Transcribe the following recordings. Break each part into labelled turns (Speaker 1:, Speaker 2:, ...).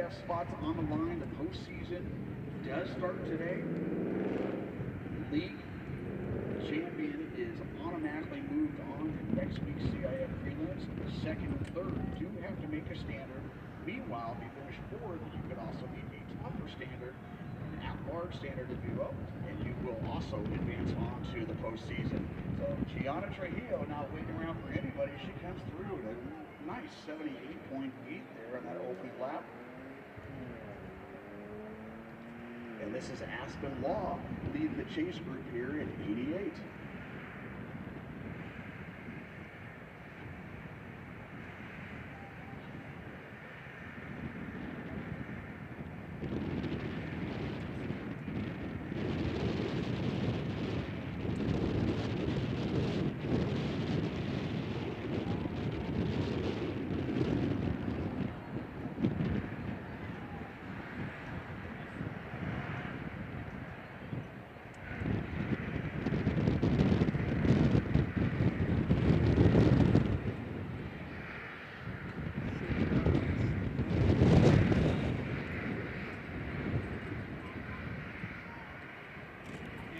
Speaker 1: CIF spots on the line. The postseason does start today. League champion is automatically moved on to next week's CIF prelims. The second and third do have to make a standard. Meanwhile, if you finish fourth, you could also meet a tougher standard, an at-large standard of duo, and you will also advance on to the postseason. So Gianna Trujillo not waiting around for anybody. She comes through with a nice 78.8 there on that open lap. And this is Aspen Law leading the chase group here at 88.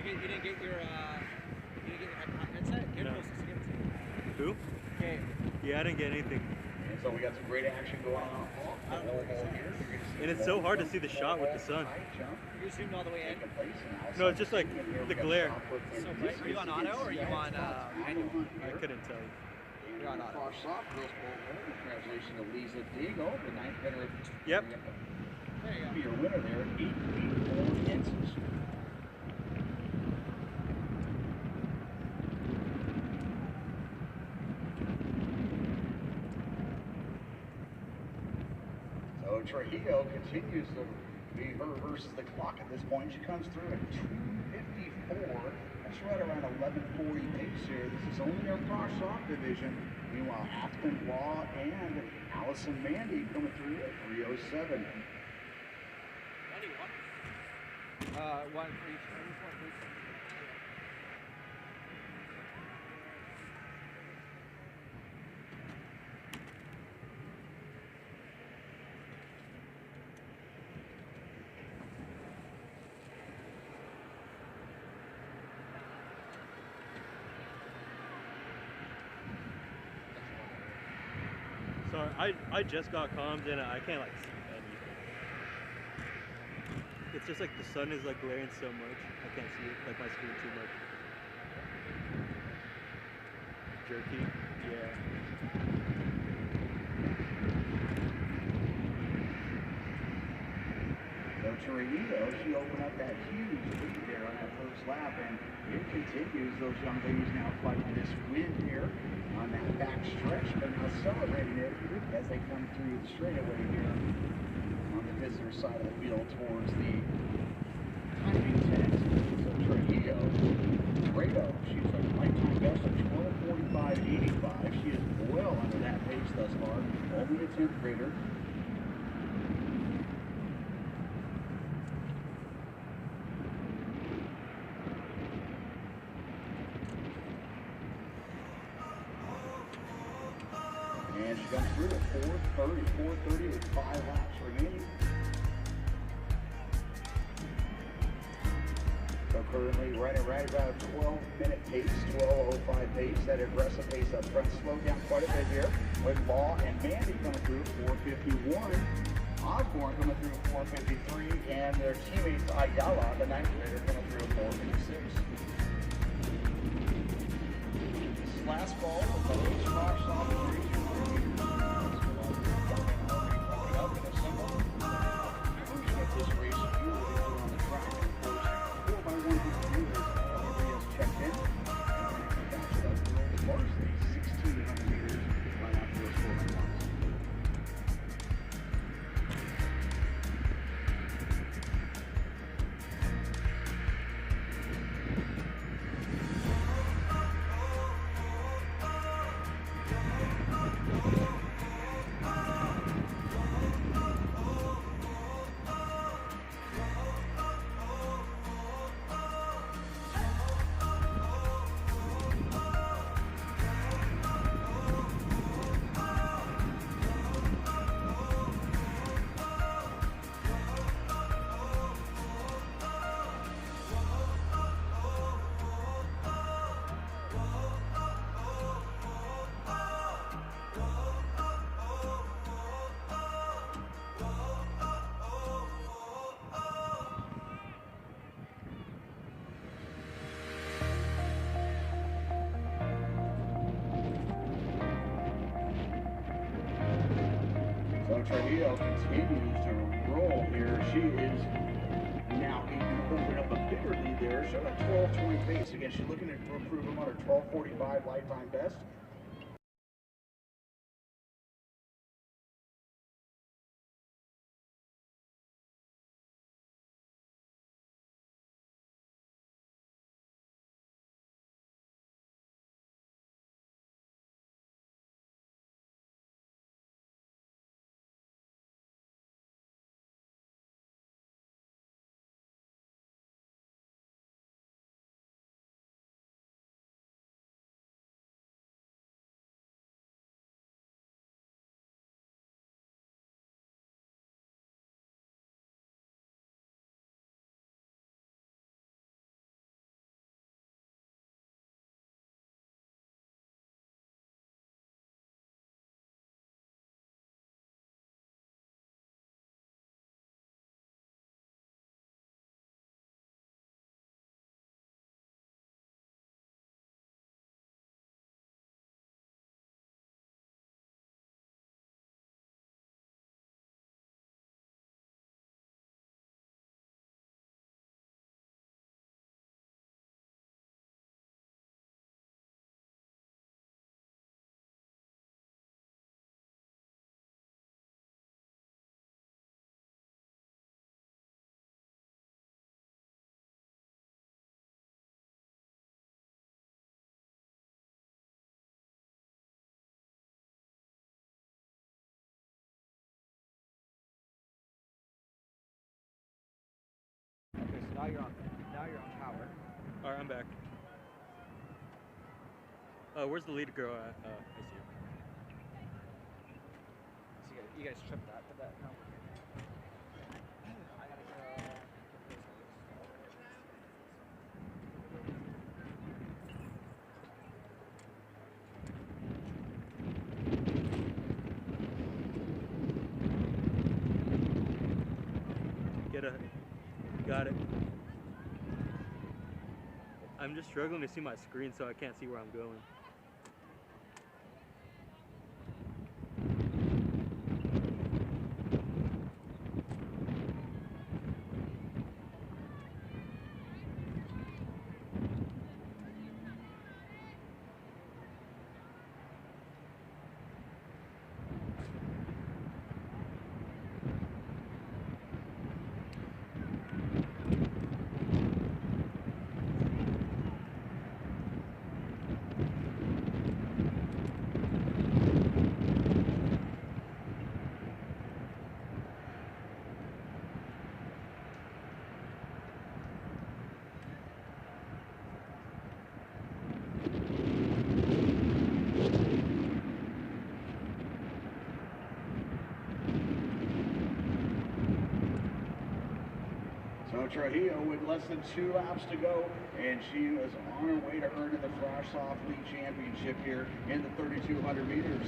Speaker 2: You didn't get your headset?
Speaker 3: No. Who?
Speaker 2: Okay.
Speaker 3: Yeah, I didn't get anything.
Speaker 1: And so we got some great action going on.
Speaker 3: And it's so hard to see the shot with the sun.
Speaker 2: You zoomed all the way in?
Speaker 3: No, it's just like the glare.
Speaker 2: So bright. Are you on auto or are you on manual?
Speaker 3: I couldn't tell you.
Speaker 2: You're on auto.
Speaker 1: Congratulations to Lisa Diego, the ninth hitter.
Speaker 3: Yep.
Speaker 2: There you go.
Speaker 1: Be your winner there, 8.4 inches. So Trujillo continues to be her versus the clock at this point. She comes through at 2:54. That's right around 11:40 pace here. This is only our cross-off division. Meanwhile, Aspen Law and Allison Mandy coming through at 3:07.
Speaker 2: One for each.
Speaker 3: Sorry, I just got comms and I can't like see anything. It's just like the sun is like glaring so much. I can't see it, like my screen too much. Jerky, yeah.
Speaker 1: So Trujillo, she opened up that huge lead there on that first lap, and it continues. Those young ladies now fighting this win here on that back stretch, but now celebrating it as they come through the straightaway here on the visitor side of the field towards the timing tent. So Trujillo, she's a lifetime best of 12:45.85. She is well under that pace thus far, only a 10th grader. And she comes through at 4:30 with 5 laps remaining. So currently right about 12-minute pace, 12:05 pace. That aggressive pace up front slowed down quite a bit here with Law and Mandy coming through 4:51. Osborne coming through 4:53, and their teammates Ayala, the 9th grader, coming through 4:56. This is last ball of the H-Rock sophomore region. This race, you will be on the track. 4x1 checked in. Largely 1,600 meters right after those 4x1s. Trujillo continues to roll here. She is now opening up a bigger lead there. She's at 12:20 pace. Again, she's looking to improve on her 12:45 lifetime best.
Speaker 2: Okay, so now you're on power.
Speaker 3: All right, I'm back. Where's the lead girl at? I see her.
Speaker 2: So you guys tripped that, but that no. I gotta go.
Speaker 3: Got it. I'm just struggling to see my screen, so I can't see where I'm going.
Speaker 1: So Trujillo with less than 2 laps to go, and she is on her way to earning the Flash Soft League Championship here in the 3,200 meters.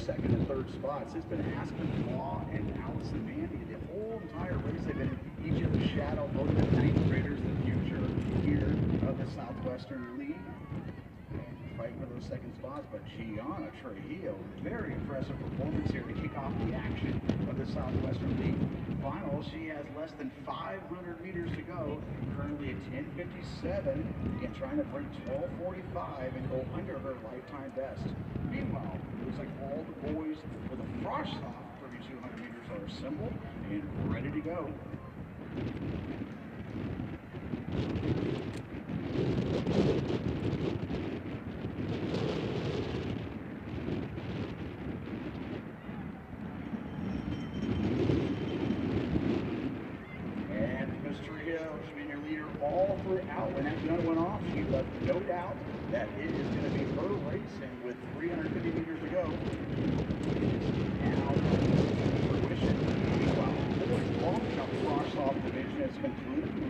Speaker 1: Second and third spots. It's been Aspen Law and Allison Mandy. The whole entire race, they've been each of the shadow voted the ninth graders of the future here of the Southwestern League. And fighting for those second spots, but Gianna Trujillo, very impressive performance here to kick off the action of the Southwestern League final. She has less than 500 meters to go, currently at 10:57, and trying to break 12:45 and go under her lifetime best. Meanwhile, it looks like all the boys for the Frosh Soft 3,200 meters are assembled and ready to go.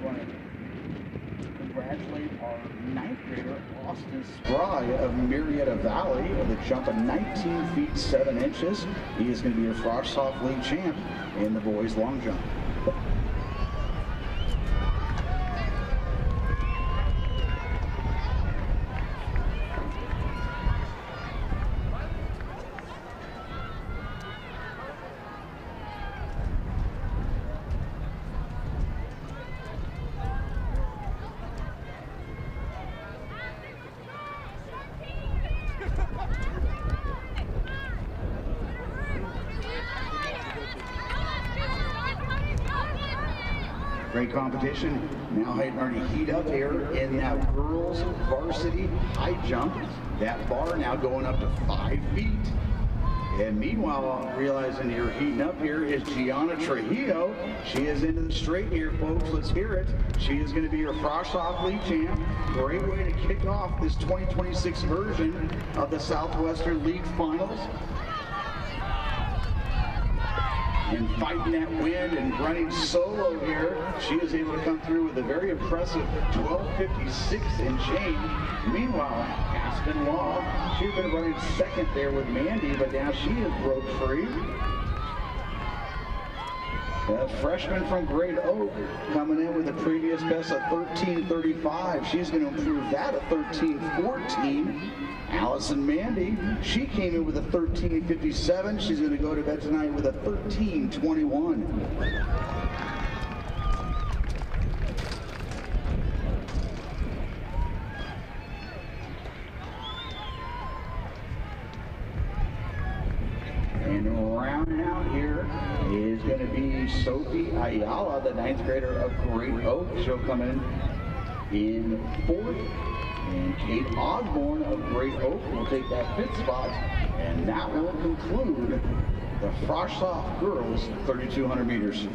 Speaker 1: want to congratulate our 9th grader, Austin Spry of Marietta Valley, with a jump of 19 feet 7 inches. He is going to be your Frosh Soft League champ in the boys long jump. Great competition. Now already heat up here in that girls varsity high jump. That bar now going up to 5 feet. And meanwhile, realizing you're heating up here is Gianna Trujillo. She is into the straight here, folks. Let's hear it. She is going to be your Frosh Soft League champ. Great way to kick off this 2026 version of the Southwestern League Finals. And fighting that wind and running solo here, she is able to come through with a very impressive 12:56 and change. Meanwhile, Aspen Law, she's been running second there with Mandy, but now she is broke free. The freshman from Great Oak coming in with a previous best of 13:35. She's going to improve that at 13:14. Allison Mandy, she came in with a 13:57. She's going to go to bed tonight with a 13:21. And rounding out here is going to be Sophie Ayala, the 9th grader of Great Oak. She'll come in 4th. And Kate Osborne of Great Oak will take that 5th spot. And that will conclude the Frosh Soft girls 3,200 meters.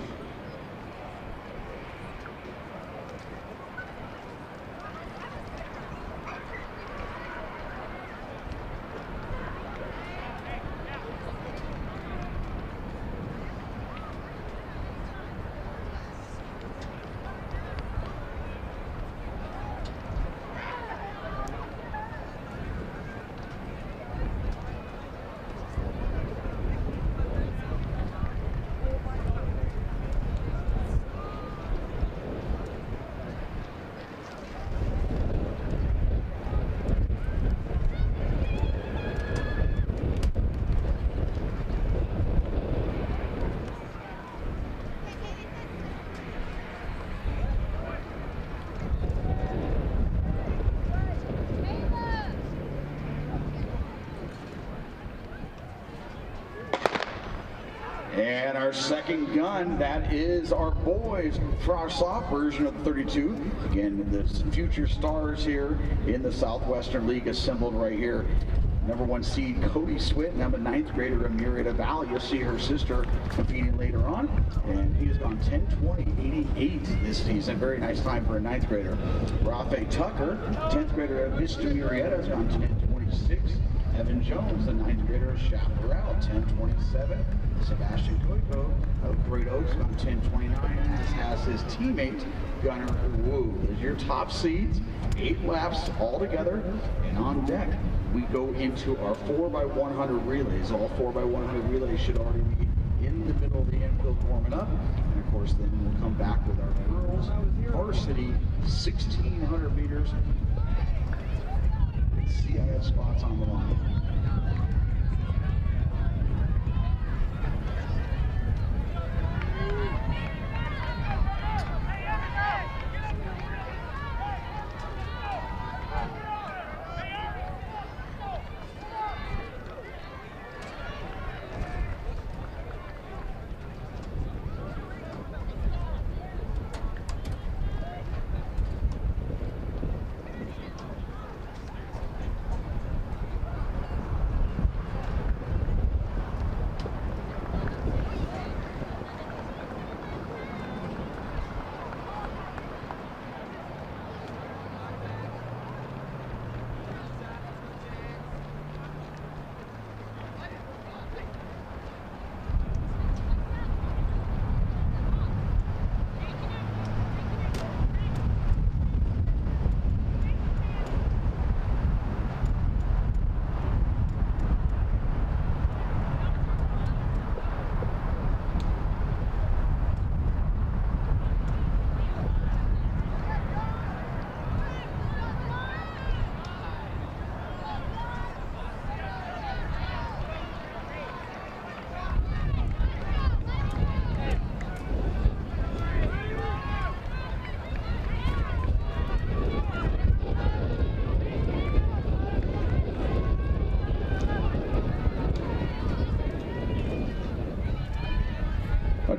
Speaker 1: And our second gun, that is our boys Frosh Soft version of the 32. Again, the future stars here in the Southwestern League assembled right here. #1 seed Cody Switt, now the 9th grader of Marietta Valley. You'll see her sister competing later on. And he has gone 10:20.88 this season. Very nice time for a 9th grader. Rafe Tucker, 10th grader of Vista Marietta, has gone 10:26. Evan Jones, the 9th grader of Chaparral, 10:27. Sebastian Koiko of Great Oaks on 10:29, as has his teammate Gunnar Wu. There's your top seeds, 8 laps all together, and on deck we go into our 4x100 relays. All 4x100 relays should already be in the middle of the infield warming up, and of course then we'll come back with our girls varsity 1,600 meters. CIF spots on the line.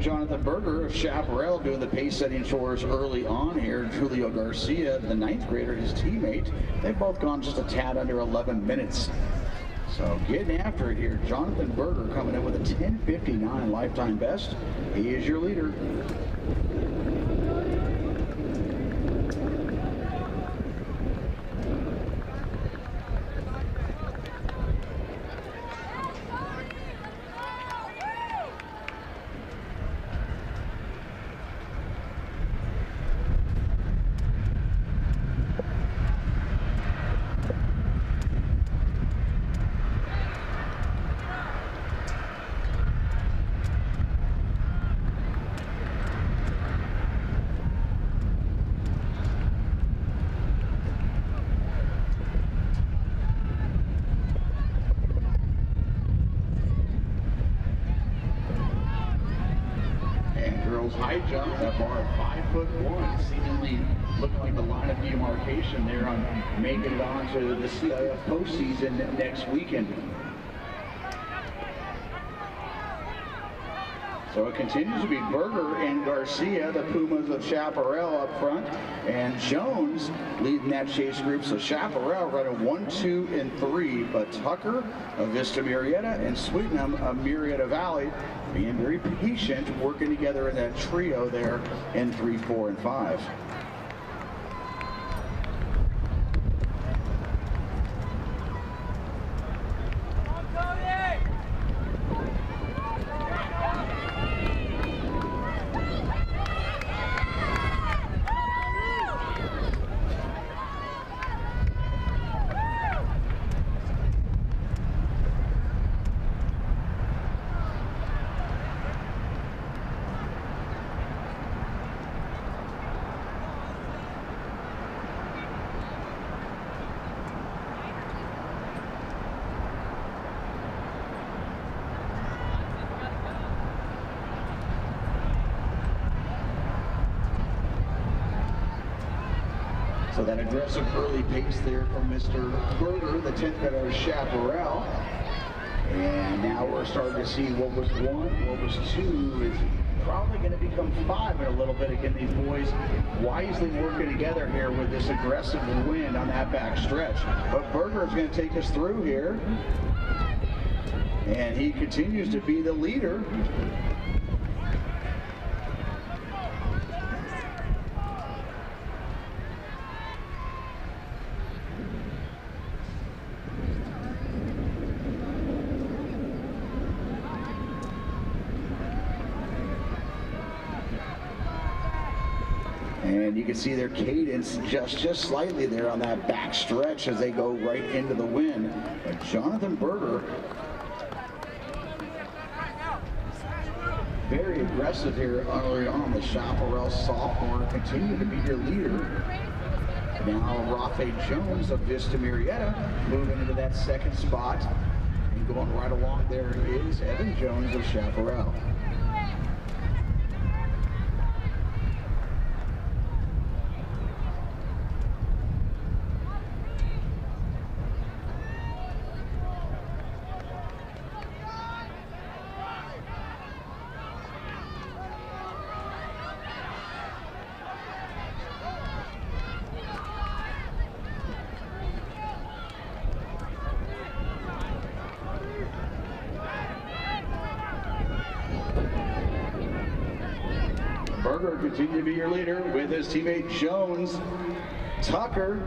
Speaker 1: Jonathan Berger of Chaparral doing the pace setting chores early on here. Julio Garcia, the 9th grader, his teammate, they've both gone just a tad under 11 minutes. So getting after it here, Jonathan Berger coming in with a 10:59 lifetime best. He is your leader. High jump, that bar at 5'1", seemingly looking like the line of demarcation there on making it onto the CIF postseason next weekend. So it continues to be Berger and Garcia, the Pumas of Chaparral up front, and Jones leading that chase group. So Chaparral running 1, 2, and 3, but Tucker of Vista Murrieta and Sweetenham of Murrieta Valley being very patient, working together in that trio there in 3, 4, and 5. So that aggressive early pace there from Mr. Berger, the 10th grader of Chaparral. And now we're starting to see what was 1, what was 2 is probably going to become 5 in a little bit. Again, these boys wisely working together here with this aggressive wind on that back stretch. But Berger is going to take us through here. And he continues to be the leader. And you can see their cadence just slightly there on that back stretch as they go right into the wind. But Jonathan Berger, very aggressive here early on. The Chaparral sophomore continue to be your leader. Now Rafe Jones of Vista Murrieta moving into that 2nd spot. And going right along there is Evan Jones of Chaparral. Berger continue to be your leader with his teammate Jones, Tucker,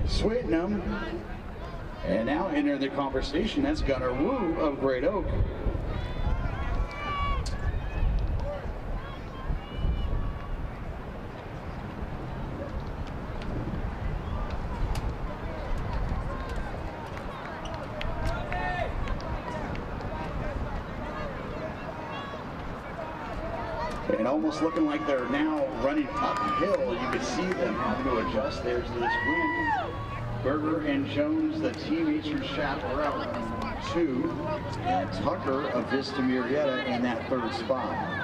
Speaker 1: Sweetenham, and now entering the conversation, that's Gunnar Wu of Great Oak. And almost looking like they're now running uphill. You can see them having to adjust there to this wind. Berger and Jones, the teammates from Chaparral, 2, and Tucker of Vista Murrieta in that 3rd spot.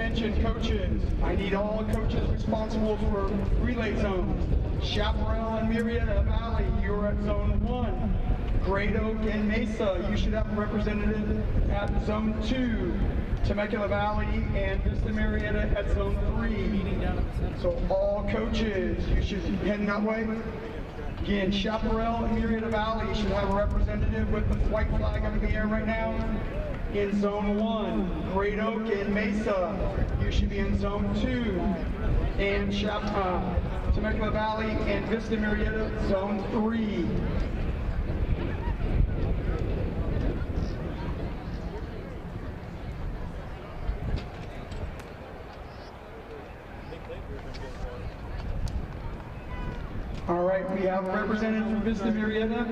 Speaker 4: Attention coaches, I need all coaches responsible for relay zones. Chaparral and Marietta Valley, you're at zone 1. Great Oak and Mesa, you should have a representative at zone 2. Temecula Valley and Vista Marietta at zone 3. So all coaches, you should be heading that way. Again, Chaparral and Marietta Valley should have a representative with the white flag under the air right now. In zone 1, Great Oak and Mesa, you should be in zone 2. And Temecula Valley and Vista Marietta, zone 3. All right, we have a representative from Vista Marietta.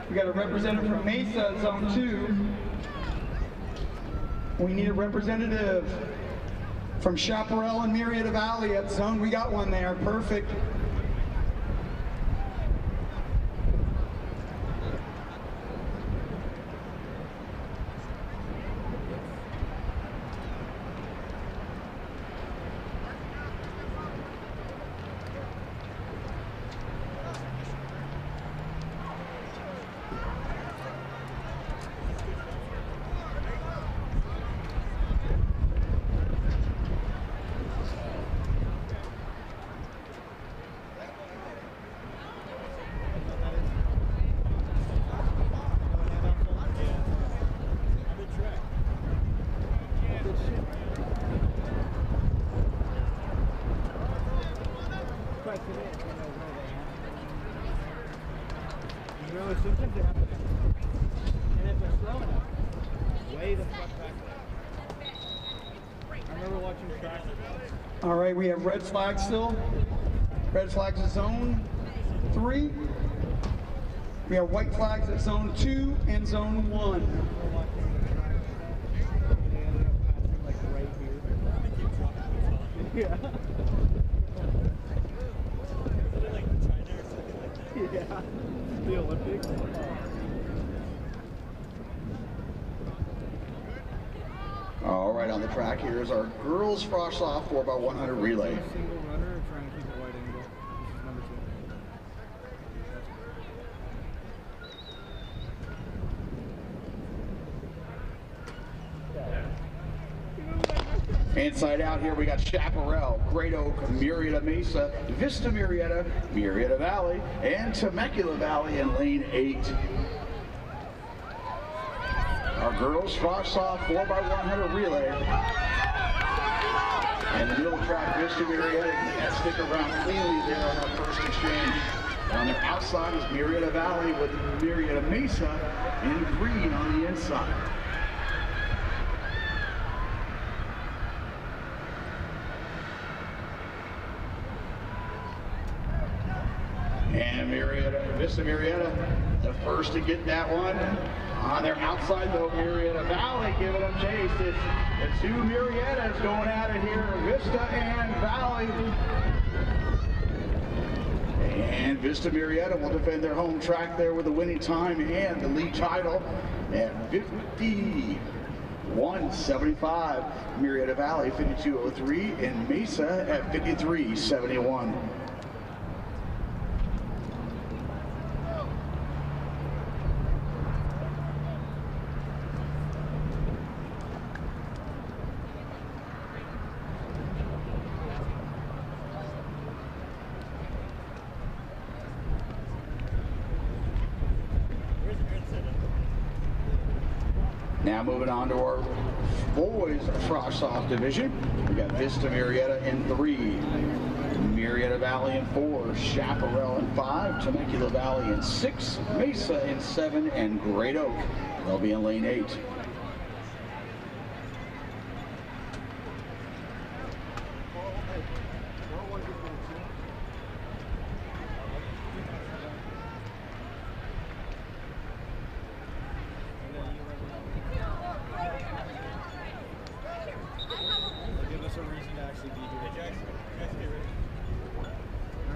Speaker 4: We got a representative from Mesa at zone 2. We need a representative from Chaparral and Marietta Valley at zone. We got one there, perfect.
Speaker 2: Sometimes they have to, and if they're slow enough, way the fuck back. I remember watching track.
Speaker 4: All right, we have red flags still. Red flags at zone 3. We have white flags at zone 2 and zone 1.
Speaker 2: Yeah. Yeah. The Olympics.
Speaker 1: All right, on the track here is our girls frosh off 4x100 relay.
Speaker 2: Single runner trying to keep it wide angle. This is number 2.
Speaker 1: Inside out here, we got Chaparral, Great Oak, Marietta Mesa, Vista Marietta, Marietta Valley, and Temecula Valley in lane 8. Our girls frosh off 4x100 relay. And the middle track, Vista Marietta, that stick around cleanly there on our first exchange. And on the outside is Marietta Valley with Marietta Mesa in green on the inside. And Vista Marietta, the first to get that one. On their outside though, Marietta Valley giving them chase. It's the two Mariettas going at it here, Vista and Valley. And Vista Marietta will defend their home track there with the winning time and the league title at 51:75. Marietta Valley 52:03 and Mesa at 53:71. Now moving on to our boys frosh-off division. We got Vista Marietta in 3, Marietta Valley in 4, Chaparral in 5, Temecula Valley in 6, Mesa in 7, and Great Oak. They'll be in lane 8.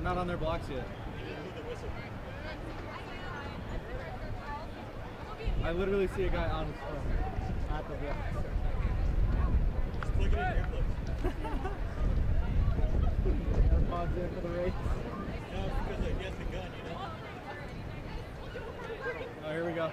Speaker 2: Not on their blocks yet. I literally see a guy on his phone at the block.
Speaker 3: Just plug it in here, please.
Speaker 2: AirPods in for the race.
Speaker 3: No, it's because it gets the gun, you know?
Speaker 2: Oh, here we go.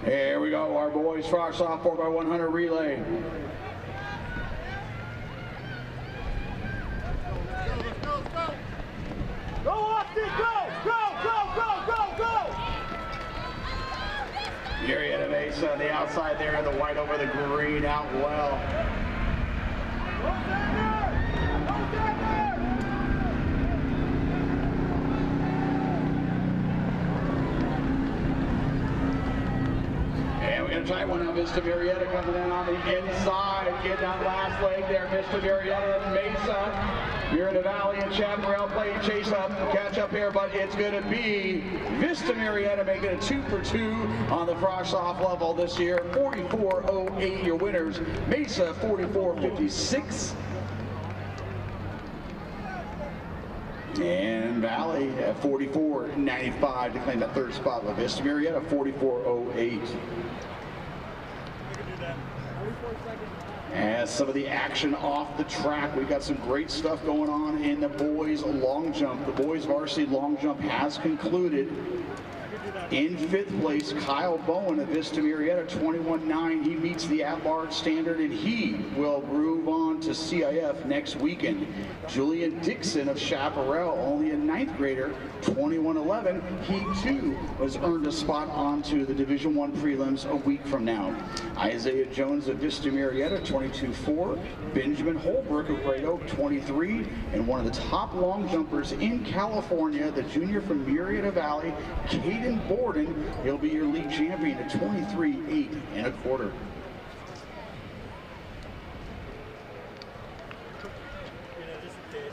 Speaker 1: Here we go, our boys Frogs off 4x100 relay.
Speaker 2: Go, Austin, go! Go, go, go, go, go!
Speaker 1: Marietta Mesa on the outside there in the white over the green out well. And we're going to try one of Mr. Marietta coming in on the inside, getting on last leg there. Mr. Marietta and Mesa. Marietta Valley and Chaparral playing chase up, catch up here, but it's going to be Vista Marietta making a 2 for 2 on the frost off level this year. 44.08 your winners. Mesa 44.56. And Valley at 44.95 to claim that third spot with Vista Marietta 44.08. As some of the action off the track, we've got some great stuff going on in the boys long jump. The boys varsity long jump has concluded. In fifth place, Kyle Bowen of Vista Marietta, 21.9. He meets the at-large standard, and he will move on to CIF next weekend. Julian Dixon of Chaparral, only a 9th grader, 21.11. He too has earned a spot onto the Division I prelims a week from now. Isaiah Jones of Vista Marietta, 22.4. Benjamin Holbrook of Great Oak, 23. And one of the top long jumpers in California, the junior from Marietta Valley, Caden Borden, he'll be your league champion at 23.8 1/4.
Speaker 3: Just in case.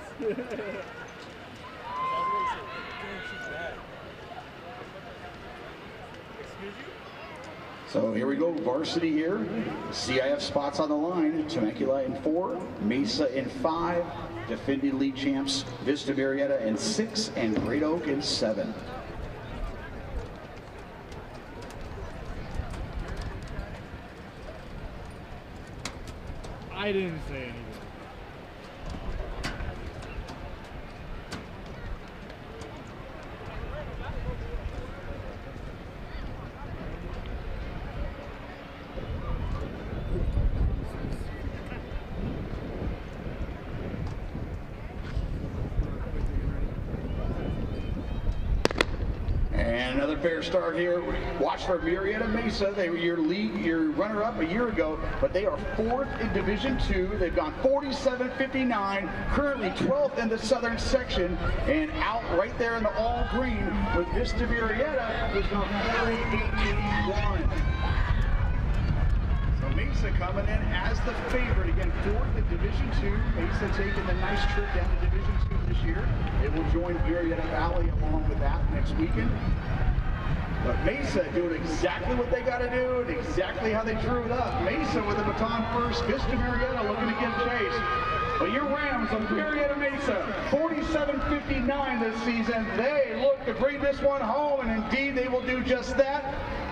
Speaker 3: Excuse you?
Speaker 1: So here we go, varsity here. CIF spots on the line. Temecula in 4, Mesa in 5, defending league champs Vista Marietta in 6, and Great Oak in 7.
Speaker 2: I didn't say anything.
Speaker 1: And another fair start here. Watch for Marietta Mesa. They were your runner-up a year ago, but they are 4th in Division II. They've gone 47.59, currently 12th in the southern section, and out right there in the all green with Vista Marietta, who's gone 48.81. So Mesa coming in as the favorite, again 4th in Division II. Mesa taking the nice trip down to Division II this year. It will join Marietta Valley along with that next weekend. But Mesa doing exactly what they got to do and exactly how they drew it up. Mesa with the baton first, Vista Marietta looking to give chase. But your Rams of Marietta Mesa, 47.59 this season. They look to bring this one home, and indeed they will do just that.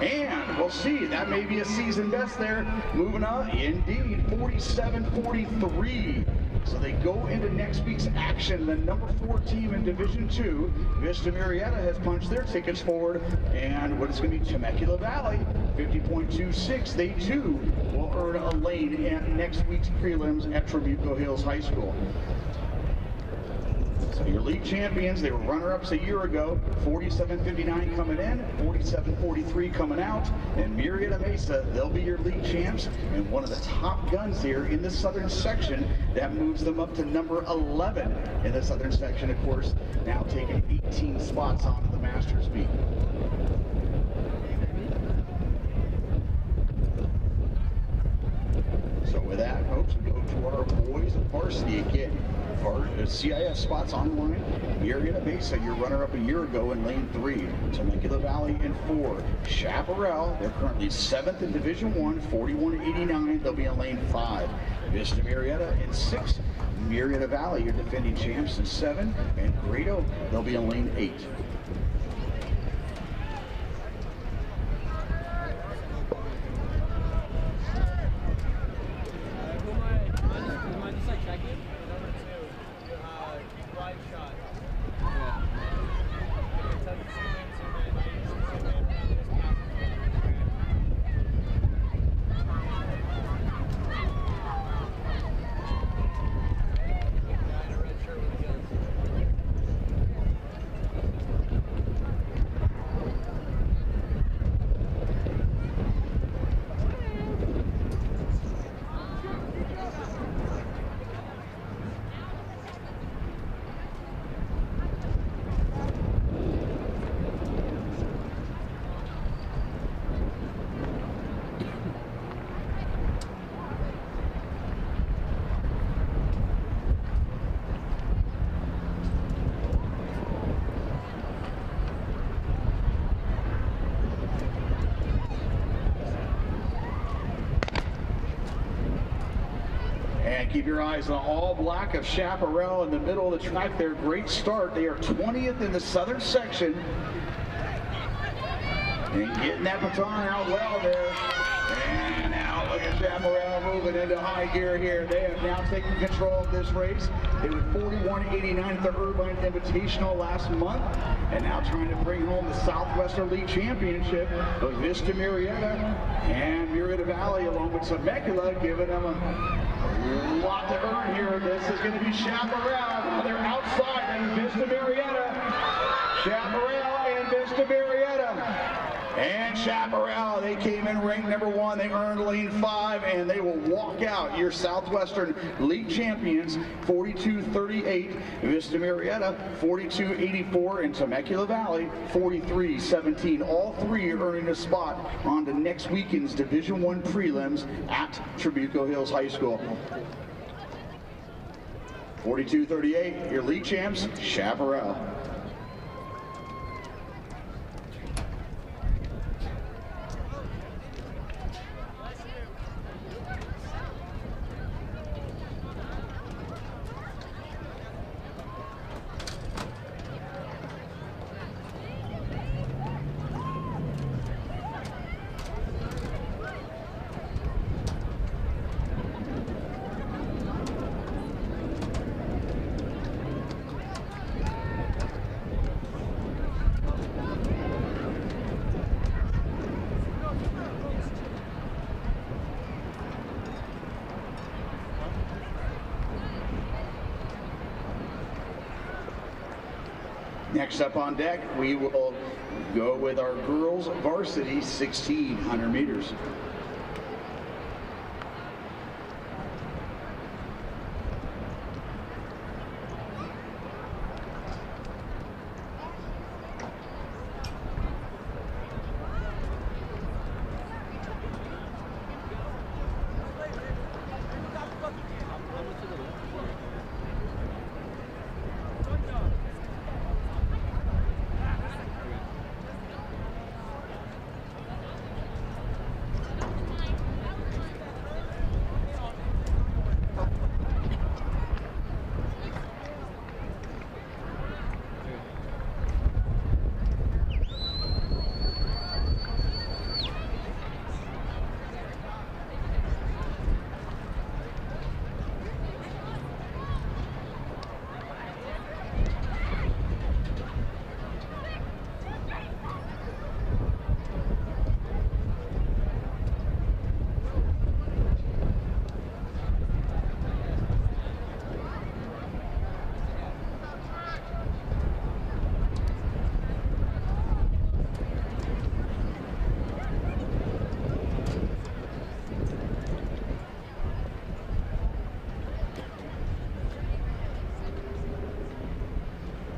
Speaker 1: And we'll see, that may be a season best there. Moving on, indeed, 47.43. So they go into next week's action. The number 4 team in Division II, Vista Marietta, has punched their tickets forward. And what is going to be Temecula Valley, 50.26. They too will earn a lane in next week's prelims at Trabuco Hills High School. So your league champions, they were runner-ups a year ago, 47.59 coming in, 47.43 coming out, and Marietta Mesa, they'll be your league champs, and one of the top guns here in the southern section, that moves them up to number 11 in the southern section, of course, now taking 18 spots onto the Masters meet. So With that, folks, we go to our boys varsity again. Our CIF spots online. Marietta Mesa, your runner-up a year ago in lane 3. Temecula Valley in 4. Chaparral, they're currently 7th in Division 1, 41.89. They'll be in lane 5. Vista Marietta in 6. Marietta Valley, your defending champs, in 7. And Grado, they'll be in lane 8. Keep your eyes on all black of Chaparral in the middle of the track there. Great start. They are 20th in the southern section. And getting that baton out well there. And now look at Chaparral moving into high gear here. They have now taken control of this race. They were 41.89 at the Irvine Invitational last month. And now trying to bring home the Southwestern League Championship of Vista Marietta and Marietta Valley along with Temecula, giving them a lot to earn here. This is going to be Chaparral. They're outside and Vista Marietta. Chaparral and Vista Marietta. And Chaparral, they came in ranked number 1. They earned lane 5, and they will walk out your Southwestern League champions, 42.38. Vista Marietta, 42.84, and Temecula Valley, 43.17. All three are earning a spot on the next weekend's Division I prelims at Trabuco Hills High School. 42.38, your league champs, Chaparral. Next up on deck, we will go with our girls varsity 1600 meters.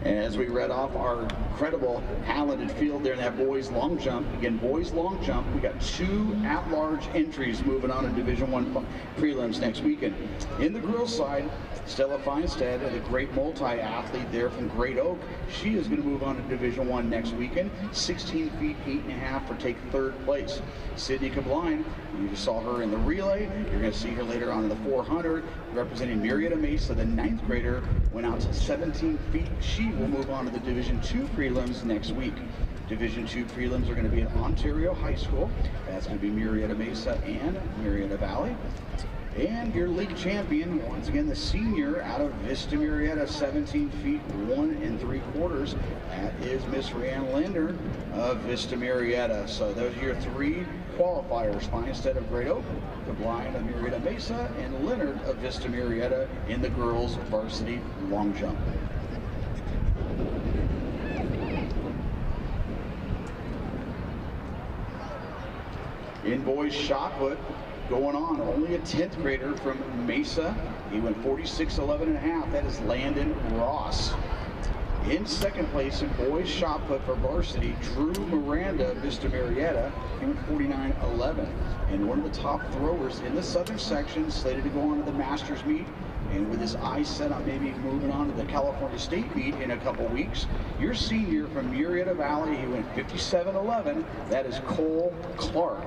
Speaker 1: As we read off our incredible talented field there in that boys long jump. Again, boys long jump, we got 2 at-large entries moving on in Division I prelims next weekend. In the girls side, Stella Feinstead, the great multi-athlete there from Great Oak, she is going to move on to Division I next weekend. 16 feet 8.5 for take 3rd place. Sydney Kabline, you just saw her in the relay. You're going to see her later on in the 400, representing Murrieta Mesa. The 9th grader went out to 17 feet. She will move on to the Division II prelims next week. Division II prelims are going to be at Ontario High School. That's going to be Murrieta Mesa and Murrieta Valley. And your league champion, once again, the senior out of Vista Murrieta, 17 feet 1 3/4. That is Miss Rhiannon Linder of Vista Murrieta. So those are your 3 qualifiers: Feinstead of Great Oak, Kabline of Murrieta Mesa, and Leonard of Vista Murrieta in the girls varsity long jump. In boys shot put, going on, only a 10th grader from Mesa. He went 46.11.5. That is Landon Ross. In 2nd place in boys shot put for varsity, Drew Miranda of Vista Murrieta. He went 49.11. And one of the top throwers in the southern section, slated to go on to the Masters meet, and with his eyes set on maybe moving on to the California State meet in a couple weeks, your senior from Murrieta Valley, he went 57.11. That is Cole Clark.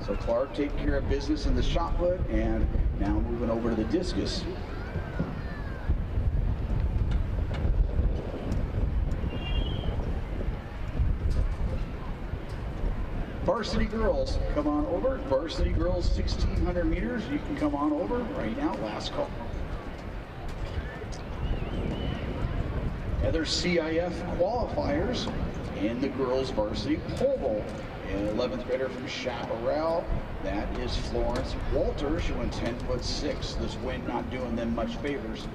Speaker 1: So Clark taking care of business in the shot put, and now moving over to the discus. Varsity girls, come on over. Varsity girls, 1,600 meters. You can come on over right now. Last call. Other CIF qualifiers in the girls varsity pole vault. An 11th grader from Chaparral, that is Florence Walters. She went 10'6". This wind not doing them much favors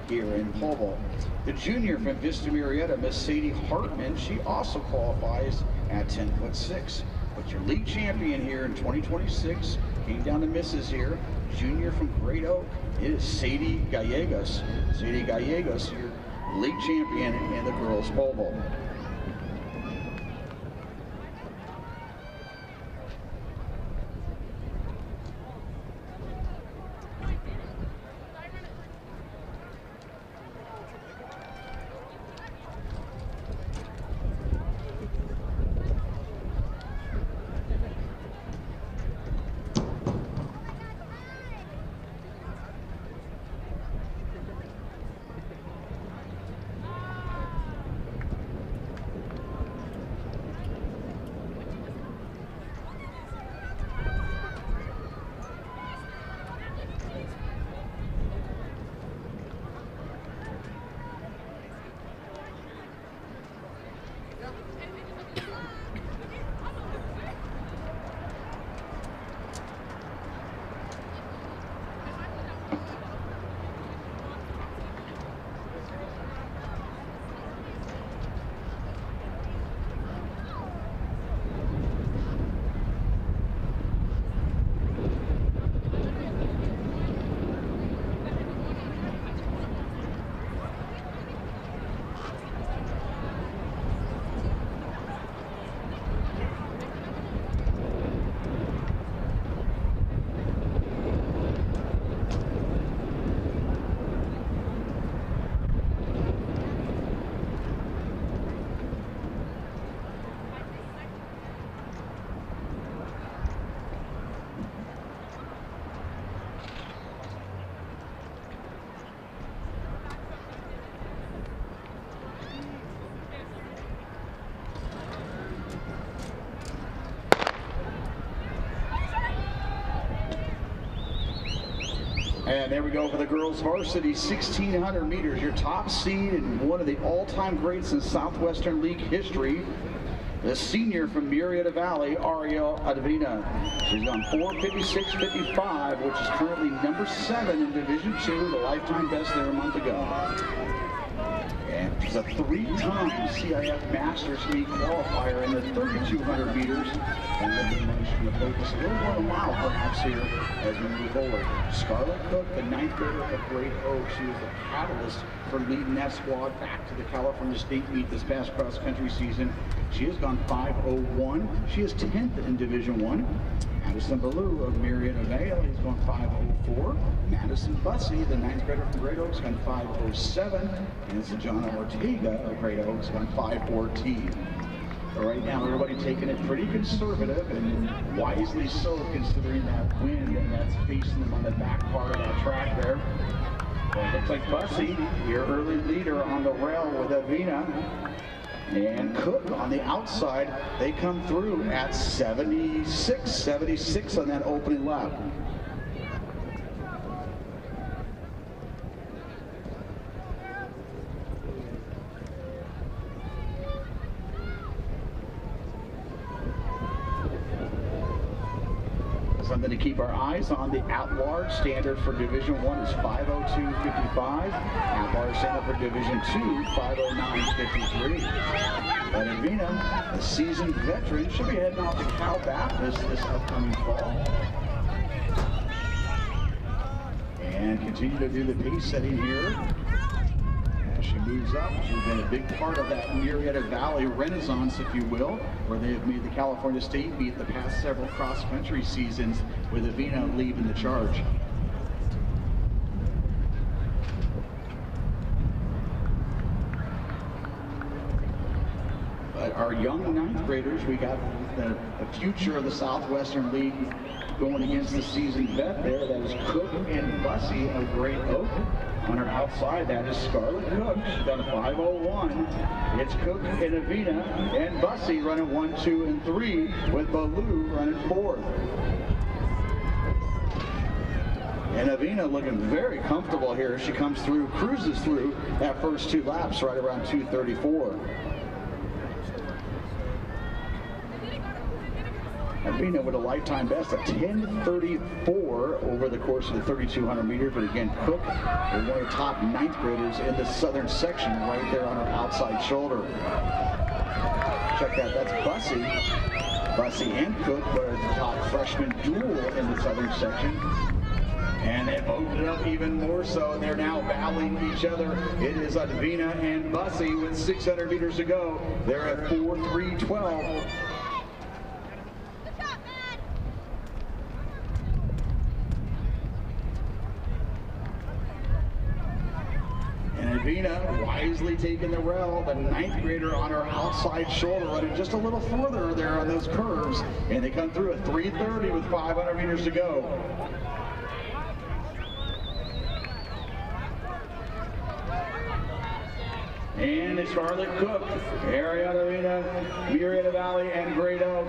Speaker 1: here in pole vault. The junior from Vista Murrieta, Miss Sadie Hartman, she also qualifies at 10'6". But your league champion here in 2026 came down to misses here. Junior from Great Oak, it is Sadie Gallegos. Sadie Gallegos, your league champion in the girls pole vault. And there we go for the girls varsity, 1,600 meters. Your top seed and one of the all-time greats in Southwestern League history, the senior from Murrieta Valley, Ariel Advina. She's on 4:56.55, which is currently number 7 in Division II, the lifetime best there a month ago. And She's a three-time CIF Masters League qualifier in the 3,200 meters. And she's going to focus a little more on a mile perhaps here as we move forward. Scarlett Cook, the 9th grader of Great Oak, she was the catalyst for leading that squad back to the California State meet this past cross-country season. She has gone 5:01. She is 10th in Division I. Madison Ballou of Marietta Valley has gone 5:04. Madison Bussey, the 9th grader from Great Oak, has gone 5:07. And Sajana Ortega of Great Oak has gone 5:14. So right now, everybody taking it pretty conservative, and wisely so, considering that wind and that's facing them on the back part of that track there. Well, it looks like Bussey, your early leader on the rail with Avina. And Cook on the outside, they come through at 76 on that opening lap. Something to keep our eyes on. The at-large standard for Division I is 5:02.55. At-large standard for Division II, 5:09.53. But Avina, a seasoned veteran, should be heading off to Cal Baptist this upcoming fall. And continue to do the pace setting here. As she moves up, she's been a big part of that Marietta Valley renaissance, if you will, where they have made the California State meet the past several cross-country seasons, with Avina leading the charge. But our young 9th graders, we got the future of the Southwestern League going against the seasoned vet there. That is Cook and Bussey of Great Oak. On her outside, that is Scarlett Cook. She's done a 5:01. It's Cook and Avina and Bussey running 1, 2, and 3, with Ballou running 4th. And Avina looking very comfortable here. She comes through, cruises through that first 2 laps right around 2:34. Avina with a lifetime best of 10:34 over the course of the 3,200 meters. But again, Cook is one of the top 9th graders in the southern section right there on her outside shoulder. Check that, that's Bussey. Bussey and Cook are the top freshman duel in the southern section. And they've opened it up even more so, and they're now battling each other. It is Avina and Bussey with 600 meters to go. They're at 4:3:12. Avina wisely taking the rail, the 9th grader on her outside shoulder, running just a little further there on those curves, and they come through at 3:30 with 500 meters to go. And it's Scarlett Cook, Marietta Avina, Marietta Valley, and Great Oak.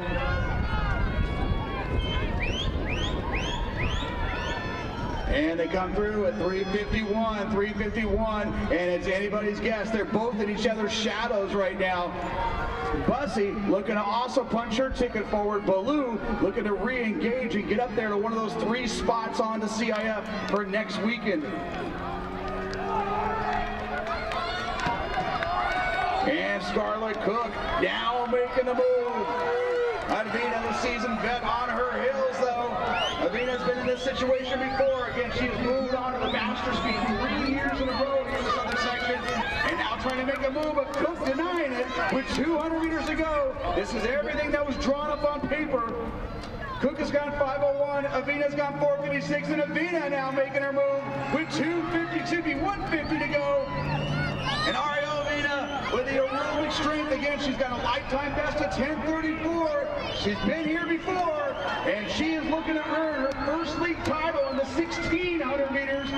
Speaker 1: And they come through at 3:51, and it's anybody's guess. They're both in each other's shadows right now. Bussey looking to also punch her ticket forward. Ballou looking to re-engage and get up there to one of those 3 spots on the CIF for next weekend. And Scarlett Cook now making the move. Avina, the seasoned vet, on her heels, though. Avina's been in this situation before. Again, she has moved on to the master speed 3 years in a row here in the southern section, and now trying to make a move, but Cook denying it with 200 meters to go. This is everything that was drawn up on paper. Cook has gone 5:01, Avina's gone 4:56, and Avina now making her move with 150 to go. And Ariel Avina with the aerobic strength again. She's got a lifetime best of 10:34. She's been here before, and she is looking to earn her first league title in the 1,600 meters.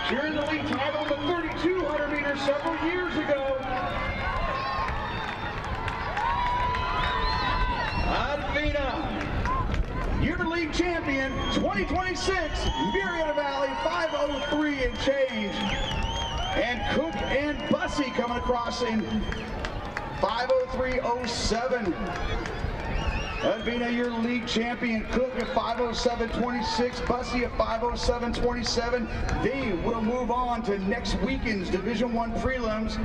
Speaker 1: She earned the league title in the 3,200 meters several years ago. Avina, you're the league champion, 2026, Marietta Valley, 5:03 and change. And Cook and Bussey coming across in 5:03.07. Avina, your league champion. Cook at 5:07.26. Bussey at 5:07.27. They will move on to next weekend's Division I prelims.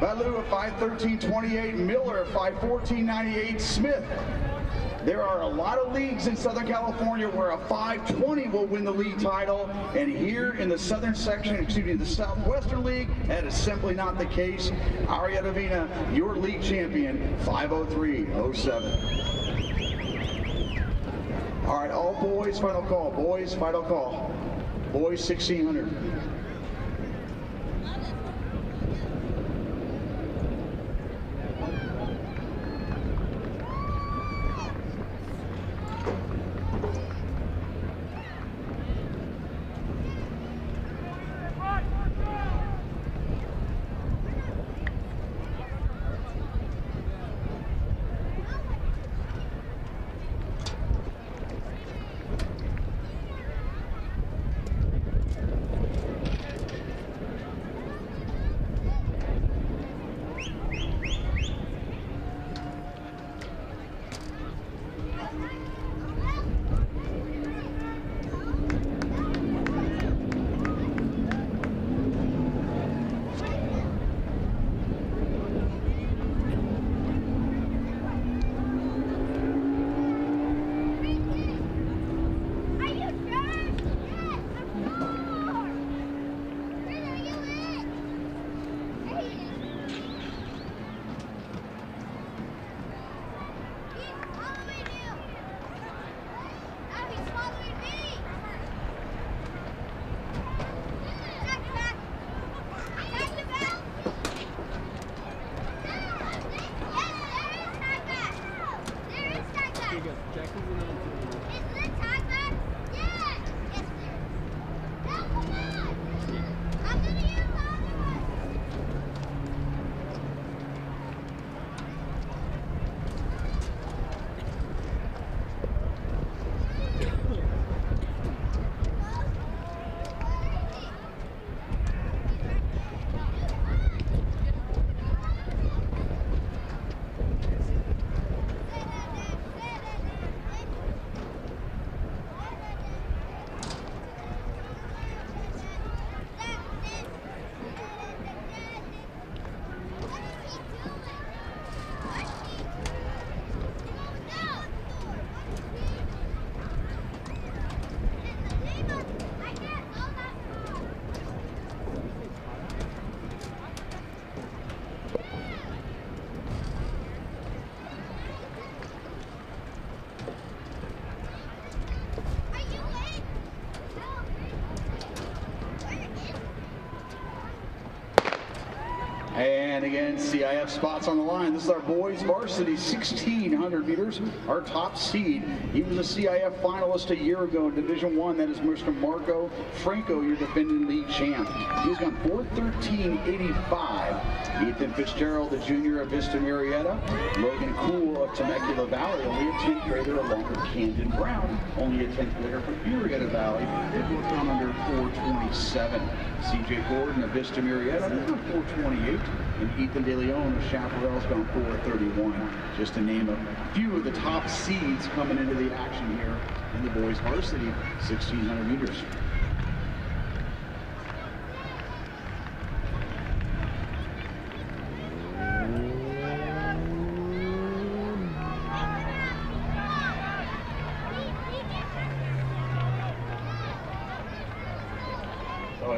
Speaker 1: Ballou at 5:13.28, Miller at 5:14.98, Smith. There are a lot of leagues in Southern California where a 5:20 will win the league title, and here in the Southern section, excuse me, the Southwestern League, that is simply not the case. Arietta Vina, your league champion, 5:03.07. All right, all boys, final call. Boys, final call. Boys, 1600. And again, CIF spots on the line. This is our boys varsity 1600 meters, our top seed. He was a CIF finalist a year ago in Division I. That is Mr. Marco Franco, your defending league champ. He's gone 4:13.85. Ethan Fitzgerald, the junior of Vista Marietta. Logan Cool of Temecula Valley, only a 10th grader, along with Camden Brown, only a 10th grader from Marietta Valley. They both gone under 4:27. CJ Gordon of Vista Marietta, 4:28. And Ethan DeLeon of Chaparral's gone 4:31. Just to name a few of the top seeds coming into the action here in the boys varsity 1600 meters.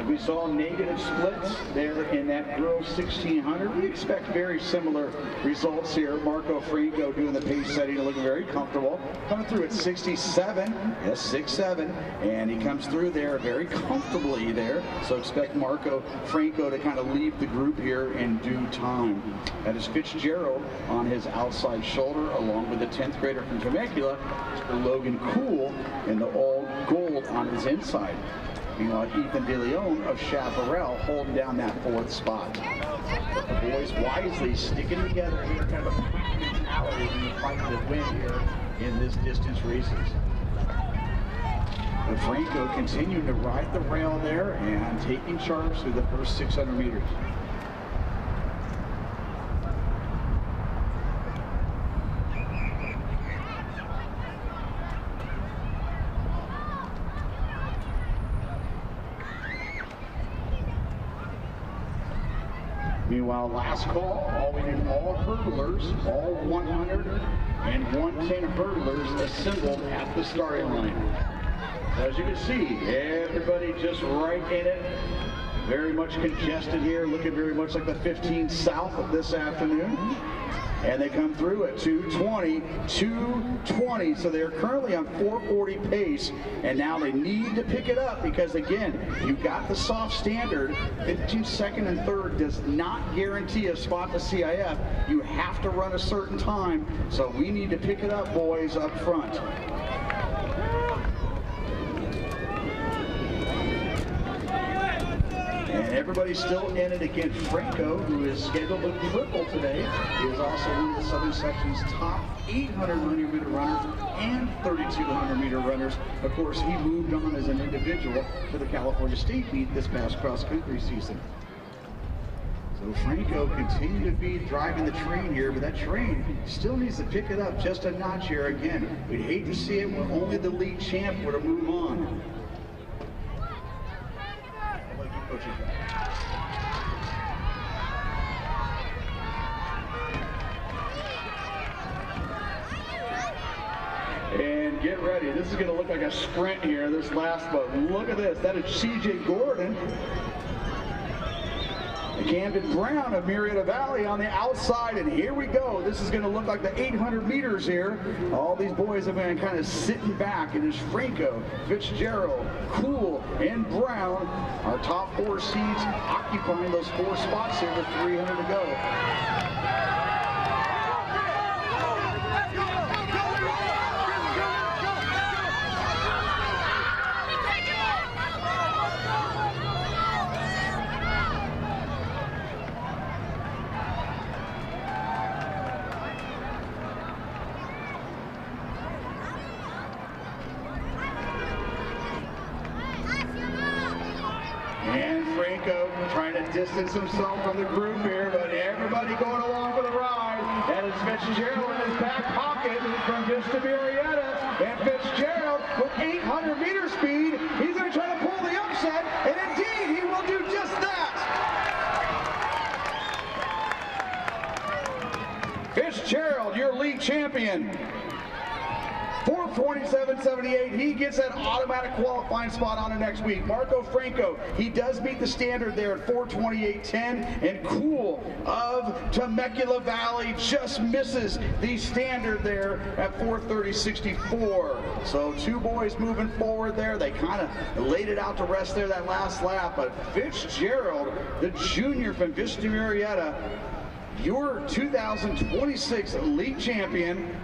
Speaker 1: We saw negative splits there in that girls 1600. We expect very similar results here. Marco Franco doing the pace setting, looking very comfortable. Coming through at 67, yes, 6'7", and he comes through there very comfortably there. So expect Marco Franco to kind of lead the group here in due time. That is Fitzgerald on his outside shoulder, along with the 10th grader from Temecula, Mr. Logan Cool, in the all gold on his inside. Meanwhile, Ethan DeLeon of Chaparral holding down that 4th spot. But the boys wisely sticking together here, kind of a pack mentality when you fight to win here in this distance races. But Franco continuing to ride the rail there and taking charge through the first 600 meters. Meanwhile, last call, all hurdlers, all 100 and 110 hurdlers assembled at the starting line. As you can see, everybody just right in it. Very much congested here, looking very much like the 15 South of this afternoon. And they come through at 2:20, so they're currently on 4:40 pace, and now they need to pick it up because, again, you've got the soft standard. 15 second and third does not guarantee a spot to CIF. You have to run a certain time, so we need to pick it up, boys, up front. And everybody's still in it again. Franco, who is scheduled to triple today, is also one of the Southern Section's top 800-meter runners and 3,200-meter runners. Of course, he moved on as an individual to the California State meet this past cross-country season. So Franco continued to be driving the train here, but that train still needs to pick it up just a notch here again. We'd hate to see it when only the league champ were to move on. And get ready. This is going to look like a sprint here, this last, but look at this. That is CJ Gordon. Camden Brown of Marietta Valley on the outside, and here we go. This is going to look like the 800 meters here. All these boys have been kind of sitting back, and it's Franco, Fitzgerald, Cool, and Brown. Our top 4 seeds occupying those 4 spots here with 300 to go. Trying to distance himself from the group here, but everybody going along for the ride. That is Fitzgerald in his back pocket from Vista Marietta. And Fitzgerald with 800-meter speed. He's going to try to pull the upset, and indeed he will do just that. Fitzgerald, your league champion. 4:27.78, he gets that automatic qualifying spot on the next week. Marco Franco, he does meet the standard there at 4:28.10, and Cool of Temecula Valley just misses the standard there at 4:30.64. So 2 boys moving forward there. They kind of laid it out to rest there that last lap, but Fitzgerald, the junior from Vista Marietta, your 2026 league champion.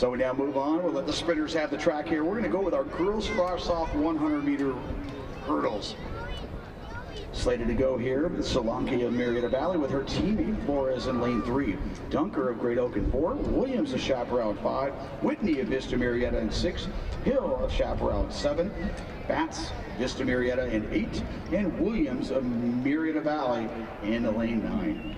Speaker 1: So we now move on. We'll let the sprinters have the track here. We're going to go with our girls frosh-off 100-meter hurdles. Slated to go here, Solanke of Marietta Valley with her teammate Flores in lane 3. Dunker of Great Oak in 4. Williams of Chaparral in 5. Whitney of Vista Marietta in 6. Hill of Chaparral in 7. Batts, Vista Marietta in 8. And Williams of Marietta Valley in lane 9.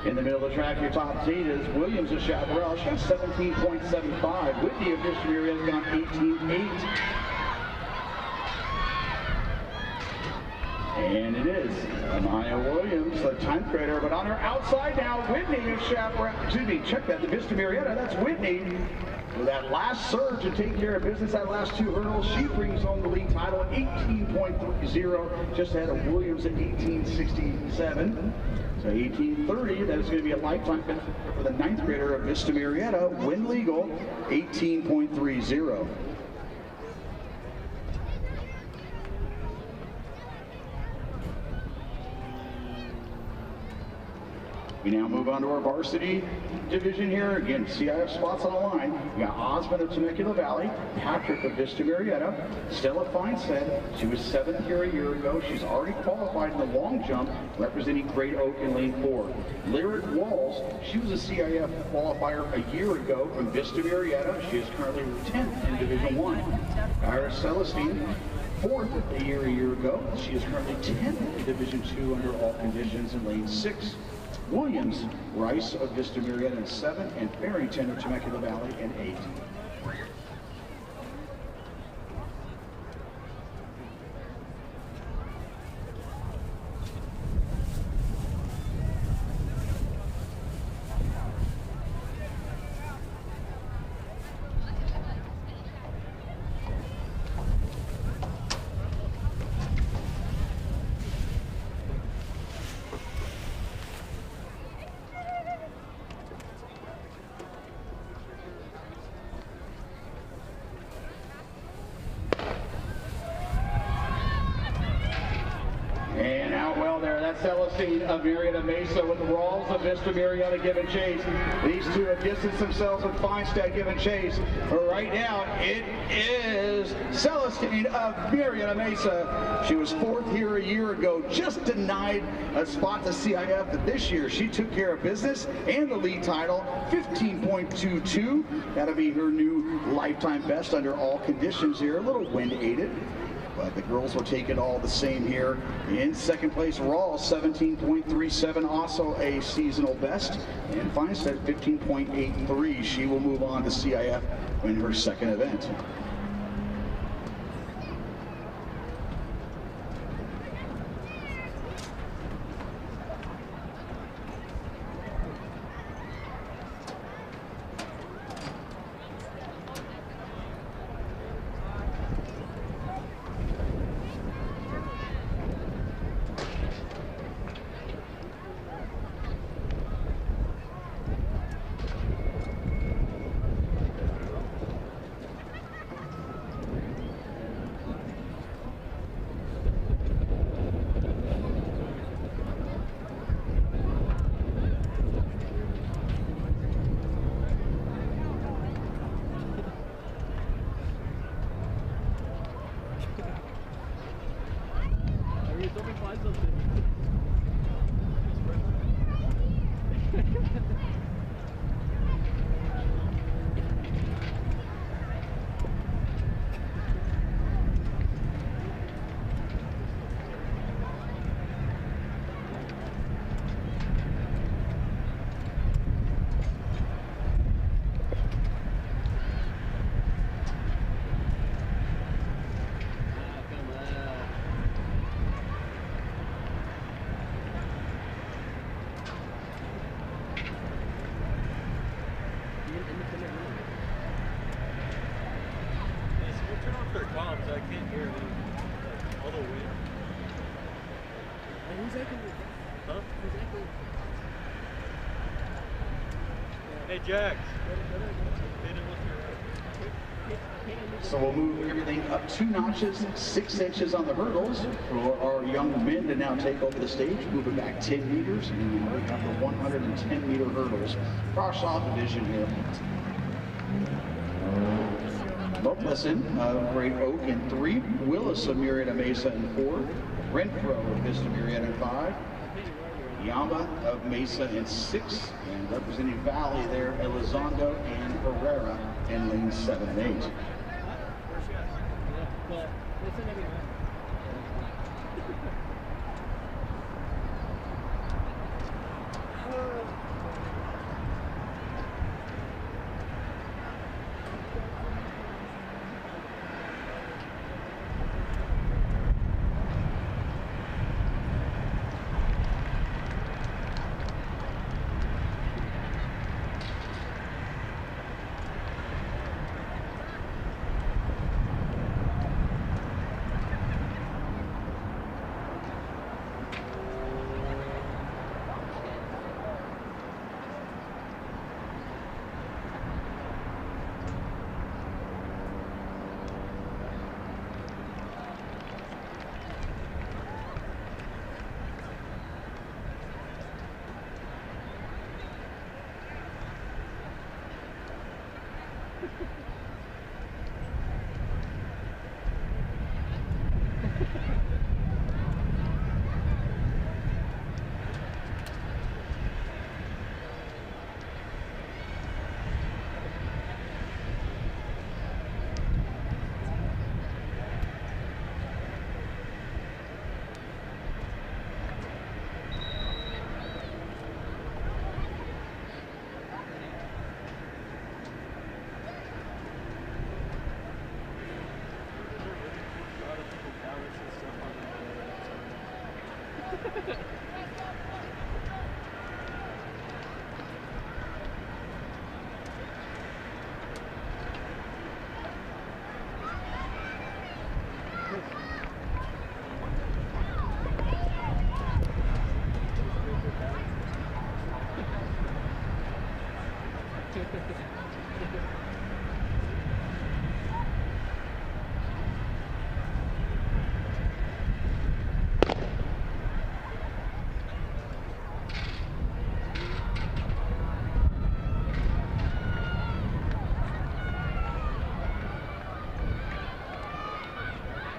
Speaker 1: In the middle of the track, your top 8 is Williams of Chaparral. She got 17.75. Whitney of Vista Marietta has gone 18.8. And it is Amaya Williams, the 10th grader, but on her outside now, Whitney of Chaparral. Excuse me, check that, the Vista Marietta. That's Whitney. With that last surge to take care of business, that last 2 hurdles, she brings home the league title at 18.30, just ahead of Williams at 18.67. So 18.30, that is going to be a lifetime benefit for the 9th grader of Vista Marietta, win legal, 18.30. We now move on to our varsity division here. Again, CIF spots on the line. We got Osmond of Temecula Valley, Patrick of Vista Marietta, Stella Feinstead. She was 7th here a year ago. She's already qualified in the long jump, representing Great Oak in lane 4. Lyric Walls, she was a CIF qualifier a year ago from Vista Marietta. She is currently 10th in Division 1. Iris Celestine, 4th a year ago. She is currently 10th in Division 2 under all conditions in lane 6. Williams Rice of Vista Marietta in 7, and Farrington of Temecula Valley in 8. Celestine of Marietta Mesa with Rawls of Vista Marietta giving chase. These two have distanced themselves with Feinstead giving chase. But right now, it is Celestine of Marietta Mesa. She was 4th here a year ago, just denied a spot to CIF, but this year she took care of business and the lead title, 15.22. That'll be her new lifetime best under all conditions here, a little wind aided. But the girls will take it all the same here. In 2nd place, Rawls, 17.37, also a seasonal best. And Feinstead, 15.83. She will move on to CIF in her 2nd event.
Speaker 3: Huh? Hey, Jax.
Speaker 1: So we'll move everything up 2 notches, 6 inches on the hurdles for our young men to now take over the stage, move it back 10 meters, and now we have the 110-meter hurdles for our soft division here. Listen, Great Oak in 3, Willis of Murrieta Mesa in 4, Renfro of Vista Murrieta in 5, Yama of Mesa in 6, and representing Valley there, Elizondo and Herrera in lanes 7 and 8.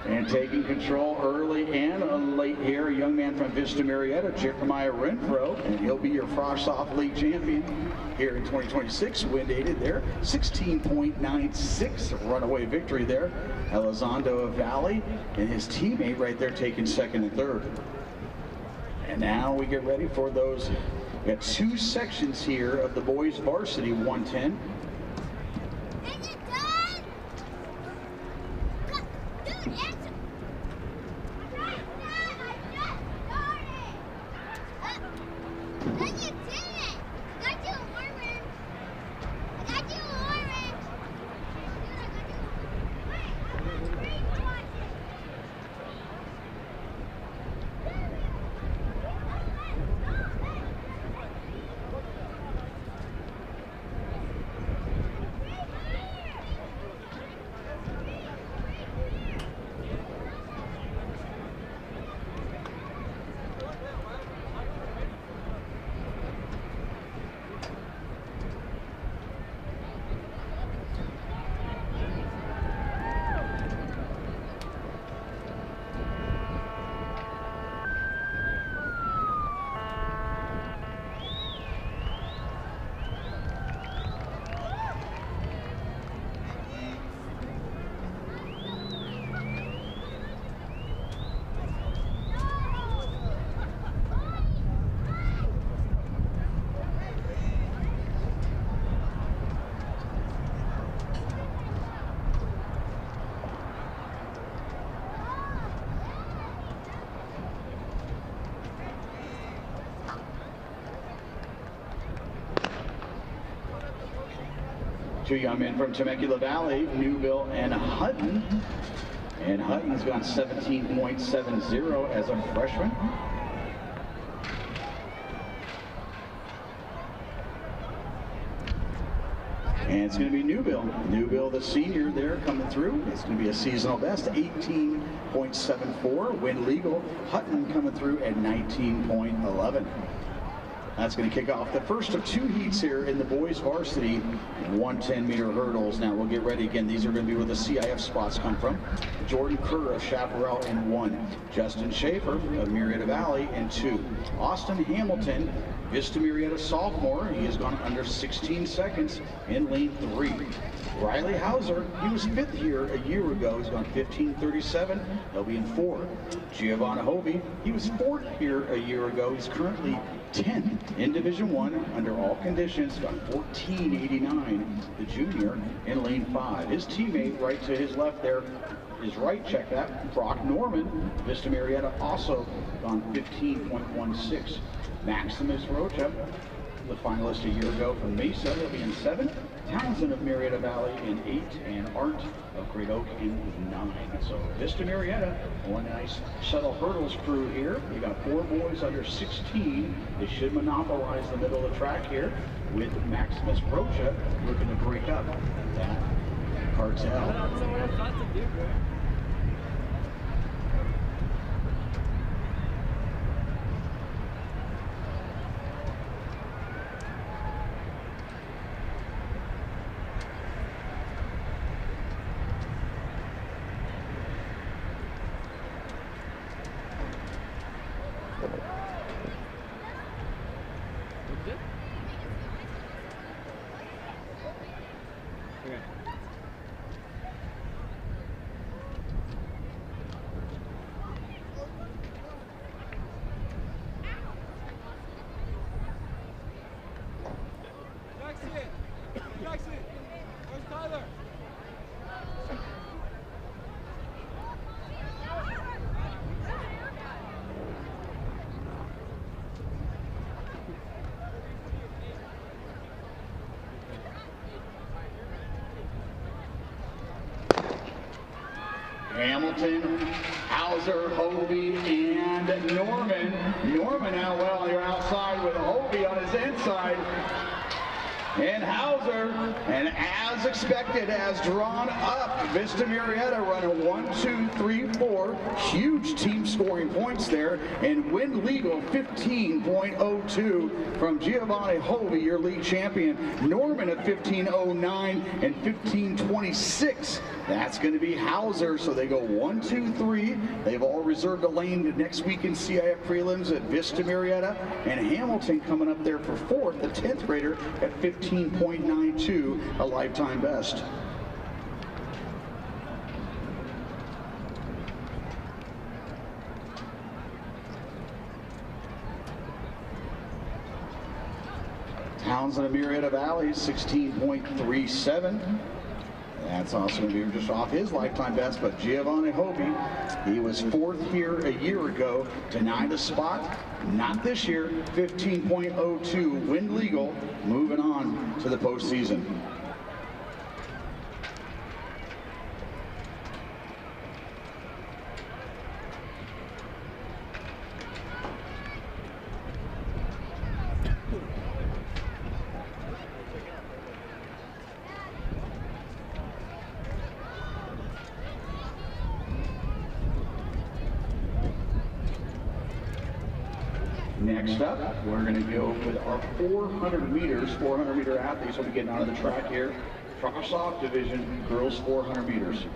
Speaker 1: And taking control early and late here, a young man from Vista Murrieta, Jeremiah Renfro, and he'll be your Frost-Off League champion here in 2026. Wind aided there, 16.96 runaway victory there. Elizondo of Valley and his teammate right there taking 2nd and 3rd. And now we get ready for those. We got 2 sections here of the boys varsity 110. Two young men from Temecula Valley, Newville and Hutton. And Hutton's got 17.70 as a freshman. And it's going to be Newbill. Newbill, the senior there coming through. It's going to be a seasonal best, 18.74. Win legal. Hutton coming through at 19.11. That's going to kick off the first of two heats here in the boys varsity 110-meter hurdles. Now we'll get ready again. These are going to be where the CIF spots come from. Jordan Kerr of Chaparral in 1. Justin Schaefer of Marietta Valley in 2. Austin Hamilton, Vista Marietta sophomore. He has gone under 16 seconds in lane 3. Riley Hauser, he was 5th here a year ago. He's gone 15:37. He'll be in 4. Giovanna Hovey, he was 4th here a year ago. He's currently 10th in Division 1 under all conditions, got 14:89, the junior in lane 5. His teammate right to his left there is right, check that, Brock Norman, Vista Marietta, also gone 15.16. Maximus Rocha, the finalist a year ago from Mesa, he'll be in 7th. Townsend of Marietta Valley in 8, and Art of Great Oak in 9. So Vista Marietta, one nice shuttle hurdles crew here. You got 4 boys under 16. They should monopolize the middle of the track here with Maximus Rocha looking to break up that cartel. Hamilton, Hauser, Hovey, and Norman. Norman out well on your outside with Hovey on his inside. And Hauser, and as expected, has drawn up. Vista Marietta running 1, 2, 3, 4. Huge team scoring points there. And win legal 15.02 from Giovanni Hovey, your league champion. Norman at 15.09 and 15.26. That's going to be Hauser. So they go 1, 2, 3. They've all reserved a lane next week in CIF prelims at Vista Marietta. And Hamilton coming up there for 4th, the 10th grader at 15.92, a lifetime best. Townsend of Marietta Valley, 16.37. That's also going to be just off his lifetime best, but Giovanni Hovey, he was 4th here a year ago, denied a spot, not this year, 15.02, win legal, moving on to the postseason. Next up, we're going to go with our 400 meters. 400 meter athletes will be getting out of the track here. Cross-off division, girls 400 meters.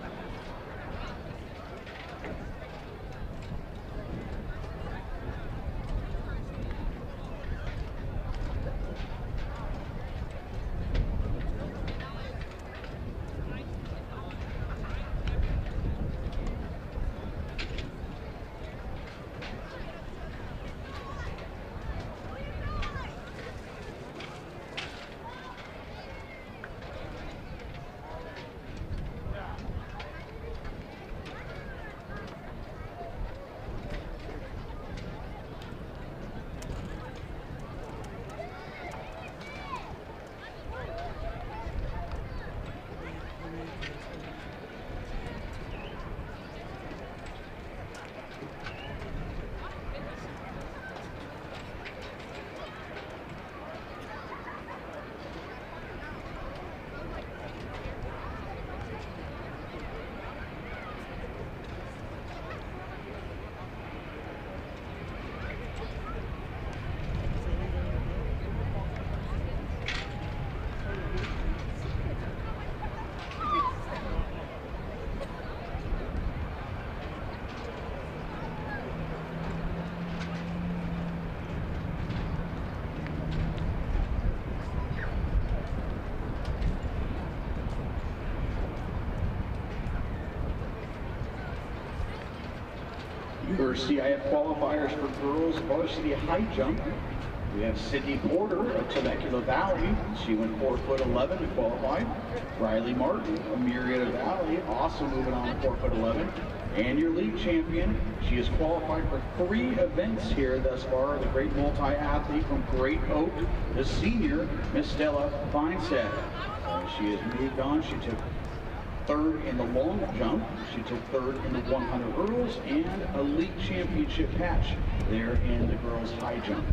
Speaker 1: Your CIF qualifiers for girls varsity high jump. We have Sydney Porter of Temecula Valley. She went 4'11" to qualify. Riley Martin of Murrieta Valley, also moving on to 4'11". And your league champion, she has qualified for 3 events here thus far. The great multi-athlete from Great Oak, the senior, Miss Stella Feinstead. She has moved on. She took 3rd in the long jump. She took 3rd in the 100 hurdles and a league championship patch there in the girls high jump.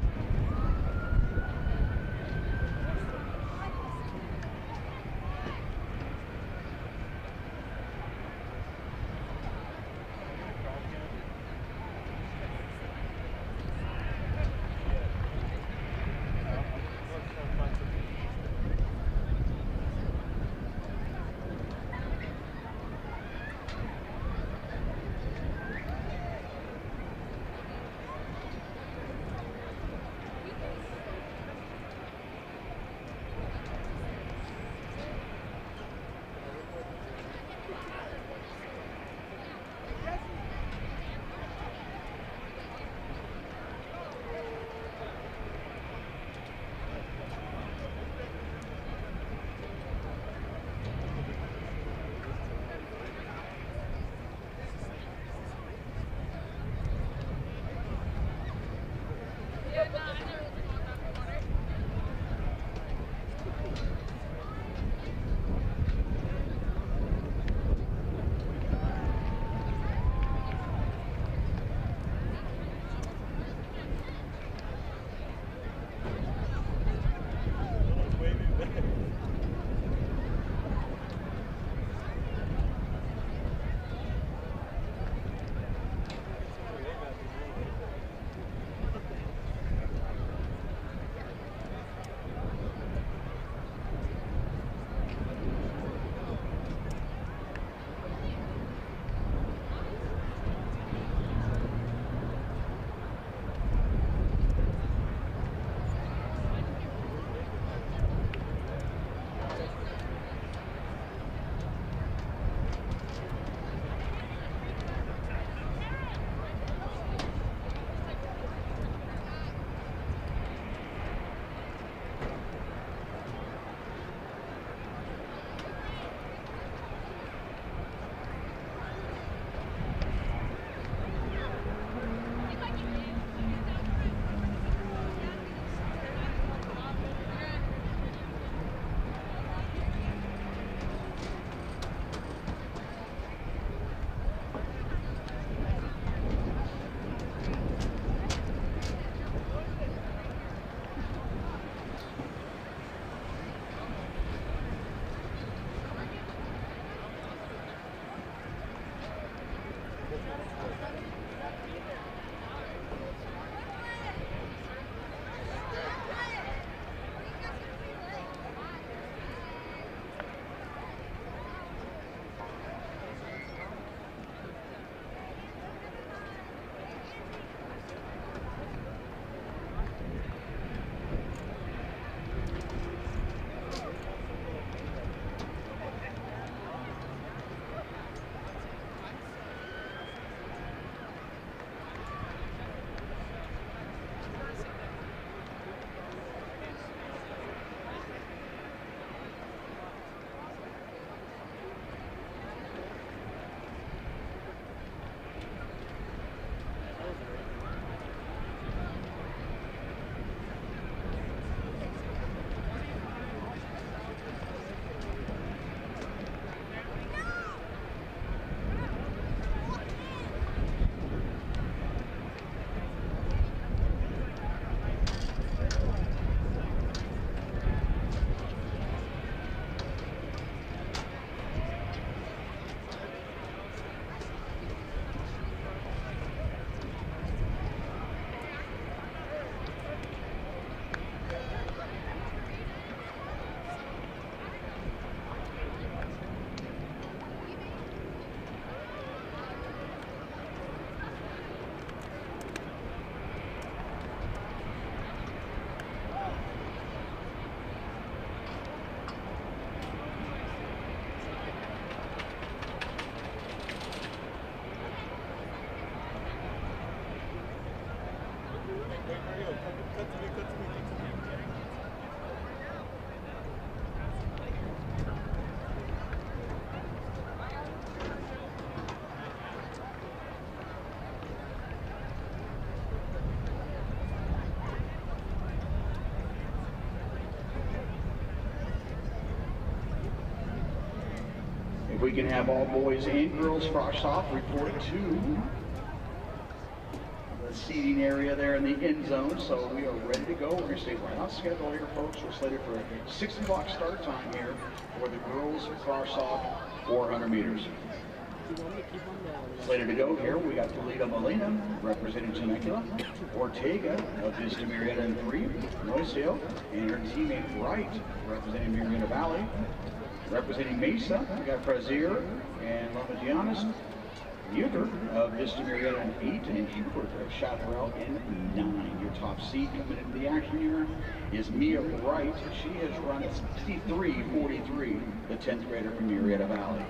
Speaker 1: If we can have all boys and girls frosh off report to the seating area there in the end zone, so we are ready to go. We're going to stay right on schedule here, folks. We're slated for a 6 o'clock start time here for the girls frosh off 400 meters. Slated to go here, we got Toledo Molina representing Temecula, Ortega of Vista Marietta in 3, Moiseo and her teammate Wright representing Marietta Valley. Representing Mesa, we got Frazier and Lamagianis, Uter of Vista Marietta in 8, and Hubert of Chaparral in 9. Your top seed coming into the action here is Mia Wright. She has run 63.43, the 10th grader from Marietta Valley.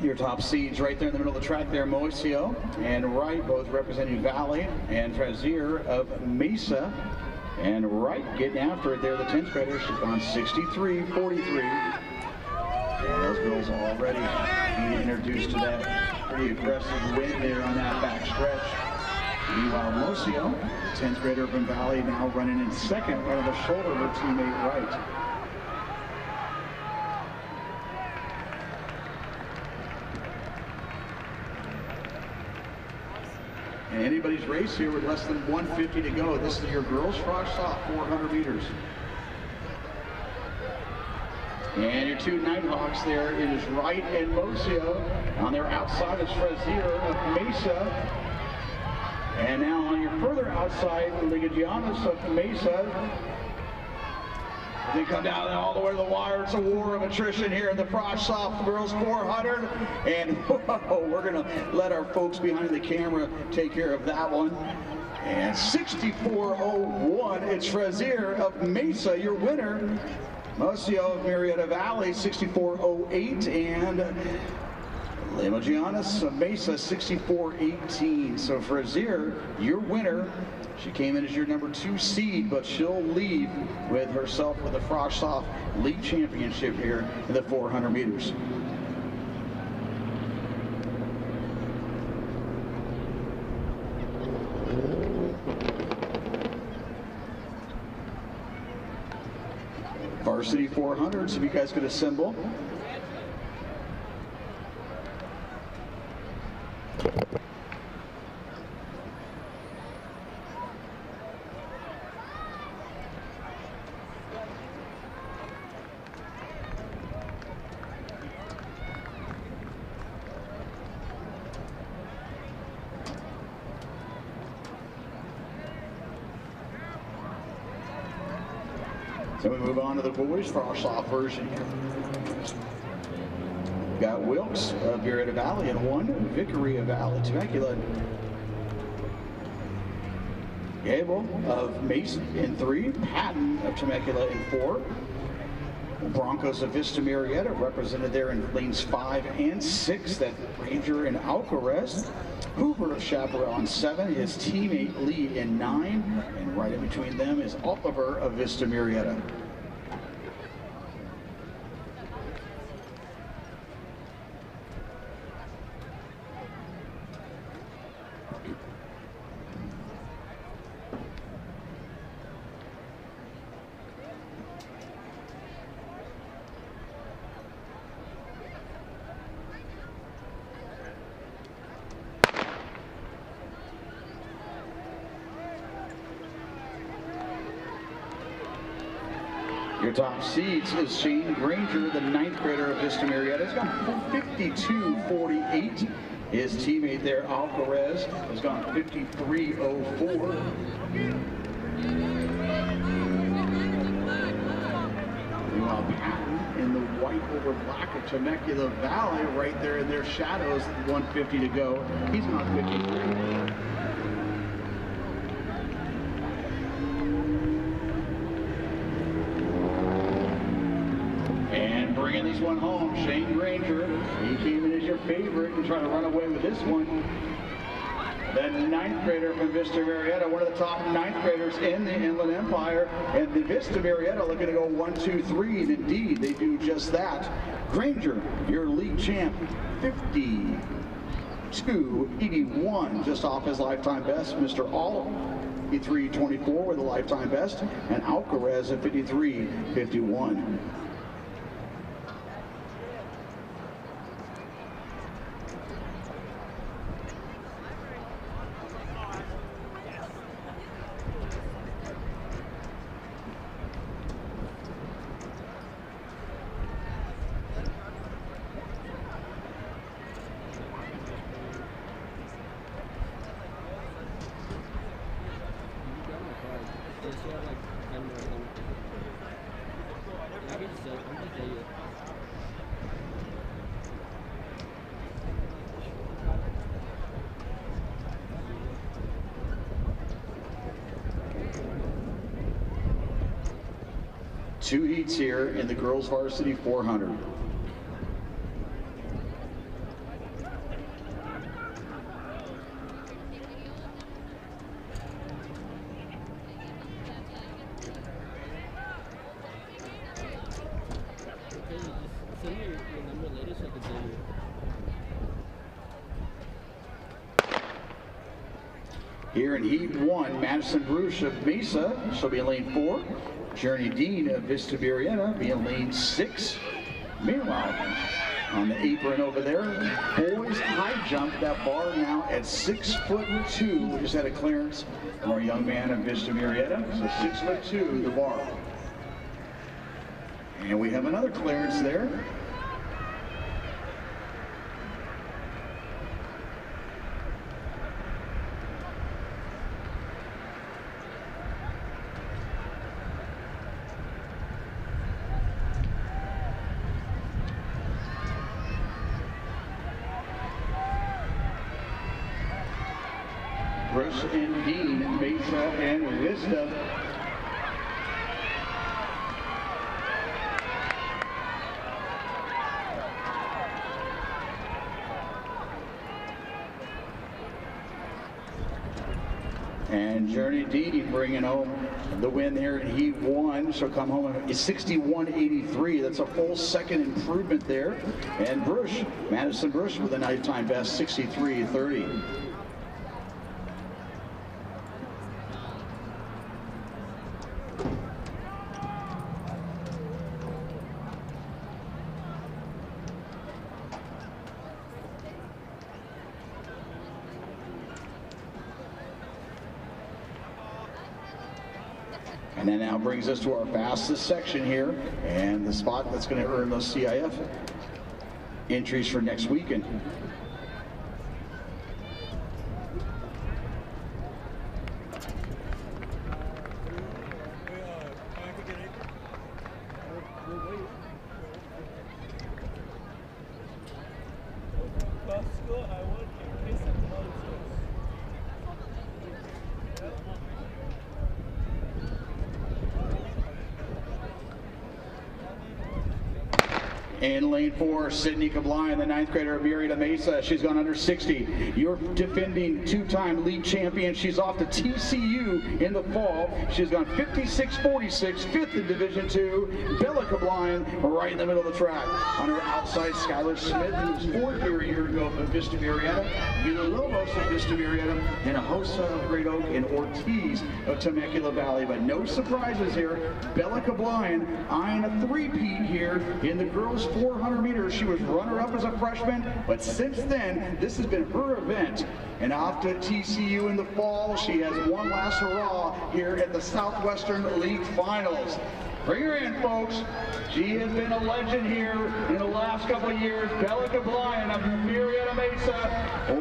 Speaker 1: Your top seeds right there in the middle of the track there, Moiseo and Wright, both representing Valley, and Frazier of Mesa. And Wright getting after it there, the 10th grader. She's gone 63.43. And those girls already being introduced to that pretty aggressive win there on that back stretch. Meanwhile, Moiseo, the 10th grader from Valley, now running in second, right on the shoulder of her teammate Wright. And anybody's race here with less than 150 to go. This is your girls frosh off 400 meters. And your two Nighthawks there, it is Wright and Moiseo. On their outside is Frazier of Mesa. And now on your further outside, Ligagianis of Mesa. They come down all the way to the wire. It's a war of attrition here in the frosh off girls 400. And whoa, we're going to let our folks behind the camera take care of that one. And 64.01, it's Frazier of Mesa, your winner. Moiseo of Marietta Valley, 64.08. And Ligagianis of Mesa, 64.18. So Frazier, your winner. She came in as your number 2 seed, but she'll leave with herself with the frosh off league championship here in the 400 meters. 400, so if you guys could assemble. So we move on to the boys for our soft version here. Got Wilkes of Murrieta Valley in 1, Vickery of Temecula. Gable of Mason in 3, Patton of Temecula in 4. Broncos of Vista Murrieta represented there in lanes 5 and 6. That Ranger in Alcarez. Hoover of Chaparral in 7, his teammate Lee in 9, and right in between them is Oliver of Vista Murrieta. Your top seeds is Shane Granger, the 9th grader of Vista Murrieta. He's gone 52.48. His teammate there, Alcarez, has gone 53.04. Meanwhile, Patton in the white over black of Temecula Valley, right there in their shadows, 150 to go. He's gone 53. Bringing this one home, Shane Granger. He came in as your favorite and trying to run away with this one. The 9th grader from Vista Murrieta, one of the top 9th graders in the Inland Empire. And the Vista Murrieta looking to go 1, 2, 3, and indeed they do just that. Granger, your league champ, 52.81, just off his lifetime best. Mr. All 53.24 with a lifetime best, and Alcarez at 53.51. Two heats here in the girls varsity 400. Here in Heat 1, Madison Bruce of Mesa, she'll be in lane 4. Journey Dean of Vista Murrieta be in lane 6. Meanwhile, on the apron over there, boys high jump, that bar now at 6'2". We just had a clearance from our young man of Vista Murrieta, so 6'2", the bar. And we have another clearance there. Bruce and Dean, Mesa and Vista. And Journey Dean bringing home the win here in Heat 1. She'll come home at 61.83. That's a full second improvement there. And Bruce, Madison Bruce with a nighttime best, 63.30. And that now brings us to our fastest section here, and the spot that's going to earn those CIF entries for next weekend. In lane 4, Sydney Kabline, the 9th grader of Murrieta Mesa. She's gone under 60. Your defending two-time league champion. She's off to TCU in the fall. She's gone 56-46, 5th in Division II. Bella Kabline right in the middle of the track. On her outside, Skylar Smith, who was 4th here a year ago from Vista Murrieta. Villalobos of Vista Murrieta, and Ahosa of Great Oak, and Ortiz of Temecula Valley. But no surprises here. Bella Kabline eyeing a three-peat here in the girls' 400 meters. She was runner-up as a freshman, but since then, this has been her event. And off to TCU in the fall, she has one last hurrah here at the Southwestern League Finals. Bring her in, folks. She has been a legend here in the last couple of years. Bella Kabline of Murrieta Mesa,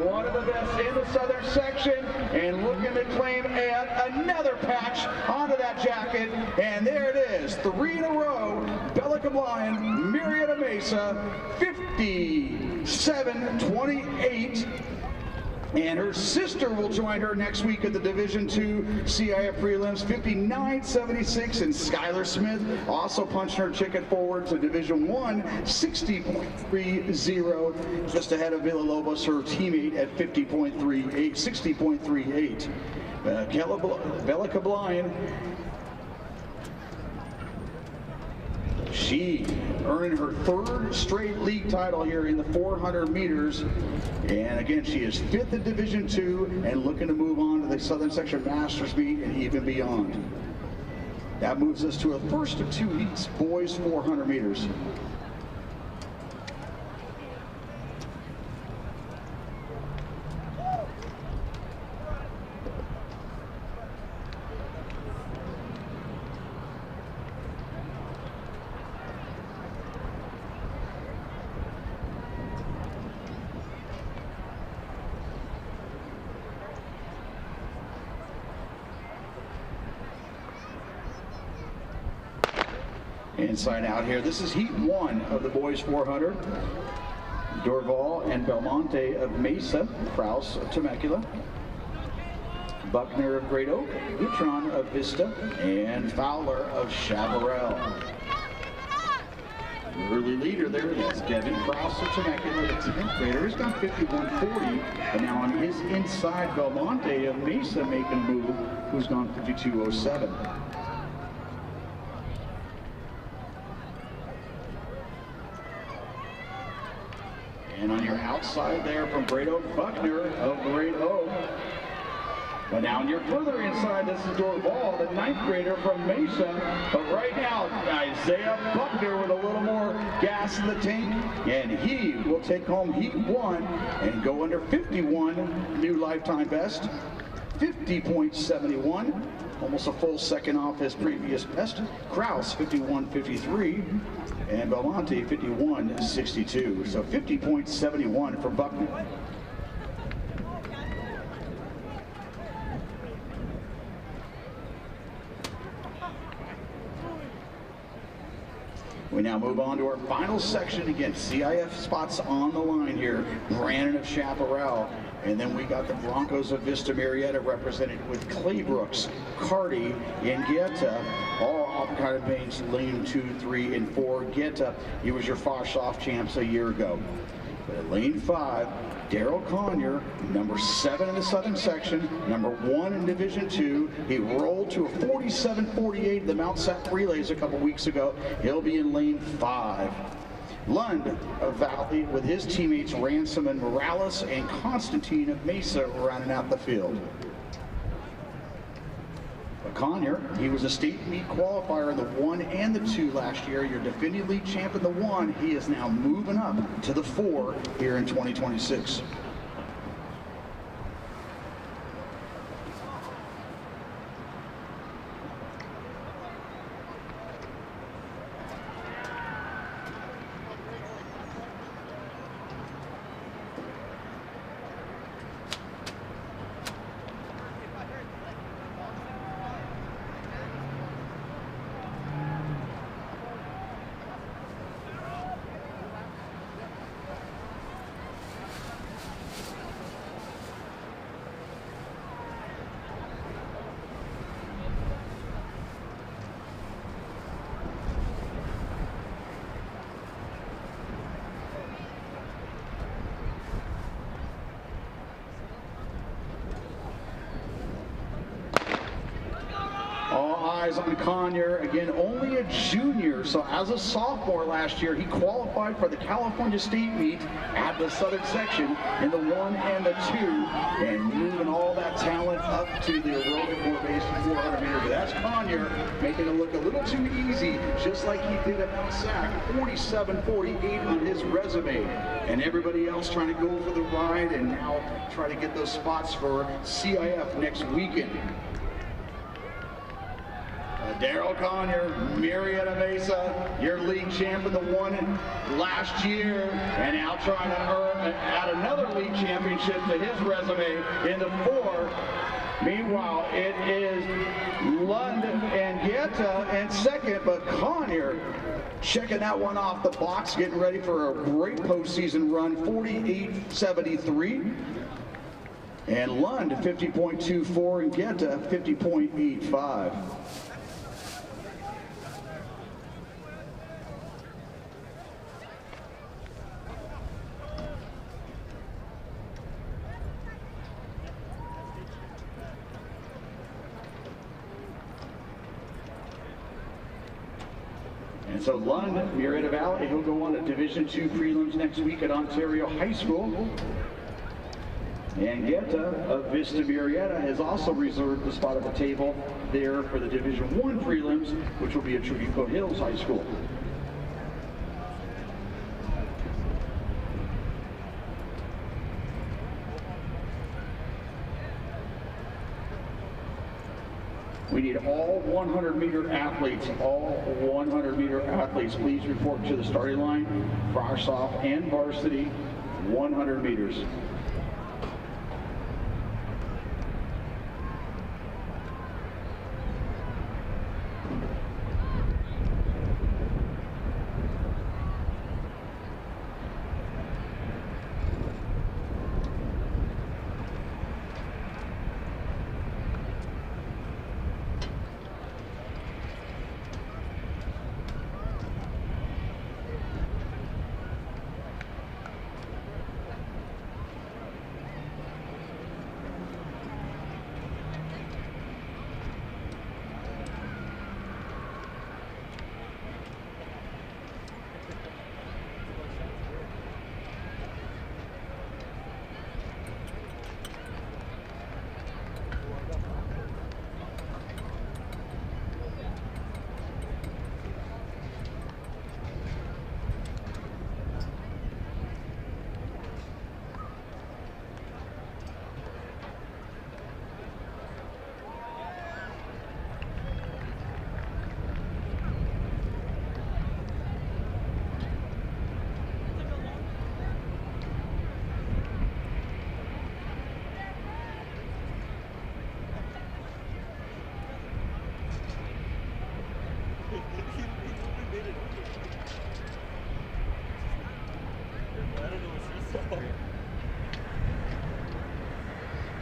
Speaker 1: one of the best in the southern section, and looking to claim another patch onto that jacket. And there it is, 3 in a row. Bella Kabline, Murrieta Mesa, 57-28. And her sister will join her next week at the Division II CIF prelims, 59-76, and Skylar Smith also punched her ticket forward to Division I, 60.30, just ahead of Villalobos, her teammate, at 60.38. Bella Kabline, she earned her 3rd straight league title here in the 400 meters. And again, she is 5th in Division II and looking to move on to the Southern Section Masters meet and even beyond. That moves us to a first of 2 heats, boys 400 meters. Inside out here, this is heat 1 of the boys 400. Dorval and Belmonte of Mesa, Kraus of Temecula, Buckner of Great Oak, Gutron of Vista, and Fowler of Chaparral. Early leader there is Devin Kraus of Temecula, the 10th grader. He's got 51-40, but now on his inside, Belmonte of Mesa making a move, who's gone 52-07. And on your outside there from Great Oak, Buckner of Great Oak. But now on your further inside, this is Dorval, the 9th grader from Mesa. But right now, Isaiah Buckner with a little more gas in the tank. And he will take home heat 1 and go under 51, new lifetime best. 50.71, almost a full second off his previous best. Kraus, 51.53. And Belmonte, 51.62. So 50.71 for Buckner. We now move on to our final section. Again, CIF spots on the line here. Brandon of Chaparral. And then we got the Broncos of Vista Murrieta represented with Claybrooks, Cardi, and Guetta, all off kind of veins, lane 2, 3, and 4. Guetta, he was your Fosh-Off champs a year ago. But at lane 5, Daryl Conyer, number 7 in the Southern Section, number 1 in Division II. He rolled to a 47-48 the Mount Sac Relays a couple weeks ago. He'll be in lane 5. Lund of Valley with his teammates Ransom and Morales and Constantine of Mesa rounding out the field. But Conyer, he was a state meet qualifier in the 1 and the 2 last year. Your defending league champ in the 1. He is now moving up to the 4 here in 2026. eyes on Conyer. Again, only a junior, so as a sophomore last year, he qualified for the California State meet at the Southern section in the 1 and the 2, and moving all that talent up to the aerobic more base 400 meter. But that's Conyer making it look a little too easy, just like he did at Mount Sac. 47.48 on his resume, and everybody else trying to go for the ride and now try to get those spots for CIF next weekend. Daryl Conyer, Marietta Mesa, your league champ in the 1 last year, and now trying to add another league championship to his resume in the 4. Meanwhile, it is Lund and Guetta in second, but Conyer checking that one off the box, getting ready for a great postseason run, 48.73. And Lund 50.24 and Guetta 50.85. And so Lund, Marietta Valley, he'll go on to Division II prelims next week at Ontario High School. And Guetta of Vista Marietta has also reserved the spot at the table there for the Division I prelims, which will be at Trujillo Hills High School. We need all 100-meter athletes, please report to the starting line for our soft and varsity 100 meters.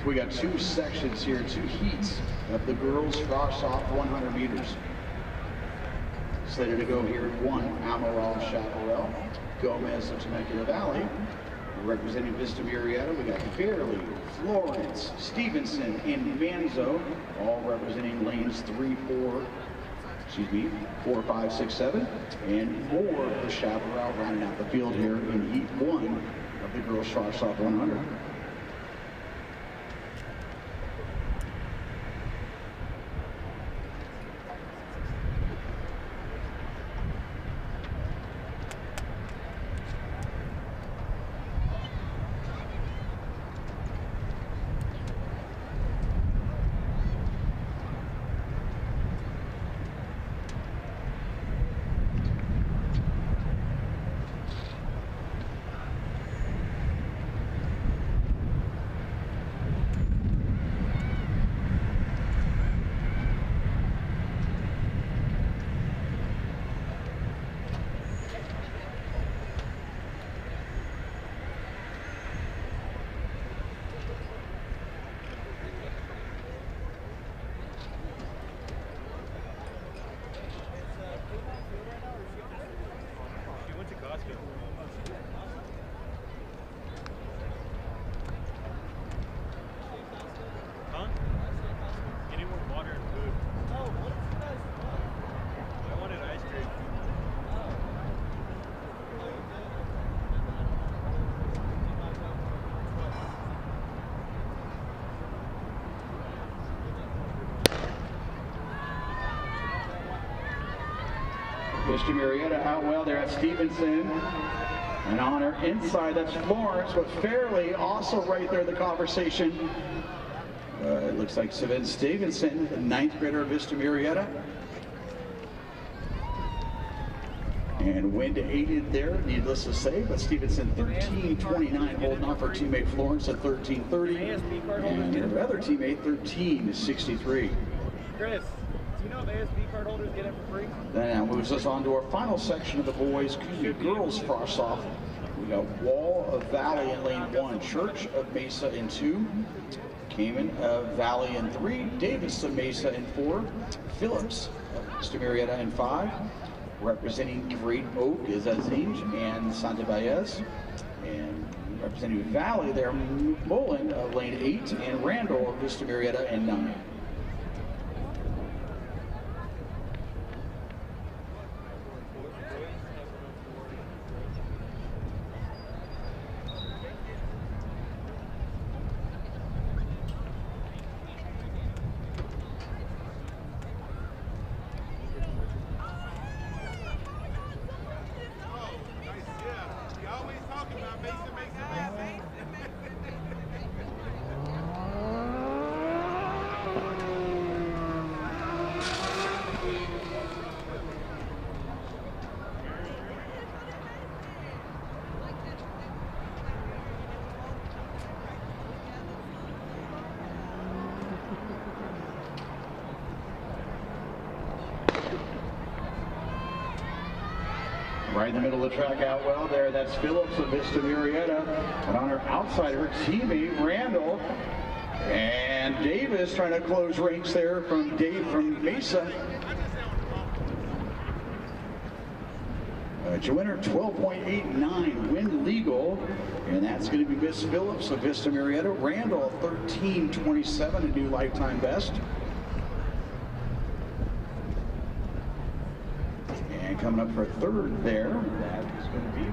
Speaker 1: We got 2 sections here, 2 heats of the girls frosh off 100 meters. Slated to go here at 1, Amaral Chaparral, Gomez of Temecula Valley. Representing Vista Marietta, we got Fairley, Florence, Stevenson, and Manzo, all representing lanes 4, 5, 6, 7, and more of the Chaparral rounding out the field here in heat 1 of the girls frosh off 100. Vista Marietta out well there at Stevenson. And on her inside, that's Florence, but Fairley also right there in the conversation. It looks like Savin Stevenson, the 9th grader of Vista Marietta. And wind aided there, needless to say, but Stevenson 13:29 holding off her teammate Florence at 13:30. And her other teammate 13:63.
Speaker 2: Chris, do you know if ASB card holders get it for free?
Speaker 1: That now moves us on to our final section of the girls frost off. We got Wall of Valley in lane 1, Church of Mesa in 2, Cayman of Valley in 3, Davis of Mesa in 4, Phillips of Vista Marietta in 5. Representing Great Oak is Azinj and Santa Baez. And representing Valley there, Mullen of lane 8 and Randall of Vista Marietta in 9. Right in the middle of the track out well there, that's Phillips of Vista Marietta. And on her outside, her teammate Randall. And Davis trying to close ranks there from Mesa. Winner 12.89, wind legal. And that's going to be Miss Phillips of Vista Marietta. Randall 13.27, a new lifetime best. And coming up for third there, that is going to be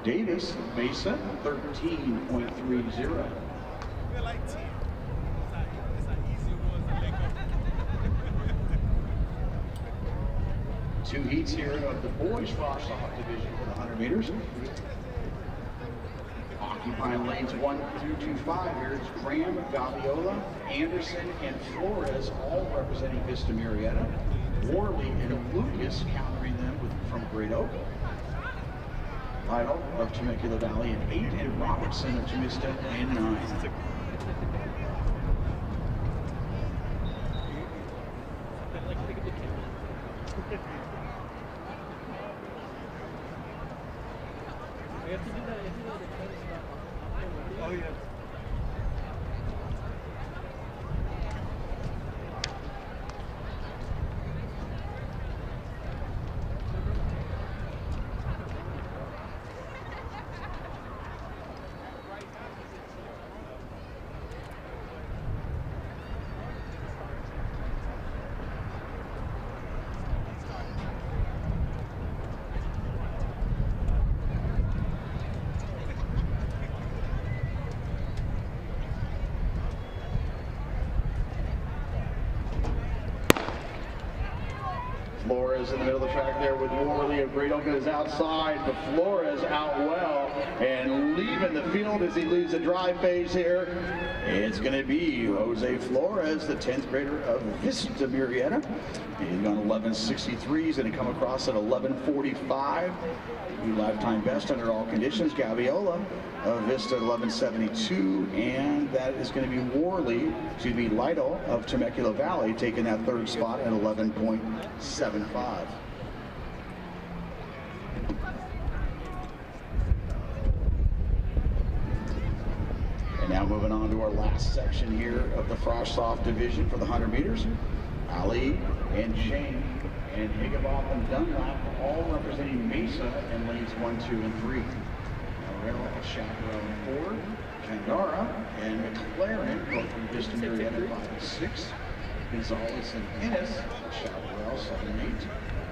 Speaker 1: Davis of Mesa, 13.30. Two heats here of the boys frost off division for the 100 meters. Occupying lanes 1 through 5 here is Graham, Gaviola, Anderson, and Flores, all representing Vista Marietta. Worley and Lucas countering them from Great Oak. Lytle of Temecula Valley in 8, and Robertson of Temista in 9.
Speaker 2: Oh, yeah.
Speaker 1: Flores in the middle of the track there with Worley of Great Oak is outside, but Flores out well and leaving the field as he leaves the dry phase here. It's going to be Jose Flores, the 10th grader of Vista Marietta. He's gone 11.63. He's going to come across at 11.45. New lifetime best under all conditions. Gaviola of Vista 11.72, and that is going to be Lytle of Temecula Valley taking that third spot at 11.75. And now moving on to our last section here of the frost-off division for the 100 meters. Ali and Shane and Higginbotham Dunlap all representing Mesa in lanes 1, 2, and 3. Morel, Chaparral 4, Jandara, and McLaren, both from Vista Marietta 5 and 6. Gonzalez and Ennis, Chaparral 7 and 8,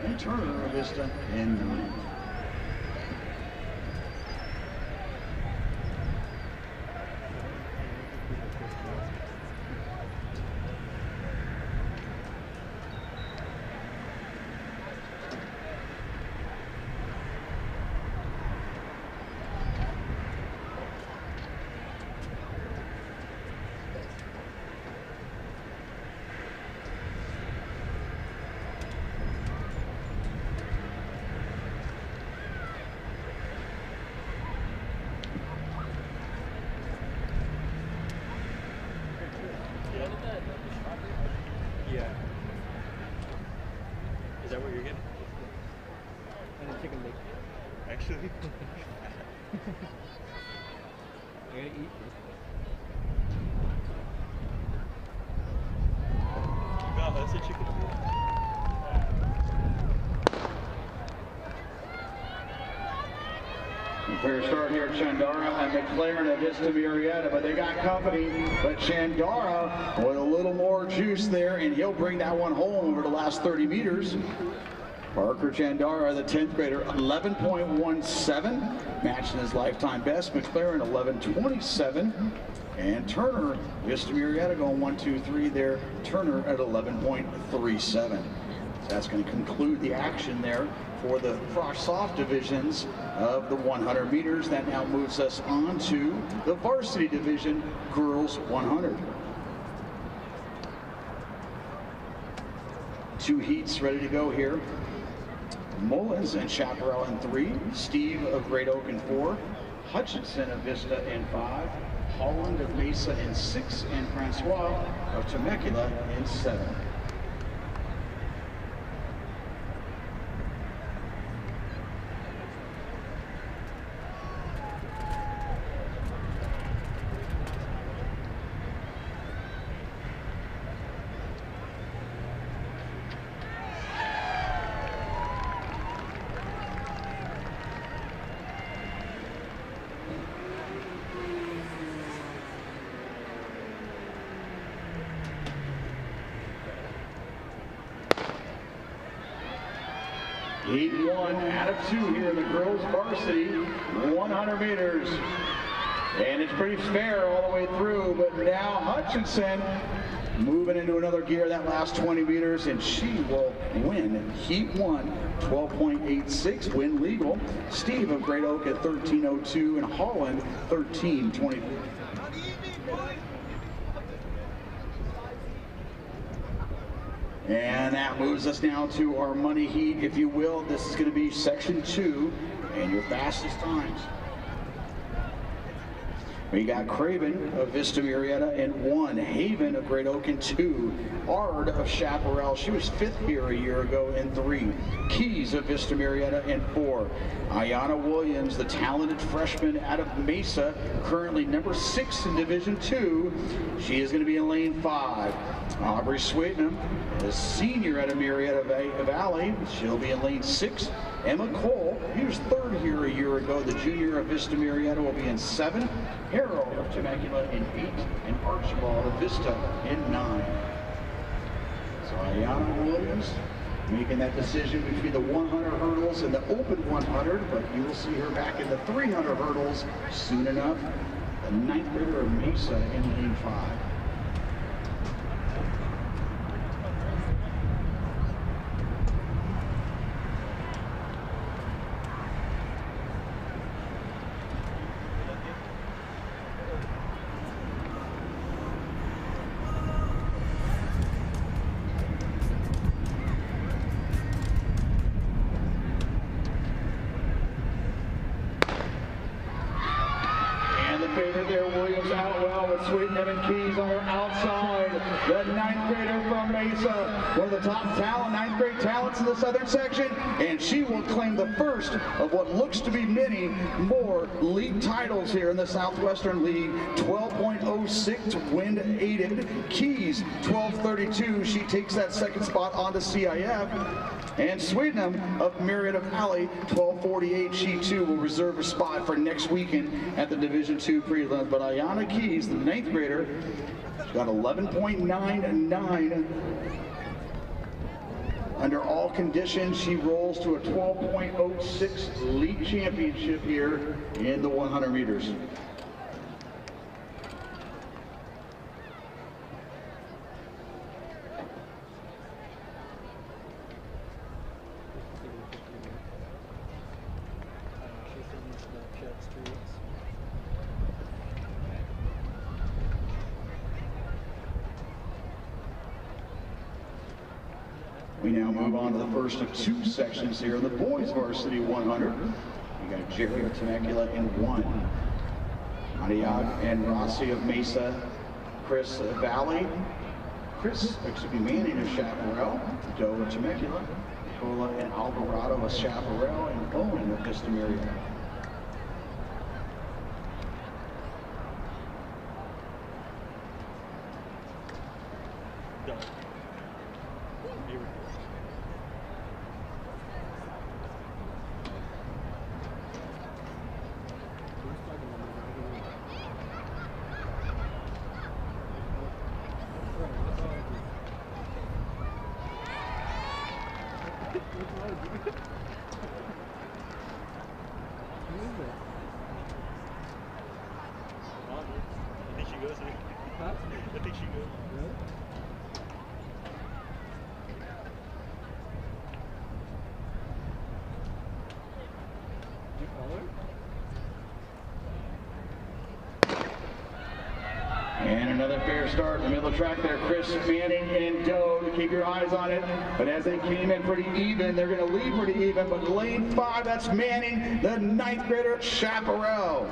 Speaker 1: and Turner of Vista in 9.
Speaker 3: Is that what you're getting?
Speaker 2: And a chicken leg.
Speaker 3: Actually?
Speaker 2: I gotta eat this.
Speaker 3: You got us a chicken leg?
Speaker 1: Fair start here at Chandara and McLaren at Vista Murrieta, but they got company. But Chandara with a little more juice there, and he'll bring that one home over the last 30 meters. Parker Chandara, the 10th grader, 11.17, matching his lifetime best. McLaren, 11.27. And Turner, Vista Murrieta going 1, 2, 3 there. Turner at 11.37. So that's going to conclude the action there for the Frosh Soft divisions of the 100 meters. That now moves us on to the varsity division, girls 100. 2 heats ready to go here. Mullins and Chaparral in 3, Steve of Great Oak in 4, Hutchinson of Vista in 5, Holland of Mesa in 6, and Francois of Temecula in 7. Heat 1 out of 2 here in the girls varsity 100 meters. And it's pretty fair all the way through, but now Hutchinson moving into another gear that last 20 meters, and she will win Heat 1, 12.86, win legal. Steve of Great Oak at 13.02, and Holland 13.20. And that moves us now to our money heat, if you will. This is going to be section 2 and your fastest times. We got Craven of Vista Murrieta in 1, Haven of Great Oak in 2, Ard of Chaparral, she was 5th here a year ago, in 3, Keys of Vista Murrieta in 4, Ayana Williams, the talented freshman out of Mesa, currently number 6 in Division 2, she is going to be in lane 5. Aubrey Sweetnam, the senior out of Murrieta Valley, she'll be in lane 6. Emma Cole, he was 3rd here a year ago, the junior of Vista Murrieta, will be in 7. Harold of Temecula in 8, and Archibald of Vista in 9. So Ayana Williams making that decision between the 100 hurdles and the open 100, but you will see her back in the 300 hurdles soon enough. The 9th grader of Mesa in lane 5. Sweetnam and Keys on her outside. The 9th grader from Mesa, one of the top talent, 9th grade talents in the southern section, and she will claim the first of what looks to be many more league titles here in the Southwestern League. 12.06 wind aided. Keys 12.32. She takes that second spot onto CIF. And Sweetnam of Murrieta Valley, 12.48. She too will reserve a spot for next weekend at the Division II prelims. But Ayana Keys, the 9th grader, she's got 11.99. Under all conditions, she rolls to a 12.06 league championship here in the 100 meters. We now move on to the first of 2 sections here in the boys varsity 100. We got Jerry of Temecula in 1. Adiag and Rossi of Mesa. Chris Valley. Manning of Chaparral. Doe of Temecula. Nicola and Alvarado of Chaparral, and Owen of Vista Marietta.
Speaker 3: I think she goes here.
Speaker 2: Huh?
Speaker 3: I think she goes.
Speaker 2: Really? You follow her?
Speaker 1: And another fair start in the middle of the track there. Chris Manning and Doe to keep your eyes on it. But as they came in pretty even, they're going to lead pretty even. But lane 5, that's Manning, the 9th grader at Chaparral.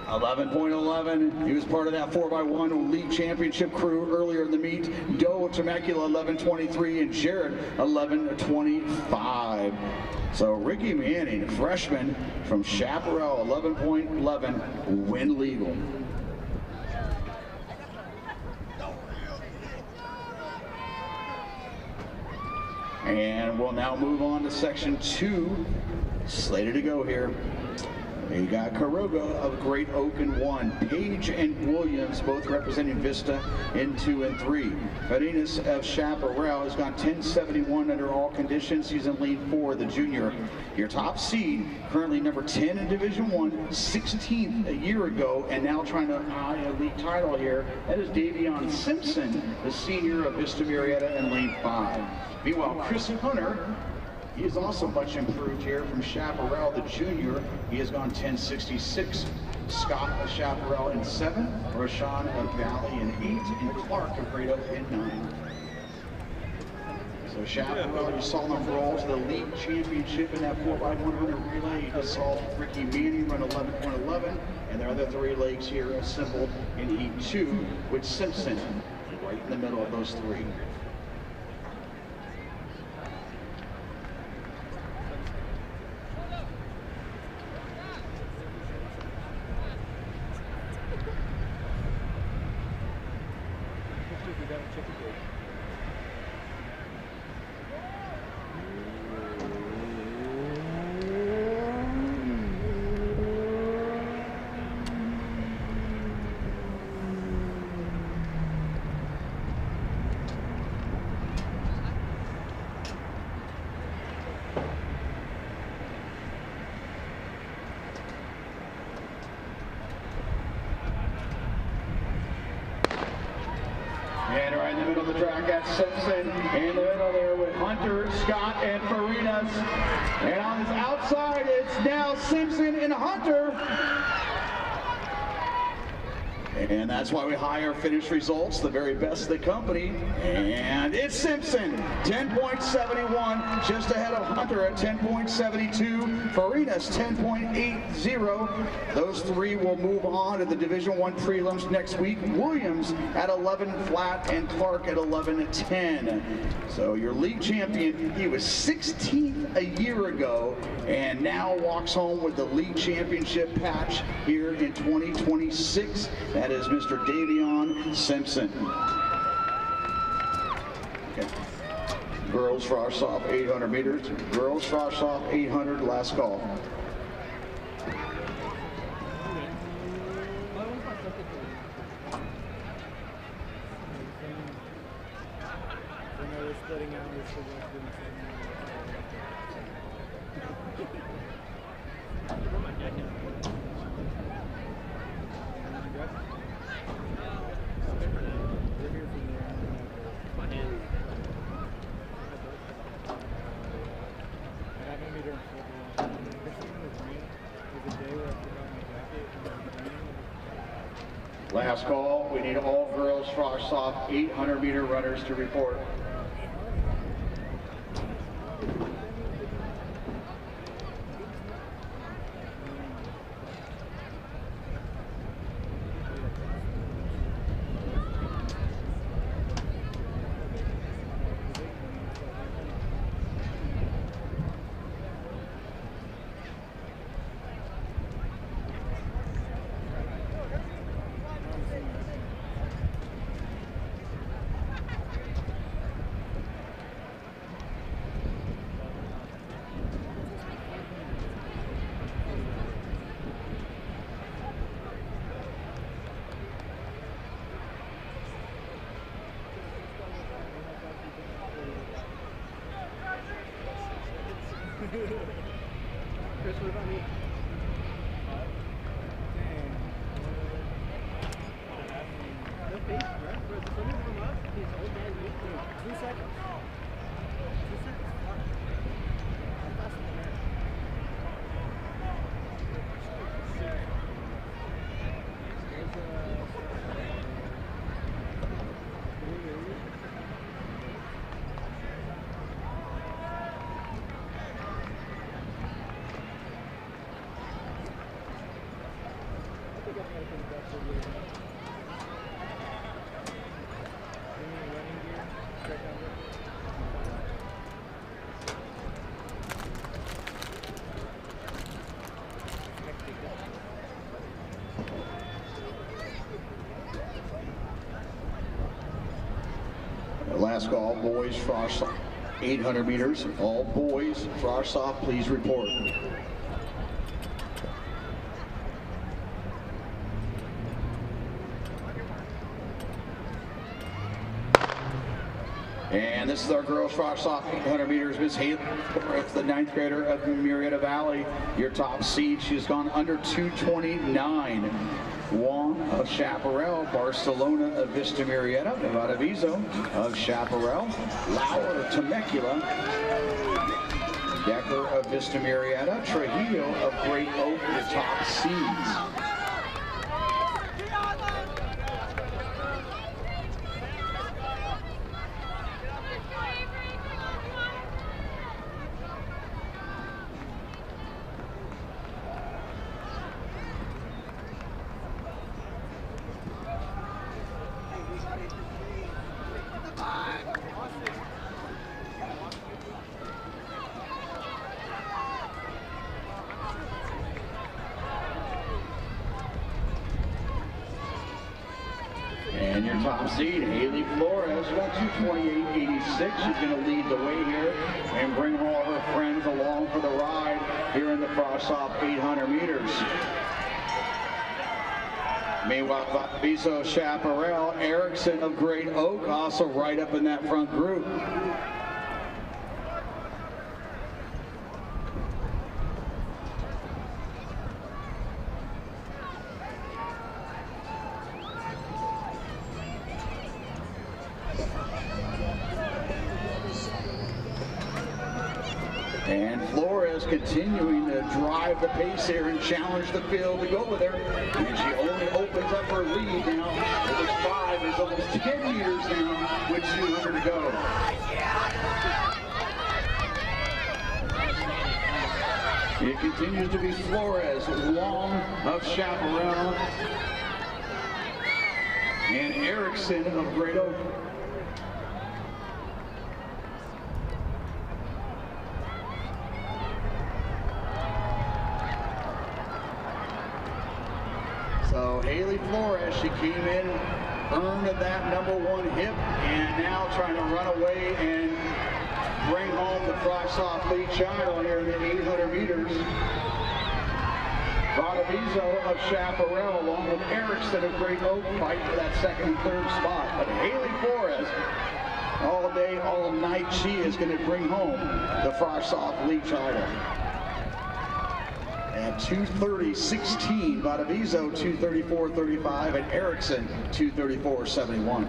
Speaker 1: 11.11. He was part of that 4x1 league championship crew earlier in the meet. Doe Temecula 11.23 and Jared 11.25. So Ricky Manning, freshman from Chaparral, 11.11, win legal. And we'll now move on to section 2, slated to go here. You got Caroga of Great Oak in 1, Page and Williams both representing Vista in 2 and 3. Farinas of Chaparral has gone 10.71 under all conditions. He's in lead 4, the junior. Your top seed, currently number 10 in Division 1, 16th a year ago, and now trying to eye a league title here. That is Davion Simpson, the senior of Vista Marietta in lane 5. Meanwhile, Chris Hunter, he is also much improved here from Chaparral, the junior. He has gone 10.66. Scott of Chaparral in 7, Rashawn of Valley in 8, and Clark of Great Oak in 9. So Chaparral, you saw them roll to the league championship in that 4x100 relay. You just saw Ricky Manning run 11.11, and their other 3 legs here assembled in Heat 2 with Simpson right in the middle of those 3. And right in the middle of the track, that's Simpson. In the middle there with Hunter, Scott, and Farinas. And on this outside, it's now Simpson and Hunter. And that's why we hire finish results, the very best of the company. And it's Simpson, 10.71, just ahead of Hunter at 10.72. Farinas, 10.80. Those 3 will move on to the Division 1 prelims next week. Williams at 11 flat and Clark at 11.10. So your league champion, he was 16th a year ago and now walks home with the league championship patch here in 2026. That is Mr. Davion Simpson. Okay. Girls frosh off 800 meters. Girls frosh off 800, last call. Last call, we need all girls frosh off 800-meter runners to report.
Speaker 2: Chris, what about me? No face, bro. Bro, the sun is warm up. He's old man. 2 seconds. 2 seconds. Fuck. I'm faster than that.
Speaker 1: Last call, boys, frost 800 meters. All boys, frost off, please report. And this is our girls frost off 800 meters. Miss Haley, the 9th grader of Marietta Valley, your top seed. She's gone under 229. Wong of Chaparral, Barcelona of Vista Marietta, Vadavizo of Chaparral, Lauer of Temecula, Decker of Vista Marietta, Trujillo of Great Oak, the top seeds. And your top seed, Haley Flores, got 228.86. She's going to lead the way here and bring all her friends along for the ride here in the frost-off 800 meters. Meanwhile, Vadavizo Chaparral, Erickson of Great Oak, also right up in that front group. And Flores continuing to drive the pace here and challenge the field to go with her. And she only opens up her lead now. It was 5, it's almost 10 meters now with 200 to go. It continues to be Flores, Long of Chaparral, and Erickson of Great Oak. So Haley Flores, she came in, earned that #1 hip, and now trying to run away and bring home the frost-off lead title here in the 800 meters. Vadavizo of Chaparral, along with Erickson of Great Oak, fight for that 2nd and 3rd spot. But Haley Flores, all day, all night, she is going to bring home the frost-off lead title. At 2:30.16, Vadavizo 2:34.35, and Erickson 2:34.71.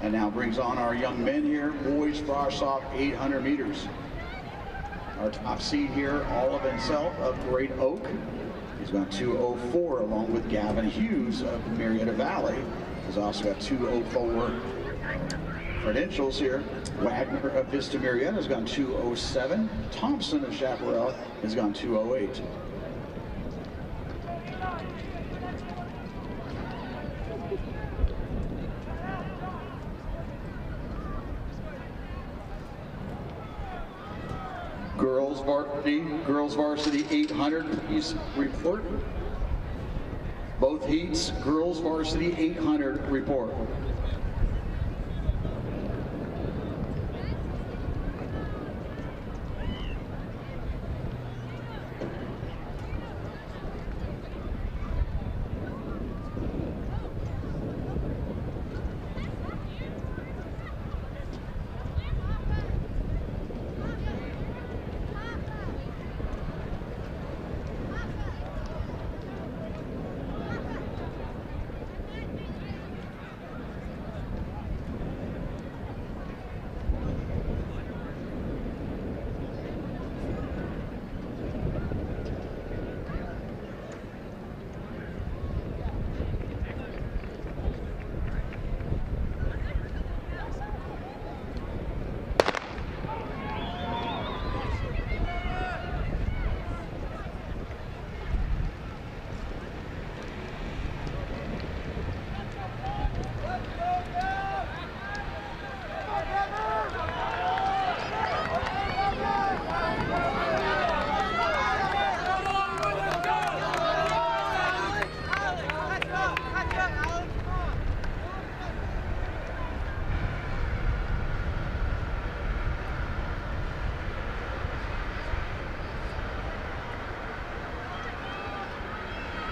Speaker 1: And now brings on our young men here, boys frost-off 800 meters. Our top seed here, Olive himself of Great Oak. He's got 2:04 along with Gavin Hughes of Marietta Valley. He's also got 2:04 credentials here. Wagner of Vista Marietta has gone 2:07. Thompson of Chaparral has gone 2:08. Girls varsity 800, please report. Both heats, girls varsity 800 report.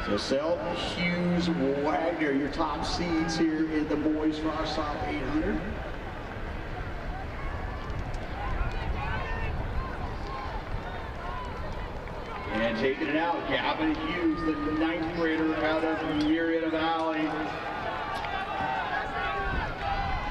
Speaker 1: So Self, Hughes, Wagner, your top seeds here in the boys Frosh Top 800. And taking it out, Gavin Hughes, the 9th grader out of Marietta Valley.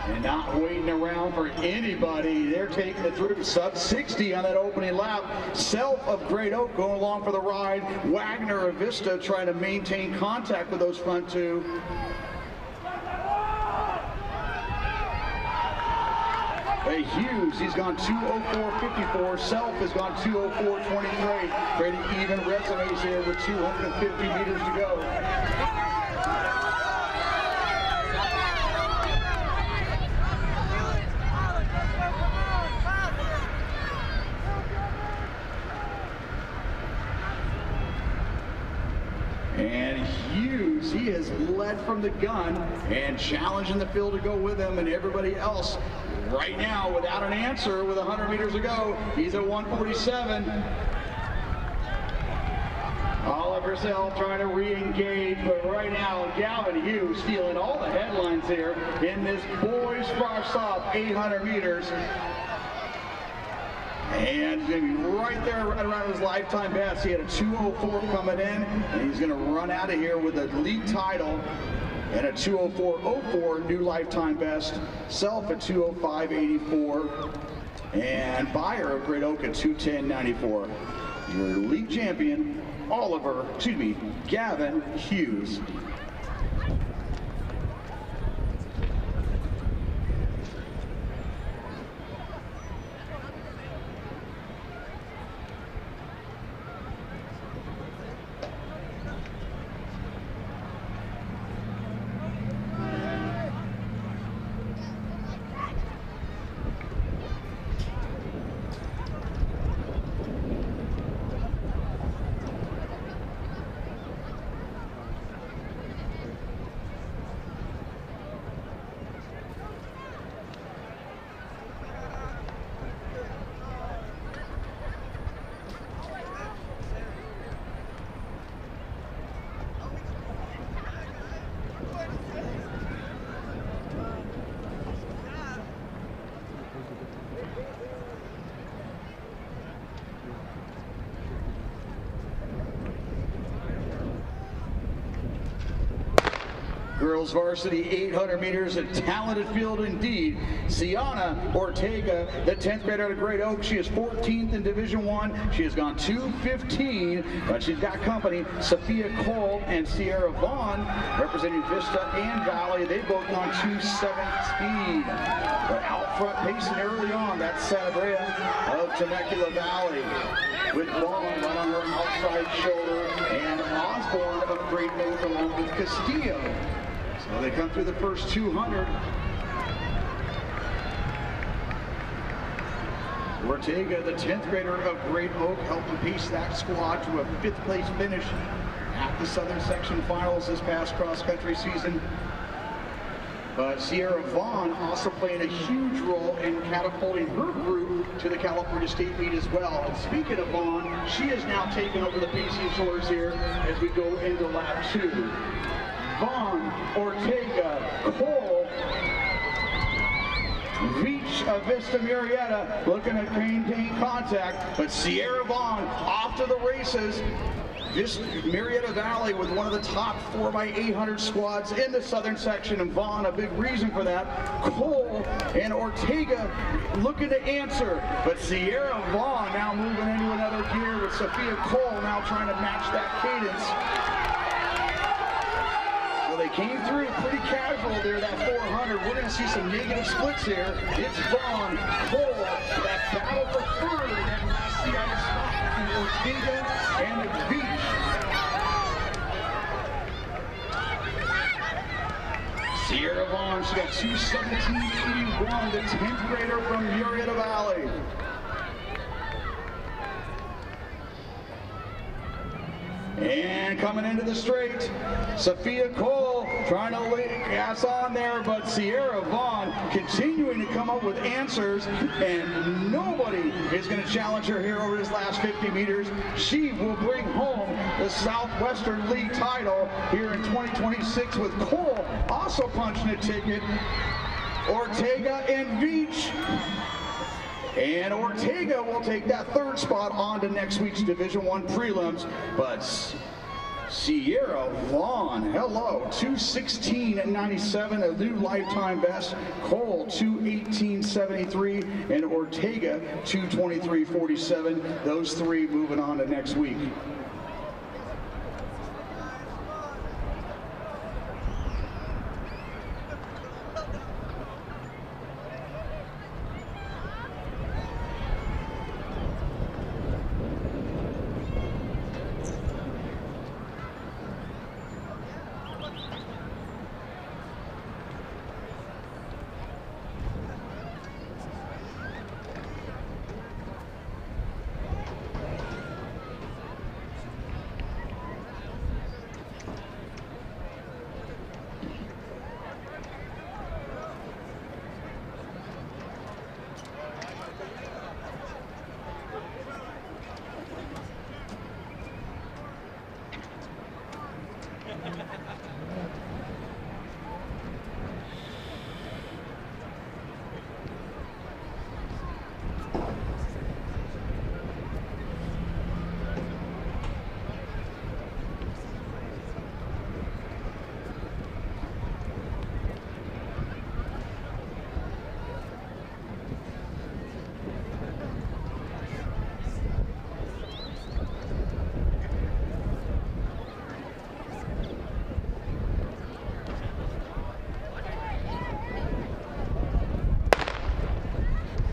Speaker 1: And not waiting around for anybody. They're taking it through sub 60 on that opening lap. Self of Great Oak going along for the ride. Wagner of Vista trying to maintain contact with those front two. Hey, Hughes, he's gone 2:04.54. Self has gone 2:04.23. Pretty even resumes here with 250 meters to go. And Hughes, he has led from the gun and challenging the field to go with him, and everybody else right now without an answer with 100 meters to go. He's at 1:47. Oliver Self trying to re-engage, but right now Gavin Hughes stealing all the headlines here in this boys Frosh Top 800 meters. And he's going to be right there, right around his lifetime best. He had a 2:04 coming in, and he's going to run out of here with a league title and a 2:04.04 new lifetime best. Self at 2:05.84, and Buyer of Great Oak at 2:10.94. Your league champion, Gavin Hughes. Girls varsity 800 meters, a talented field indeed. Sienna Ortega, the 10th grader out of Great Oak. She is 14th in Division I. She has gone 2:15, but she's got company. Sophia Cole and Sierra Vaughn, representing Vista and Valley. They both gone 2:17. But out front pacing early on, that's Sanabria of Temecula Valley. With Vaughn right on her outside shoulder, and Osborne of Great Oak along with Castillo. So they come through the first 200. Ortega, the 10th grader of Great Oak, helping pace that squad to a 5th place finish at the Southern Section Finals this past cross-country season. But Sierra Vaughn also playing a huge role in catapulting her group to the California State meet as well. And speaking of Vaughn, she has now taken over the pacing chores here as we go into lap 2. Vaughn, Ortega, Cole, Veach of Vista Marietta looking to maintain contact, but Sierra Vaughn off to the races. This Marietta Valley with one of the top 4x800 squads in the Southern Section, and Vaughn a big reason for that. Cole and Ortega looking to answer, but Sierra Vaughn now moving into another gear with Sophia Cole now trying to match that cadence. They came through pretty casual there, that 400. We're going to see some negative splits here. It's Vaughn, Cole, that battle for third, and last CIF spot between Ortega and Veach. Sierra Vaughn, she got 2:17.81, the 10th grader from Marietta Valley. And coming into the straight, Sophia Cole trying to lay gas on there, but Sierra Vaughn continuing to come up with answers, and nobody is going to challenge her here over this last 50 meters. She will bring home the Southwestern League title here in 2026 with Cole also punching a ticket. Ortega and Veach. And Ortega will take that third spot on to next week's Division I prelims. But Sierra Vaughn, hello, 2:16.97, a new lifetime best. Cole, 2:18.73, and Ortega, 2:23.47. Those three moving on to next week.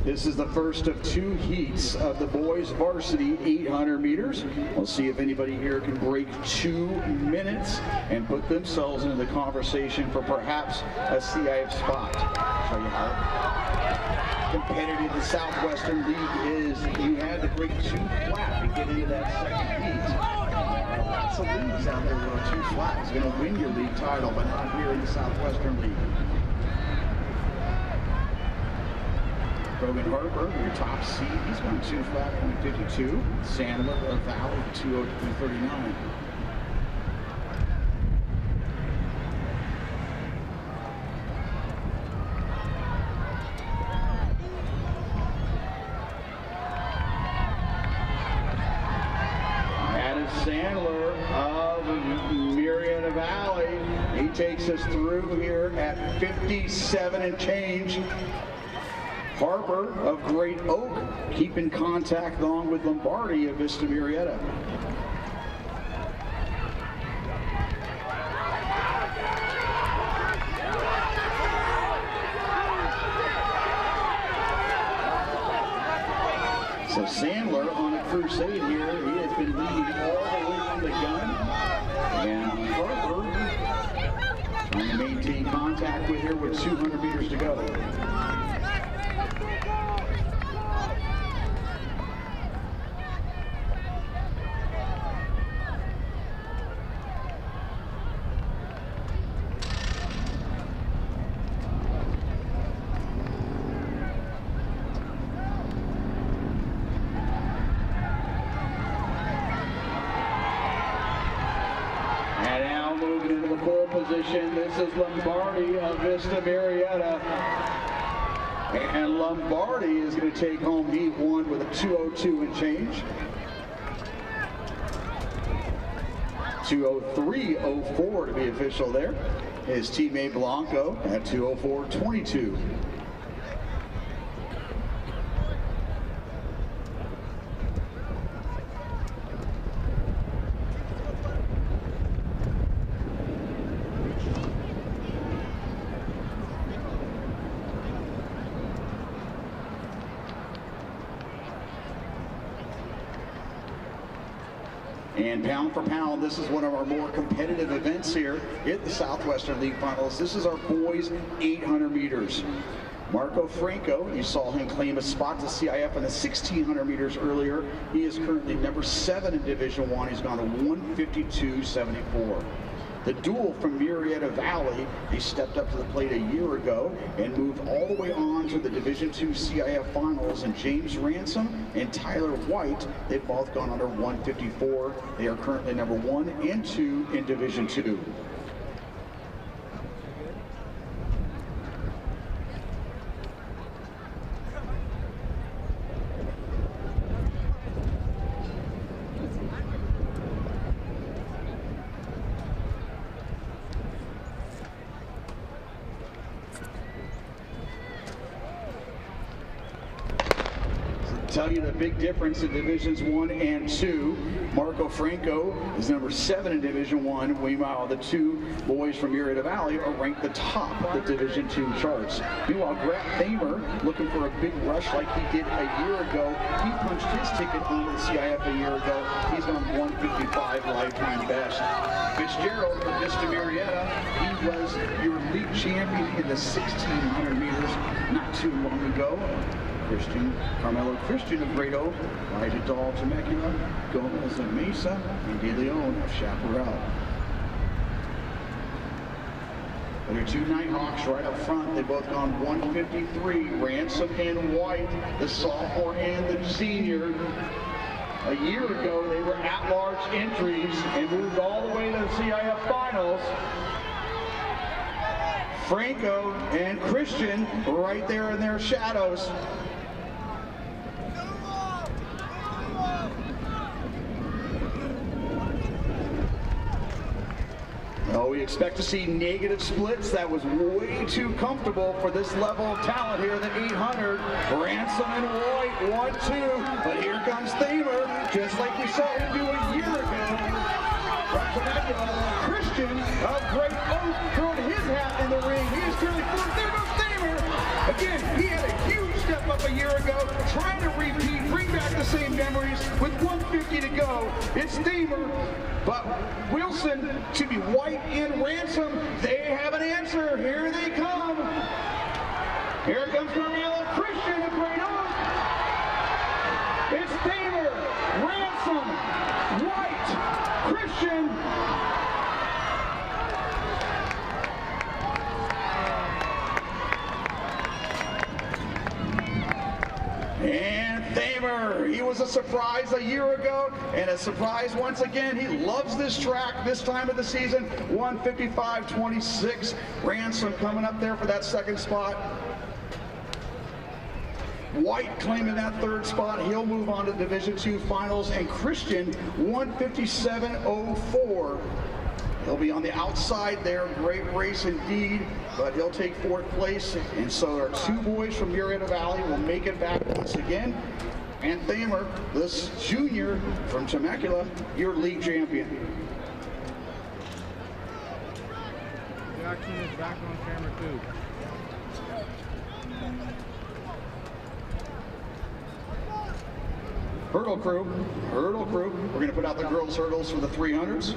Speaker 1: This is the first of two heats of the boys varsity 800 meters. We'll see if anybody here can break 2 minutes and put themselves into the conversation for perhaps a CIF spot. Show you how competitive the Southwestern League is. You had to break 2 flat to get into that second heat. Lots of leagues out there where 2 flat is going to win your league title, but not here in the Southwestern League. Brogan Harper, your top seed, he's going 2 flat, 0.52. Sandler of Valley, 2:02.39. That is Sandler of Marietta Valley. He takes us through here at 57 and change. Harper of Great Oak keeping contact along with Lombardi of Vista Marietta. So Sandler on a crusade here. He has been leading all the way from the gun. And Harper trying to maintain contact with her with 200 meters to go. This is Lombardi of Vista Marietta. And Lombardi is going to take home heat 1 with a 2:02 and change. 2:03.04 to be official there. His teammate Blanco at 2:04.22. And pound for pound, this is one of our more competitive events here at the Southwestern League Finals. This is our boys 800 meters. Marco Franco, you saw him claim a spot to CIF in the 1600 meters earlier. He is currently number 7 in Division I. He's gone to 1:52.74. The duel from Marietta Valley, they stepped up to the plate a year ago and moved all the way on to the Division II CIF Finals. And James Ransom and Tyler White, they've both gone under 154. They are currently number 1 and 2 in Division II. Tell you the big difference in Divisions 1 and 2. Marco Franco is number 7 in Division 1. Meanwhile, the two boys from Marietta Valley are ranked the top of the Division 2 charts. Meanwhile, Grant Thamer, looking for a big rush like he did a year ago. He punched his ticket onto the CIF a year ago. He's on 155 lifetime best. Fitzgerald from Vista Marietta, he was your league champion in the 1600 meters not too long ago. Carmelo Christian of Grado, Vidal Temecula, Gomez of Mesa, and De Leon of Chaparral. There are two Nighthawks right up front. They've both gone 153. Ransom and White, the sophomore and the senior. A year ago, they were at-large entries and moved all the way to the CIF Finals. Franco and Christian right there in their shadows. Oh, we expect to see negative splits. That was way too comfortable for this level of talent here in the 800. Ransom and White, 1-2. But here comes Thamer, just like we saw him do a year ago. Christian of Great Oak throwing his hat in the ring. He is currently fourth. There goes Thamer. Again, he had a huge step up a year ago, trying to repeat, bring back the same memories with 150 to go. It's Thamer, but Wilson, to be White and Ransom, they have an answer. Here they come. Here comes Carmelo Christian of Great Oak. It's Thamer, Ransom, White, Christian. And Thamer, he was a surprise a year ago and a surprise once again. He loves this track this time of the season. 155.26. Ransom coming up there for that second spot. White claiming that third spot. He'll move on to Division II Finals. And Christian, 157.04. He'll be on the outside there. Great race indeed, but he'll take fourth place. And so our two boys from Marietta Valley will make it back once again. And Thamer, this junior from Temecula, your league champion.
Speaker 2: Jackson is back on camera too.
Speaker 1: Hurdle crew. We're going to put out the girls' hurdles for the 300s.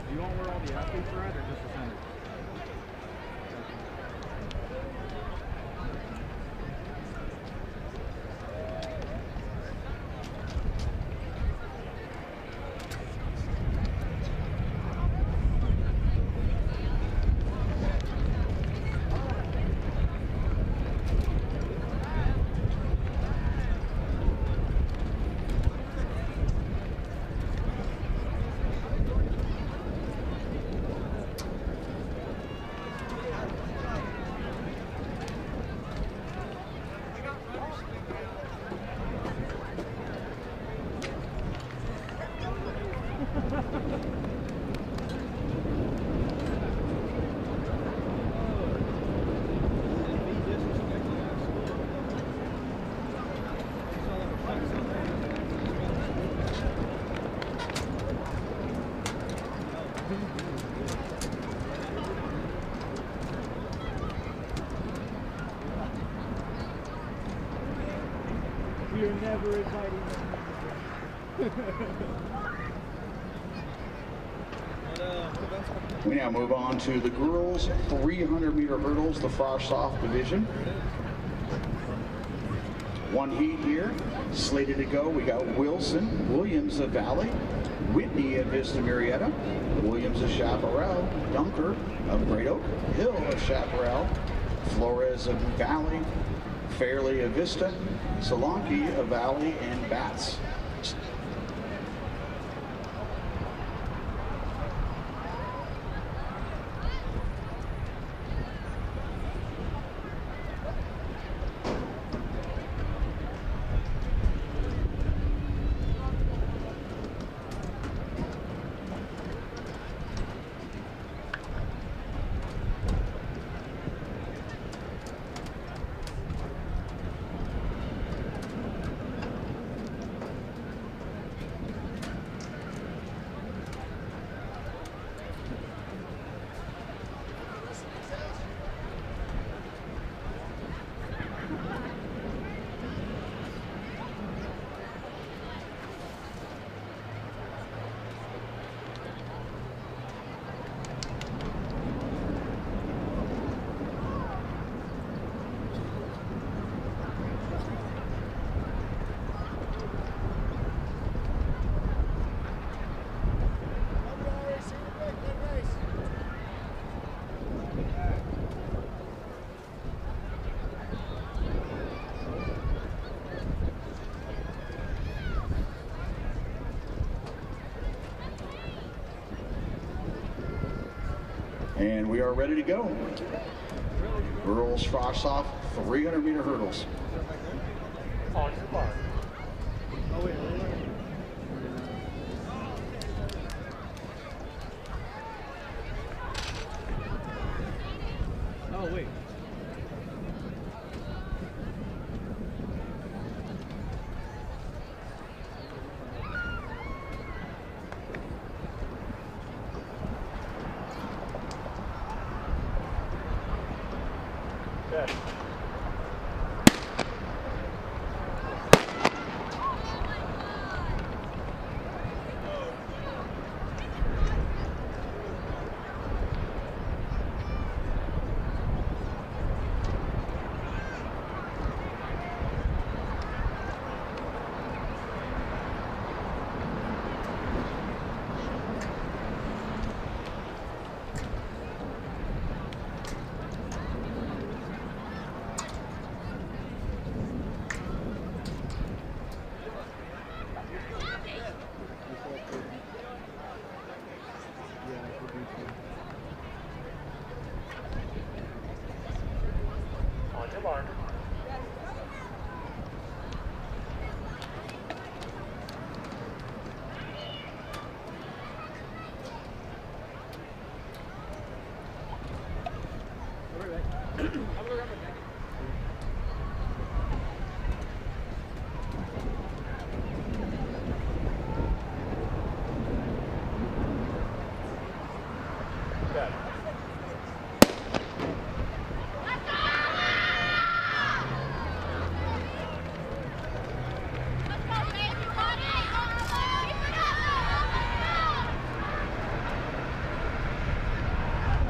Speaker 2: Do you want where all the athletes are at, or just the center? You're never inviting them.
Speaker 1: We now move on to the girls' 300-meter hurdles, the Frosh Soft division. One heat here, slated to go. We got Williams of Valley, Whitney of Vista Marietta, Williams of Chaparral, Dunker of Great Oak, Hill of Chaparral, Flores of Valley, Fairley of Vista, Solanke of Valley, and Bats. And we are ready to go. Girls frost off 300-meter hurdles.
Speaker 3: On your mark.
Speaker 2: Oh, wait, oh, wait.
Speaker 3: Good. On your mark. Good.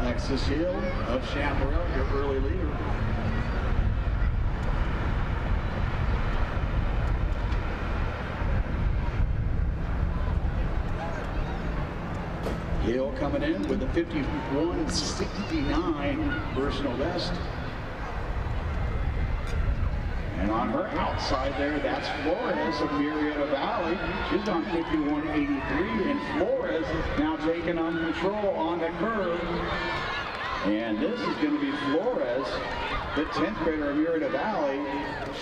Speaker 1: Alexis Hill of Chaparral, your early leader. Hill coming in with a 51.69 personal best. And on her outside there, that's Flores of Marietta Valley. She's on 51.83, and Flores now taking on control on the curve. And this is going to be Flores, the 10th grader of Marietta Valley.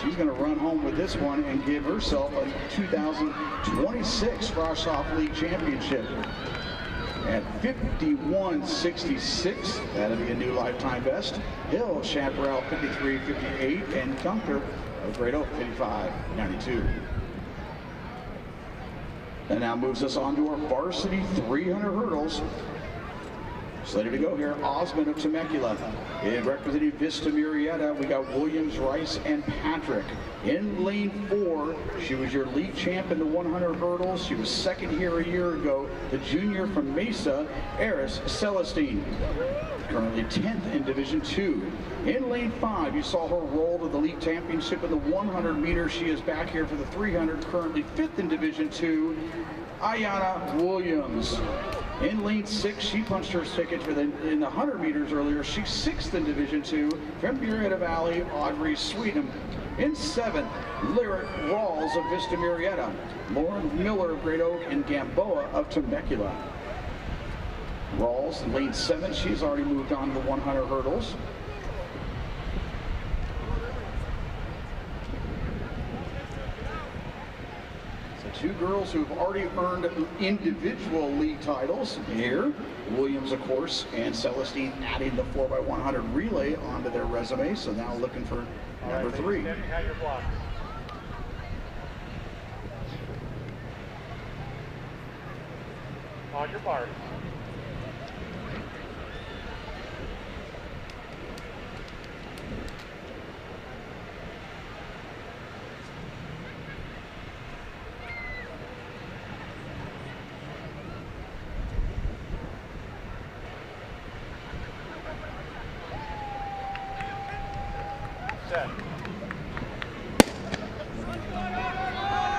Speaker 1: She's going to run home with this one and give herself a 2026 Frost Off League Championship. At 51.66, that'll be a new lifetime best. Hill, Chaparral 53.58, and Dunker of Great Oak 55.92. And now moves us on to our varsity 300 hurdles. Slated to go here, Osmond of Temecula. In representing Vista Murrieta, we got Williams, Rice, and Patrick. In lane 4, she was your league champ in the 100 hurdles. She was second here a year ago. The junior from Mesa, Eris Celestine. Currently 10th in Division 2. In lane 5, you saw her roll to the league championship in the 100 meters. She is back here for the 300, currently 5th in Division 2. Ayana Williams. In lane 6, she punched her ticket for in the 100 meters earlier. She's 6th in Division 2. From Murrieta Valley, Audrey Sweetenham. In 7th, Lyric Rawls of Vista Murrieta. Lauren Miller of Great Oak, and Gamboa of Temecula. Rawls in lane 7, she's already moved on to the 100 hurdles. Two girls who've already earned individual league titles here. Williams, of course, and Celestine adding the 4x100 relay onto their resume. So now looking for number 3.
Speaker 3: On your mark.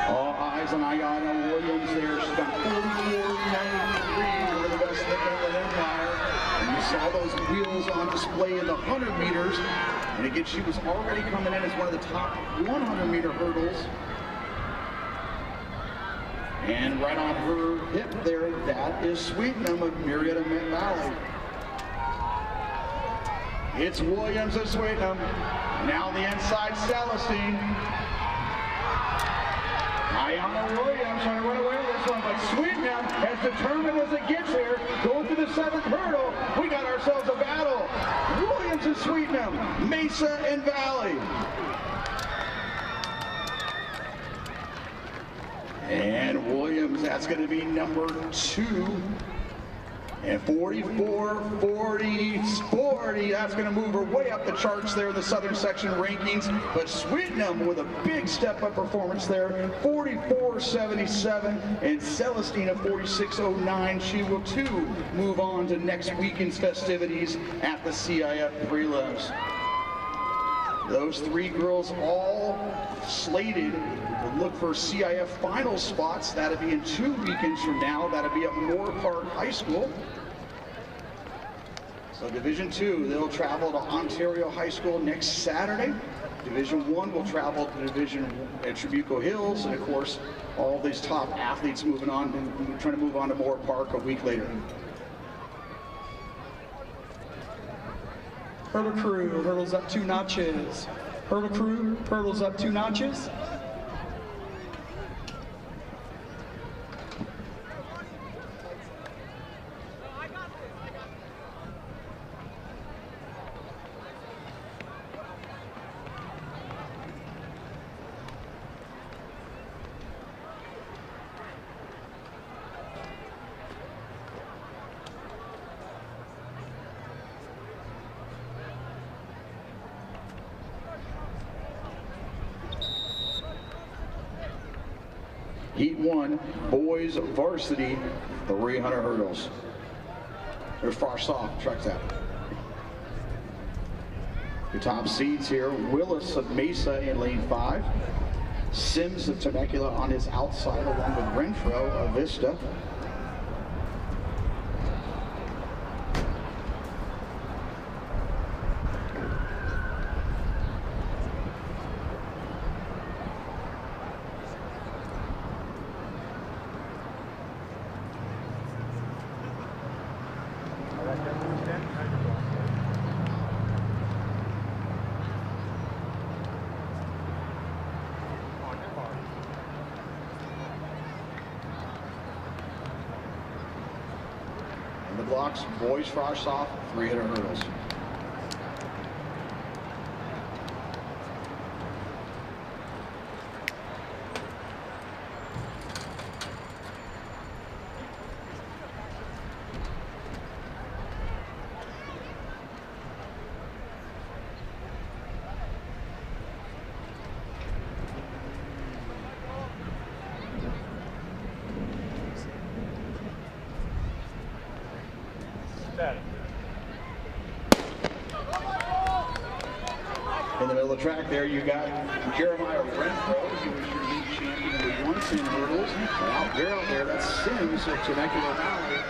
Speaker 1: All eyes on Ayana Williams there. She's got 44.93, one of the best in the Inland Empire. And you saw those wheels on display in the 100 meters. And again, she was already coming in as one of the top 100-meter hurdles. And right on her hip there, that is Sweetenham of Murrieta Valley. It's Williams of Sweetenham. Now the inside, Celestine. Ayana Williams trying to run away with this one, but Sweetenham, as determined as it gets here, going to the 7th hurdle. We got ourselves a battle. Williams and Sweetenham, Mesa and Valley. And Williams, that's going to be number 2. And 44-40, that's going to move her way up the charts there in the Southern Section rankings. But Sweetenham with a big step-up performance there, 44-77, and Celestine of 46-09. She will too move on to next weekend's festivities at the CIF prelims. Those 3 girls all slated to look for CIF final spots. That'll be in 2 weekends from now. That'll be at Moore Park High School. So Division 2, they'll travel to Ontario High School next Saturday. Division 1 will travel to Division at Trabuco Hills, and of course, all these top athletes moving on and trying to move on to Moore Park a week later.
Speaker 4: Hurdle crew, hurdles up 2 notches. Hurdle crew, hurdles up 2 notches.
Speaker 1: Heat 1, boys varsity, 300 hurdles. There's far soft, tracks out. The top seeds here, Willis of Mesa in lane 5. Sims of Temecula on his outside along with Renfro of Vista. The blocks, boys frosh off, 300 hurdles. In the middle of the track there, you got Jeremiah Renfro. He was your league champion in the 110 hurdles. And out there, that's Sims of Temecula Valley.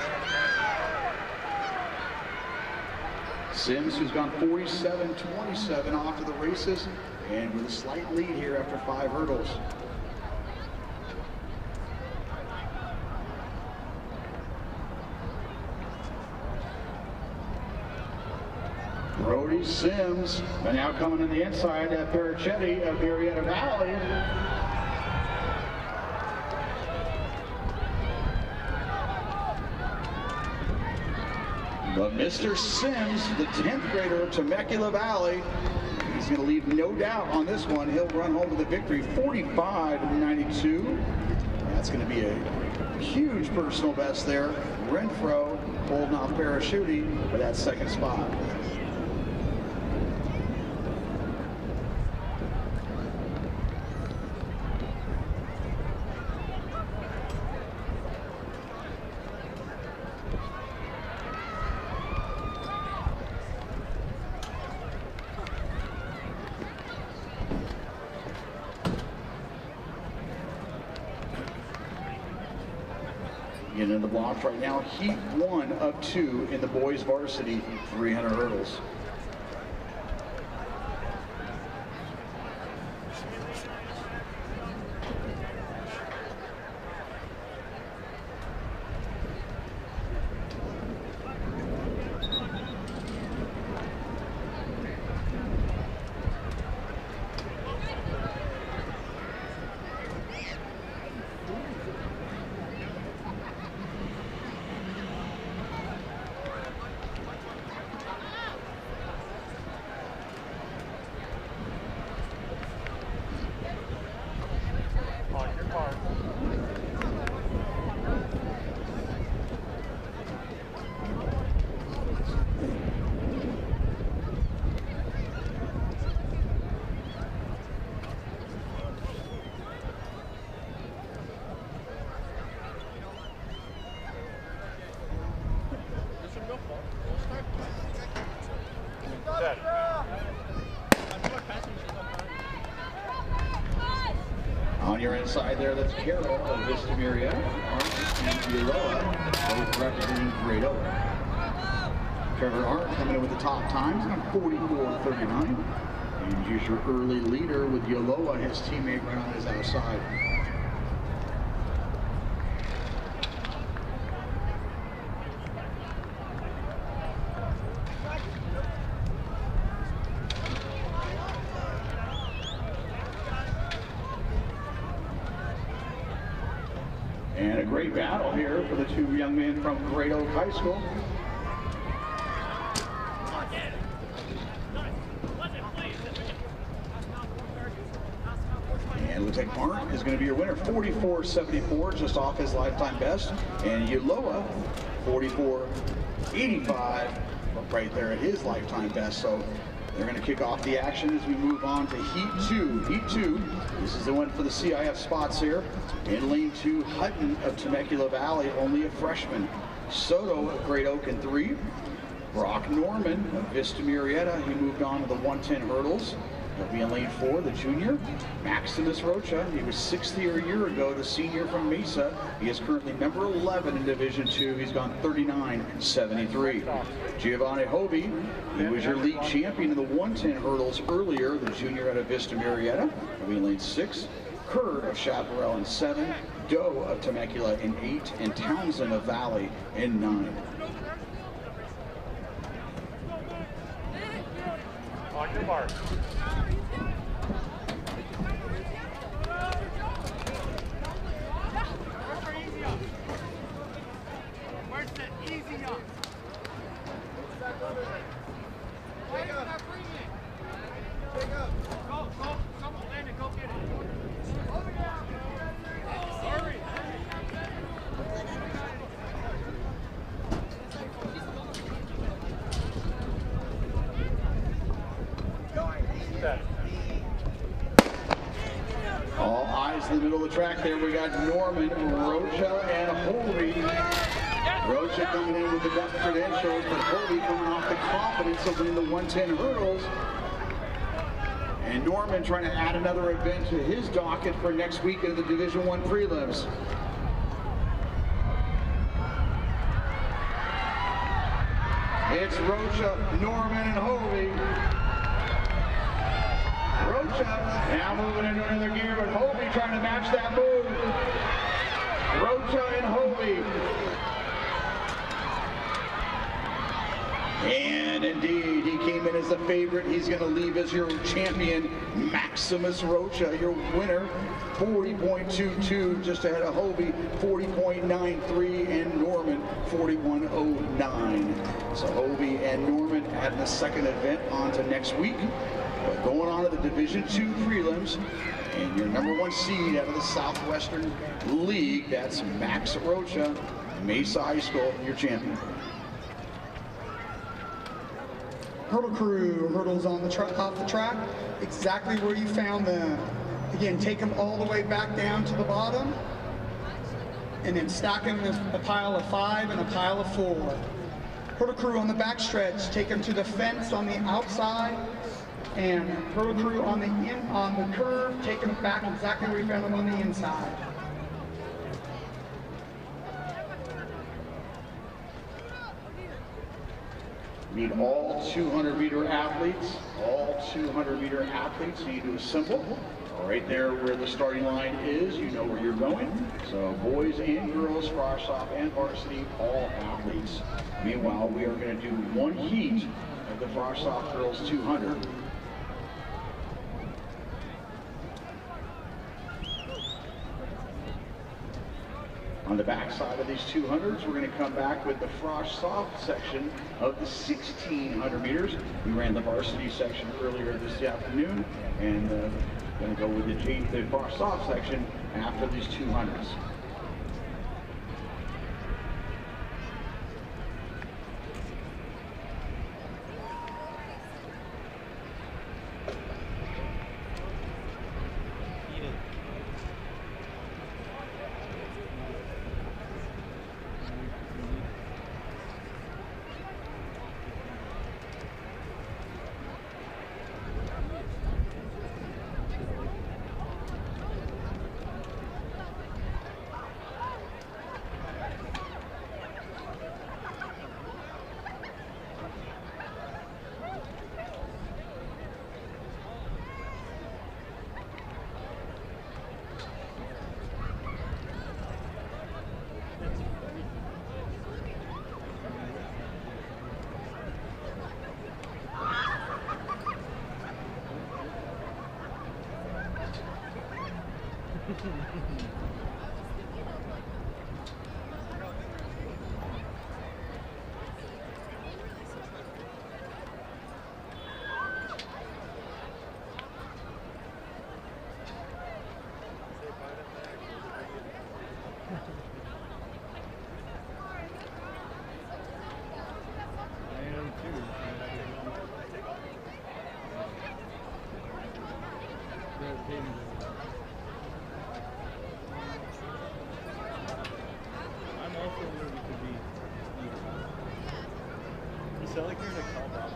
Speaker 1: Sims, who's gone 47-27 off to the races, and with a slight lead here after 5 hurdles. Brody Sims, and now coming on the inside, Perichetti of Marietta Valley. But Mr. Sims, the 10th grader of Temecula Valley, he's going to leave no doubt on this one. He'll run home with the victory, 45-92. That's going to be a huge personal best there. Renfro holding off Perichetti for that 2nd spot. Getting in the blocks right now, heat 1 of 2 in the boys varsity 300 hurdles. On your inside there, that's Carol of Vista Marietta, and Uloa, both representing Great Oak. Trevor Hart coming in with the top times on 44.39. And here's your early leader with Uloa, his teammate right on his outside. And a great battle here for the 2 young men from Great Oak High School. And it looks like Martin is going to be your winner, 44.74, just off his lifetime best. And Uloa, 44.85, right there at his lifetime best. So they're going to kick off the action as we move on to Heat 2. Heat 2, this is the one for the CIF spots here. In lane 2, Hutton of Temecula Valley, only a freshman. Soto of Great Oak in 3. Brock Norman of Vista Marietta, he moved on to the 110 hurdles. He'll be in lane 4, the junior. Maximus Rocha, he was 6th here a year ago, the senior from Mesa. He is currently number 11 in Division 2. He's gone 39.73. Giovanni Hovey, he was your league champion in the 110 hurdles earlier, the junior out of Vista Marietta. He'll be in lane 6. Kerr of Chaparral in 7. Doe of Temecula in 8. And Townsend of Valley in 9.
Speaker 3: On your mark.
Speaker 2: Where's the easy up? Go, come on, Landon, go get it. Hurry.
Speaker 1: All eyes in the middle of the track there. We got Norman, Rocha, and Hovey. Rocha coming in with the best credentials, but Hobie coming off the confidence of winning the 110 hurdles. And Norman trying to add another event to his docket for next week in the Division I prelims. It's Rocha, Norman, and Hobie. Rocha now moving into another gear, but Hobie trying to match that move. Rocha and Hobie. And indeed, he came in as a favorite. He's going to leave as your champion, Maximus Rocha, your winner, 40.22, just ahead of Hobie, 40.93, and Norman, 41.09. So Hobie and Norman adding the second event on to next week. But going on to the Division II prelims, and your number 1 seed out of the Southwestern League, that's Max Rocha, Mesa High School, your champion.
Speaker 4: Hurdle crew, hurdles on the off the track, exactly where you found them. Again, take them all the way back down to the bottom, and then stack them in a pile of 5 and a pile of 4. Hurdle crew on the back stretch, take them to the fence on the outside, and hurdle crew on the curve, take them back exactly where you found them on the inside.
Speaker 1: Need all 200-meter athletes. All 200-meter athletes need to assemble. Right there where the starting line is, you know where you're going. So boys and girls, frosh stop and varsity, all athletes. Meanwhile, we are going to do one heat of the frosh stop girls 200. On the back side of these 200s, we're going to come back with the frosh soft section of the 1600 meters. We ran the varsity section earlier this afternoon, and going to go with the frosh soft section after these 200s.
Speaker 3: sound like you're in a call box.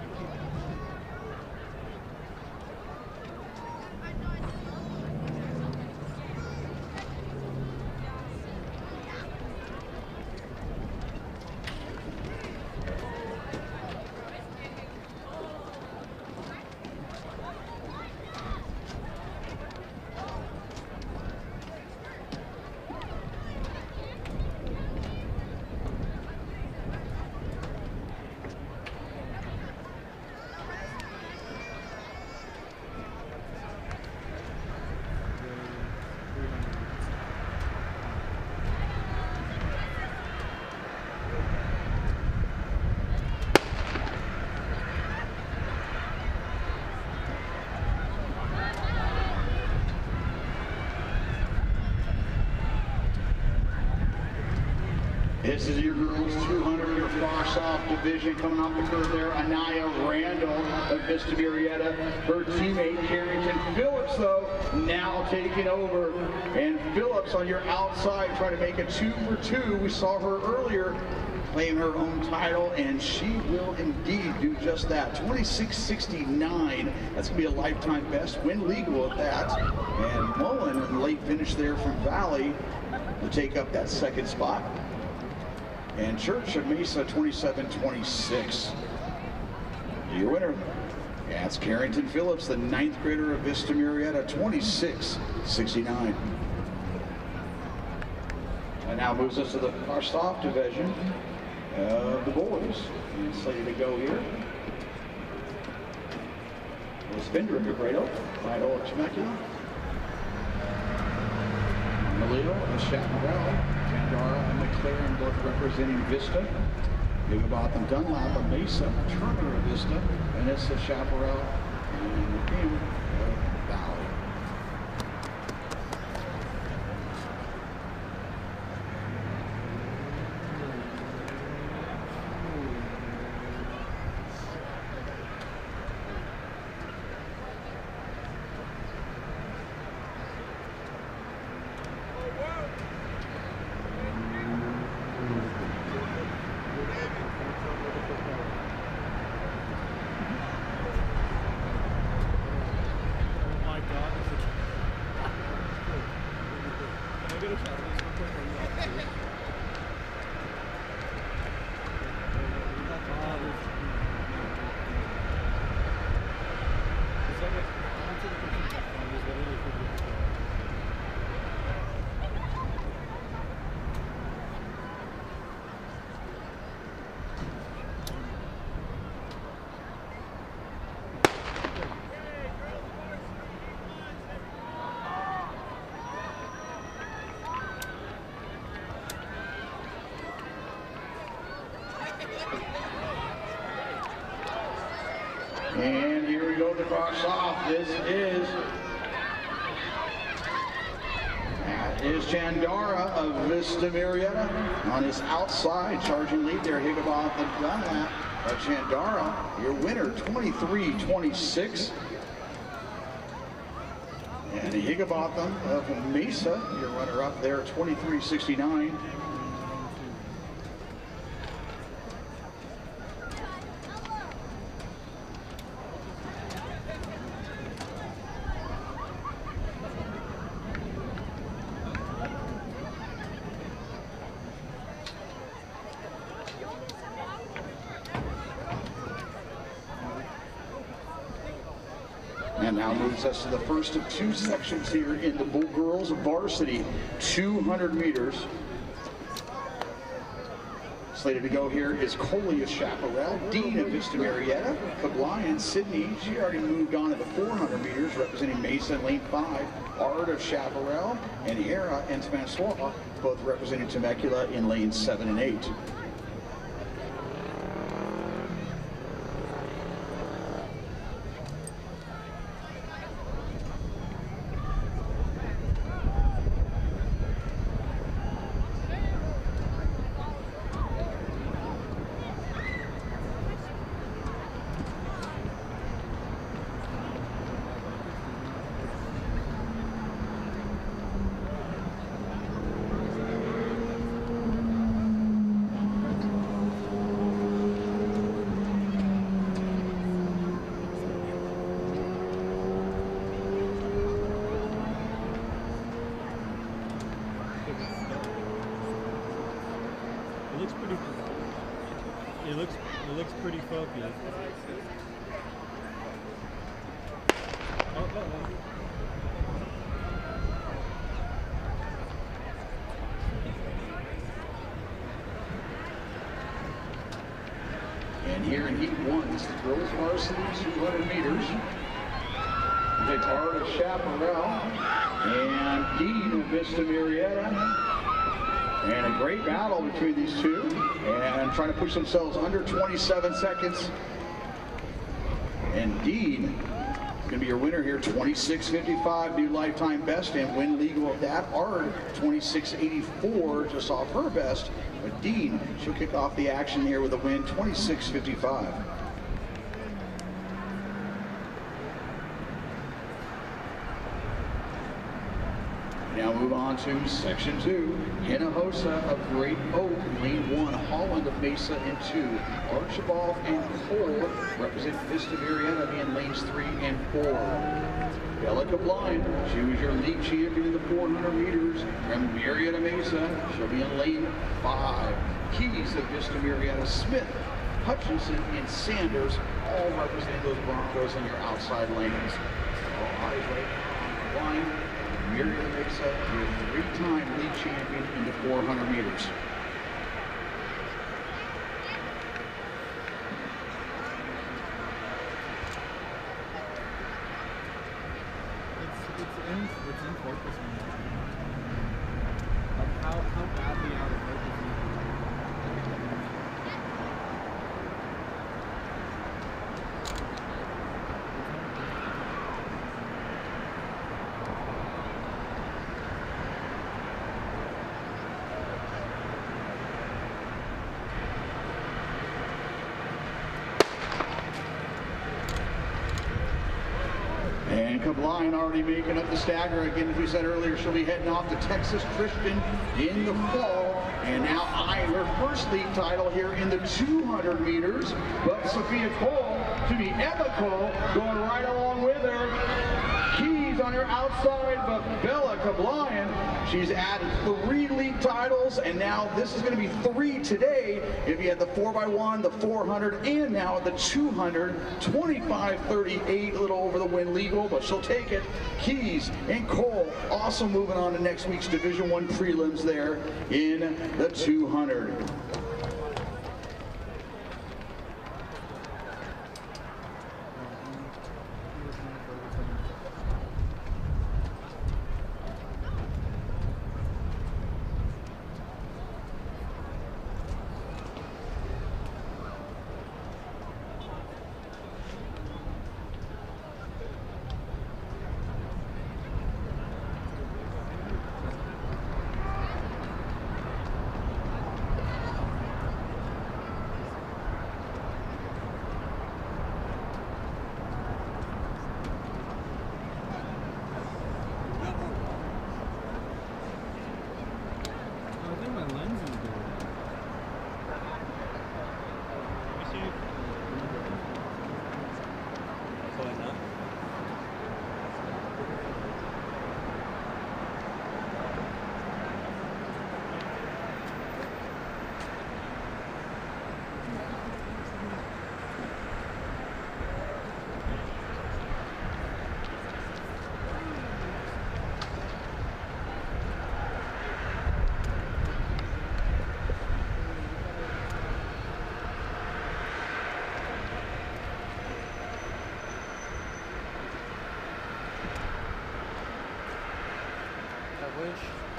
Speaker 1: This is your girls 200, your frosh off division coming off the curve there. Anaya Randall of Vista Murrieta. Her teammate Carrington Phillips, though, now taking over. And Phillips on your outside trying to make a 2 for 2. We saw her earlier claim her own title, and she will indeed do just that. 26.69. That's going to be a lifetime best. Win legal at that. And Mullen, in late finish there from Valley, to take up that second spot. And Church of Mesa, 27.26. Your winner. That's Carrington Phillips, the 9th grader of Vista Murrieta, 26.69. And now moves us to the soft division of the boys. And slated to go here was Fender Negredo, Fido of Temecula, Maleo and Chaparral, Pandara and McLaren both representing Vista. Higginbotham Dunlap of Mesa, Turner of Vista, Vanessa Chaparral, and McCain of Valley. And here we go to cross off. That is Chandara of Vista Murrieta on his outside, charging lead there. Higginbotham Dunlap of Chandara, your winner, 23.26. And Higginbotham of Mesa, your runner-up there, 23.69. And now moves us to the first of two sections here in the Bull Girls Varsity 200 meters. Slated to go here is Coley of Chaparral, Dean of Vista Murrieta, Kablai and Sydney. She already moved on to the 400 meters, representing Mesa in lane 5. Art of Chaparral and Hera and Temeswara, both representing Temecula in lanes 7 and 8.
Speaker 3: It looks pretty focused.
Speaker 1: And here in heat 1, this is the girls varsity 200 meters. They Art of Chaparral and Dean of Vista Murrieta. And a great battle between these two, and trying to push themselves under 27 seconds. And Dean is going to be your winner here, 26.55, new lifetime best, and win legal of that. Art, 26.84, just off her best. But Dean, she'll kick off the action here with a win, 26.55. now move on to Section 2. Hinojosa of Great Oak, Lane 1. Holland of Mesa in 2. Archibald and Cole represent Vista Marietta in lanes 3 and 4. Bellica Blind, she was your league champion in the 400 meters from Marietta Mesa. She'll be in lane 5. Keys of Vista Marietta, Smith, Hutchinson, and Sanders all representing those Broncos in your outside lanes. All eyes right now on the line. Marietta Mesa, your 3-time league champion in the 400 meters.
Speaker 2: It's in focus now. Like how badly out of focus is it?
Speaker 1: And Kabline already making up the stagger. Again, as we said earlier, she'll be heading off to Texas Christian in the fall. And now eyeing her first league title here in the 200 meters. But Sophia Cole, to be Emma Cole, going right along with her. Keys on her outside, but Bella Kabline, she's added 3 league titles, and now this is going to be 3 today. If you had the 4x1, the 400, and now the 200, 25-38, a little over the win legal, but she'll take it. Keys and Cole also moving on to next week's Division I prelims there in the 200.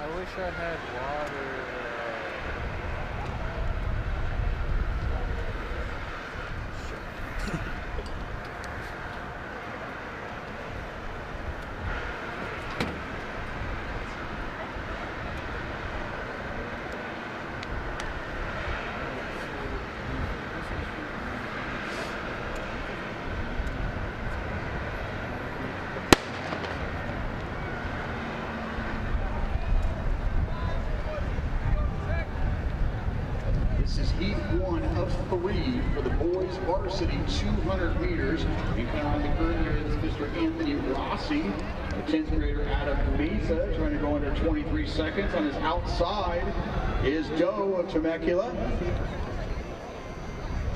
Speaker 5: I wish I had water.
Speaker 1: This is heat 1 of 3 for the boys varsity 200 meters. And kind of on the curve here is Mr. Anthony Rossi, a 10th grader out of Mesa, trying to go under 23 seconds. On his outside is Doe of Temecula.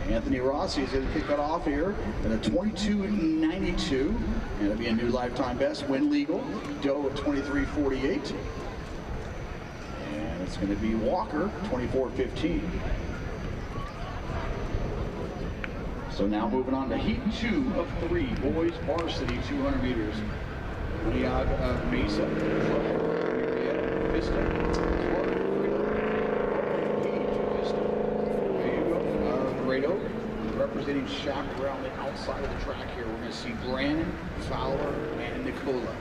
Speaker 1: Anthony Rossi is going to kick that off here at a 22.92. And it'll be a new lifetime best, win legal. Doe at 23.48. And it's going to be Walker, 24.15. So now moving on to heat 2 of 3, boys varsity 200 meters. Leog of Mesa, Marietta, Vista, Great Oak, representing Chaparral on the outside of the track here. We're going to see Brandon, Fowler, and Nicola.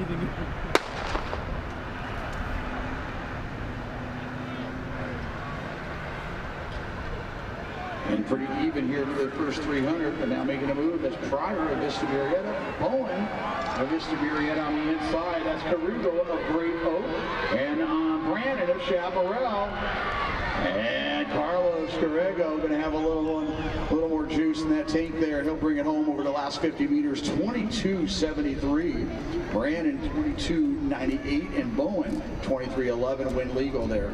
Speaker 2: breathing in.
Speaker 1: And pretty even here for the first 300, but now making a move. That's Pryor of Vista Murrieta. Bowen of Vista Murrieta on the inside. That's Carugo of Great Oak. And Brandon of Chaparral. And Carlos Carrego going to have a little more juice in that tank there. He'll bring it home over the last 50 meters, 22.73. Brandon 22.98, and Bowen 23.11. Win legal there.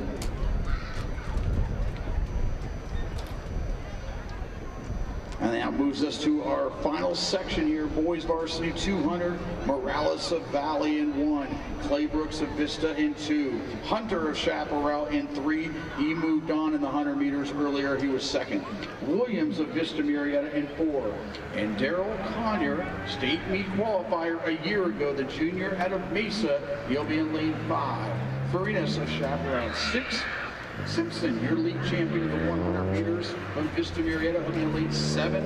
Speaker 1: And that moves us to our final section here. Boys Varsity 200, Morales of Valley in 1, Clay Brooks of Vista in 2, Hunter of Chaparral in 3. He moved on in the 100 meters earlier. He was second. Williams of Vista Murrieta in 4. And Daryl Conyer, state meet qualifier a year ago, the junior out of Mesa. He'll be in lane 5. Farinas of Chaparral 6. Simpson, your league champion of the 100 meters of Vista Murrieta, will be in lane 7.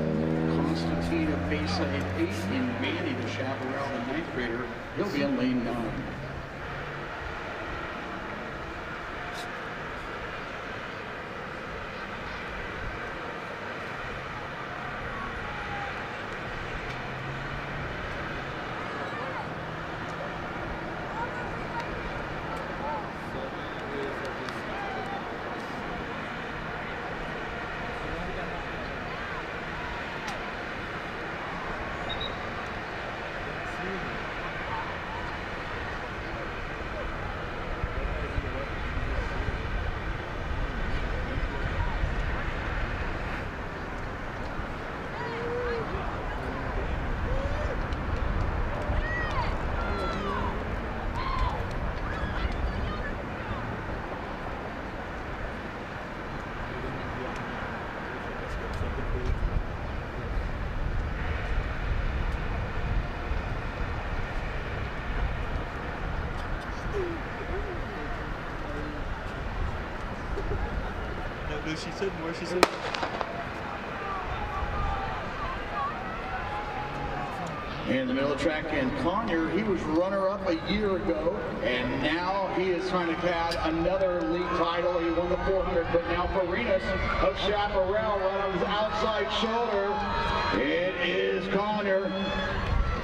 Speaker 1: Constantine of Mesa in 8. And Manny the Chaparral, the 9th grader, he'll be in lane 9.
Speaker 3: No, she said more. She said.
Speaker 1: In the middle of the track, and Conyer, he was runner-up a year ago, and now he is trying to add another league title. He won the 400, but now Farinas of Chaparral right on his outside shoulder. It is Conyer.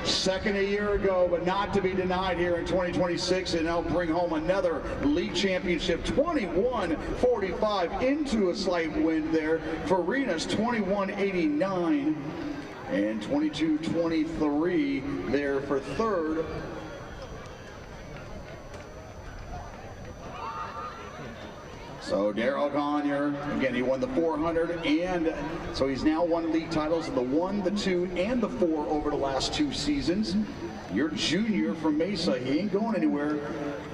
Speaker 1: Second a year ago, but not to be denied here in 2026, and they'll bring home another league championship. 21.45 into a slight wind there. Farinas 21.89 and 22.23 there for third. So Daryl Conyer, again, he won the 400, and so he's now won league titles in the 1, the 2, and the 4 over the last 2 seasons. Your junior from Mesa, he ain't going anywhere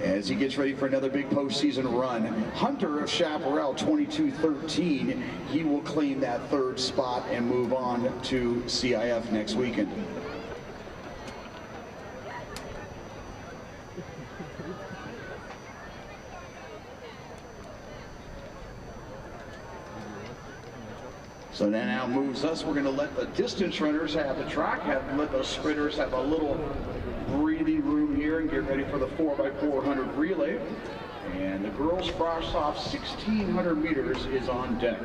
Speaker 1: as he gets ready for another big postseason run. Hunter of Chaparral, 22.13. He will claim that third spot and move on to CIF next weekend. So that now moves us. We're going to let the distance runners have the track, let those sprinters have a little breathing room here and get ready for the 4x400 relay. And the girls' frost off 1,600 meters is on deck.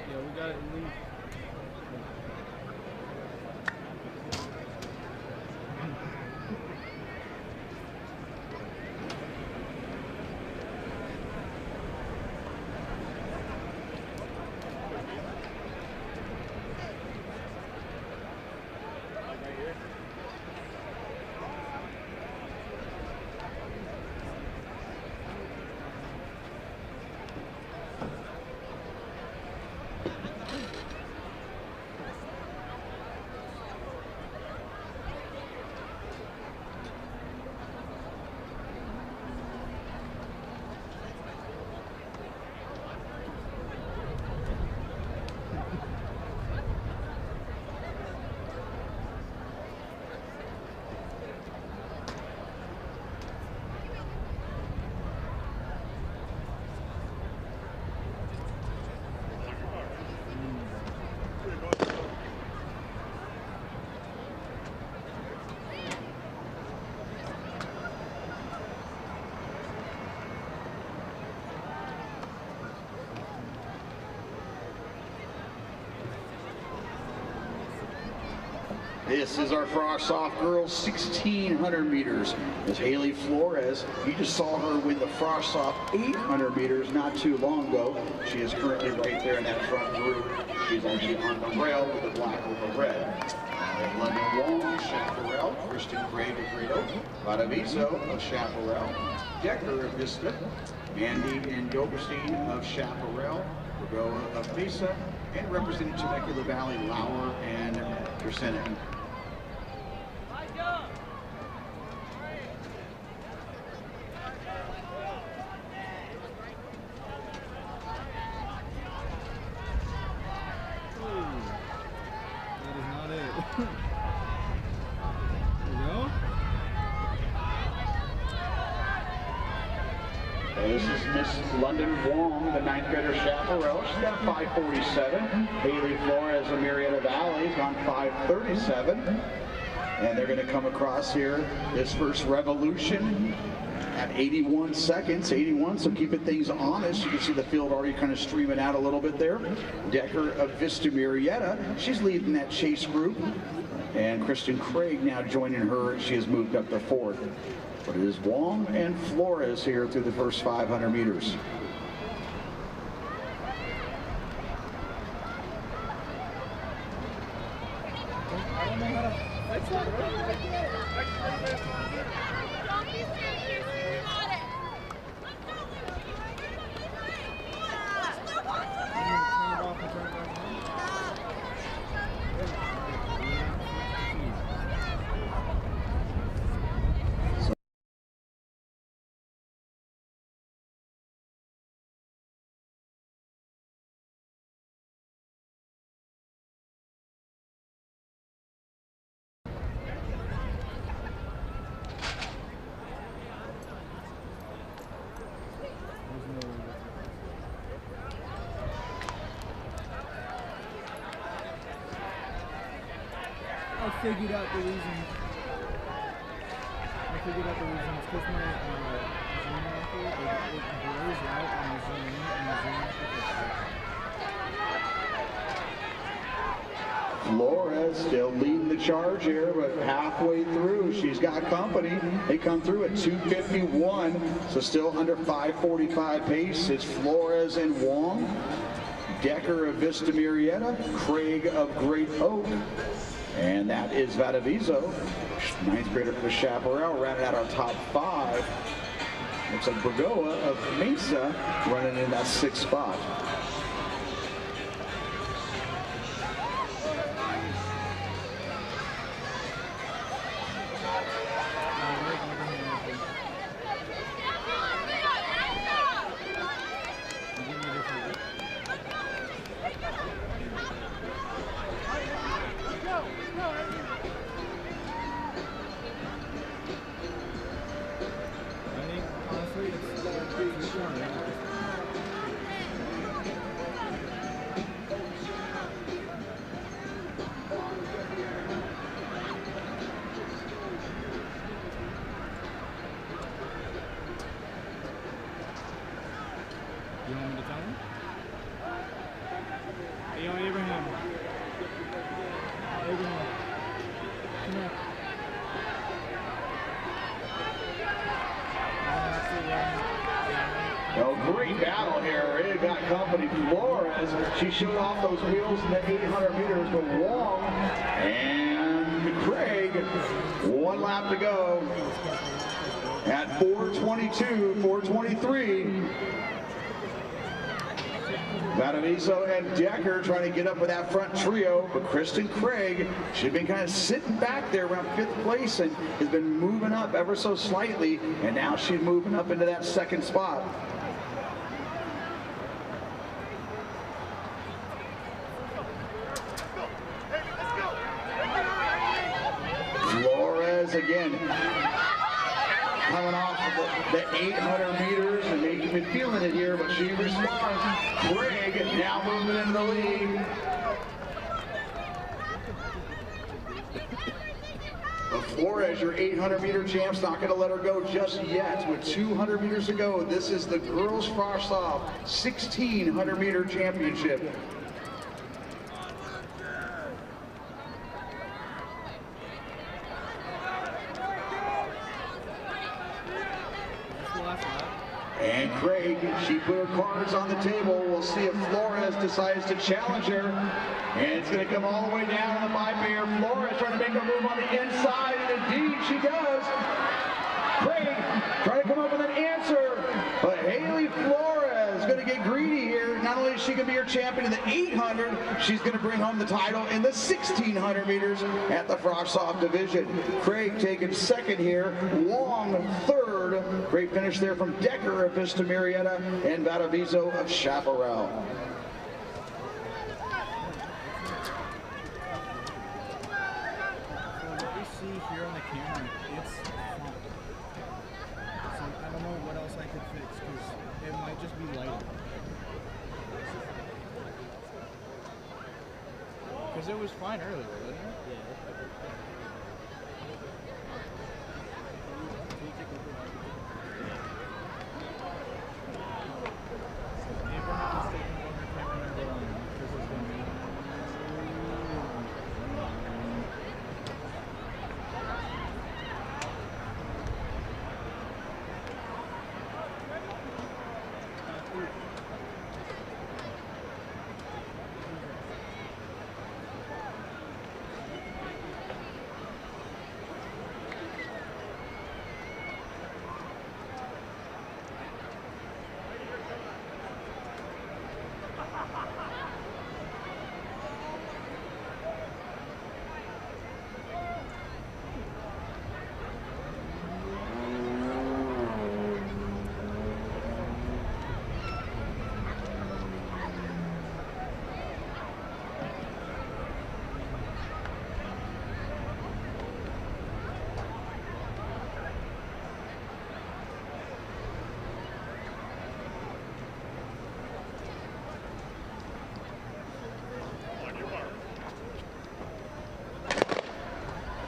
Speaker 5: Yeah, we got it in lead.
Speaker 1: This is our Frost Soft Girls 1600 meters. As Haley Flores, you just saw her win the Frost Soft 800 meters not too long ago. She is currently right there in that front group. She's actually on the rail with the black with the red. London Wong, Chaparral, Kristen Craig of Great Oak, Vadaviso of Chaparral, Decker of Vista, Mandy and Doberstein of Chaparral, Bergoa of Mesa, and representing Temecula Valley, Lauer and Yersinik. This is Miss London Wong, the 9th grader Chaparral. She's got 5:47. Haley Flores of Marietta Valley has gone 5:37. And they're going to come across here this first revolution at 81 seconds. 81, so keeping things honest. You can see the field already kind of streaming out a little bit there. Decker of Vista Marietta, she's leading that chase group. And Kristen Craig now joining her. She has moved up to 4th. But it is Wong and Flores here through the first 500 meters.
Speaker 2: I figured out the reason. It's because my zoom method, it blurs out when I zoom in and I zoom out.
Speaker 1: Flores still leading the charge here, but halfway through, she's got company. They come through at 2:51, so still under 5:45 pace. It's Flores and Wong, Decker of Vista Marietta, Craig of Great Oak, and that is Vadaviso, 9th grader for the Chaparral, rounding out our top 5. Looks like Bergoa of Mesa running in that 6th spot.
Speaker 2: You want me to tell him? Hey, Abraham. Abraham. Come here.
Speaker 1: Oh, great battle here. It got company. Flores, she showed off those wheels in the 800 meters, but Wong and Craig, 1 lap to go at 4:22, 4:23. Vadaviso and Decker trying to get up with that front trio, but Kristen Craig, she's been kind of sitting back there around 5th place and has been moving up ever so slightly, and now she's moving up into that 2nd spot. Flores again, coming off of the 800 meters and they've been feeling it here, but she responds. Craig now moving into the lead. But Flores, your 800 meter champ's not going to let her go just yet. With 200 meters to go, this is the girls frosh-off 1600 meter championship. And Craig, she put her cards on the table. We'll see if Flores decides to challenge her. And it's going to come all the way down on the bike here. Flores trying to make a move on the inside, and indeed she does. Craig trying to come up with an answer, but Haley Flores going to get greedy here. Not only is she going to be your champion in the 800, she's going to bring home the title in the 1600 meters at the frosh-off division. Craig taking 2nd here, Wong 3rd. Great finish there from Decker of Vista Marietta and Vadaviso of Chaparral.
Speaker 2: What we see here on the camera, it's fun. So I don't know what else I could fix, because it might just be lighting. Because it was fine earlier, wasn't it? Yeah.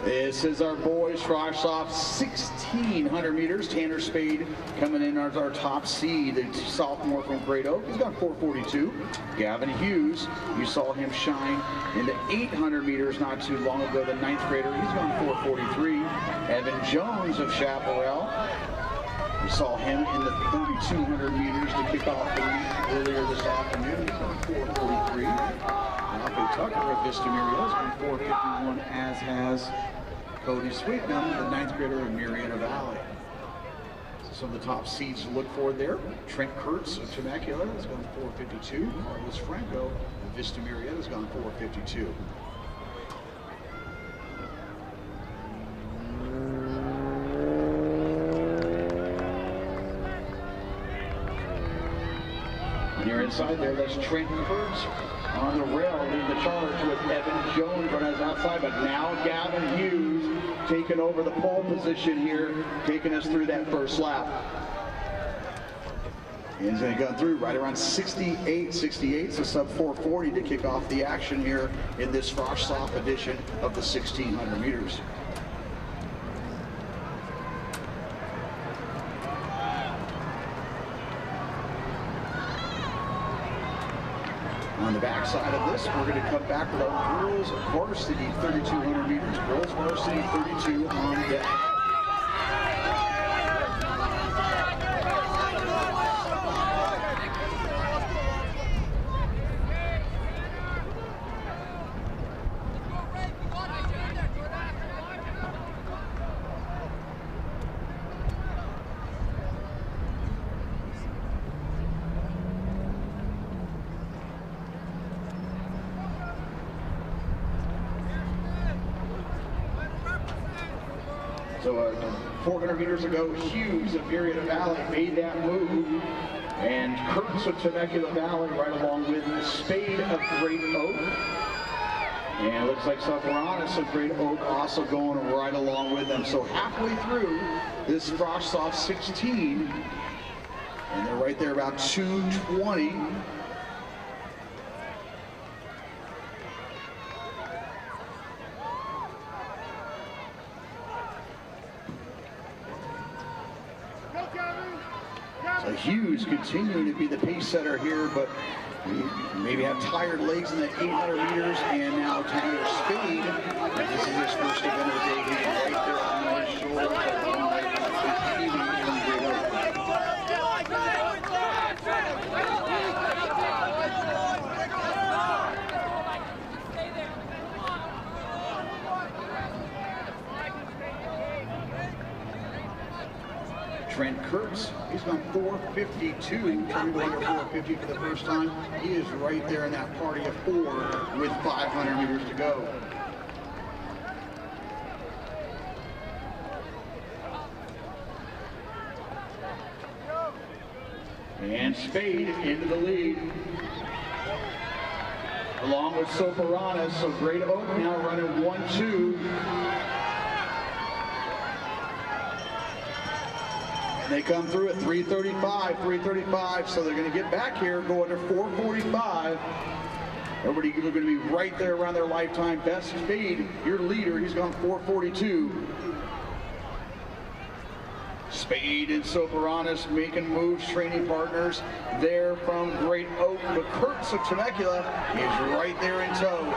Speaker 1: This is our boys frosh-off 1600 meters. Tanner Spade coming in as our top seed, the sophomore from Great Oak. He's gone 4:42. Gavin Hughes, you saw him shine in the 800 meters not too long ago, the 9th grader. He's gone 4:43. Evan Jones of Chaparral. We saw him in the 3200 meters to kick off the week earlier this afternoon. He's gone 4:43. Alfred Tucker of Vista Marietta has gone 4:51, as has Cody Sweetnam, the 9th grader of Marietta Valley. So some of the top seeds to look for there. Trent Kurtz of Temecula has gone 4:52. Carlos Franco of Vista Marietta has gone 4:52. On your inside there, that's Trent Kurtz on the rail, leading the charge with Evan Jones running us outside, but now Gavin Hughes taking over the pole position here, taking us through that first lap. And he's going to go through right around 68, so sub 440 to kick off the action here in this frosh-off edition of the 1600 meters. On the backside of this, we're going to come back with our girls varsity 3,200 meters. Girls varsity 32 on deck. So 400 meters ago, Hughes of Marietta Valley made that move, and Kurtz of Temecula Valley right along with Spade of Great Oak. And it looks like Southwestern of Great Oak also going right along with them. So halfway through this Frostoff 16, and they're right there about 2:20. So Hughes continuing to be the pace setter here, but maybe have tired legs in the 800 meters, and now Tanner Spade. This is his first event of the day. He's right there on the shore. Trent Kurtz, he's gone 4:52, trying to go under 4:50 for the first time. He is right there in that party of 4 with 500 meters to go. And Spade into the lead, along with Soparanis. So Great Oak now running 1-2. They come through at 3:35, so they're going to get back here, go under 4:45. Everybody going to be right there around their lifetime best speed. Your leader, he's gone 4:42. Spade and Soparanis making moves, training partners there from Great Oak. But Kurtz of Temecula is right there in tow.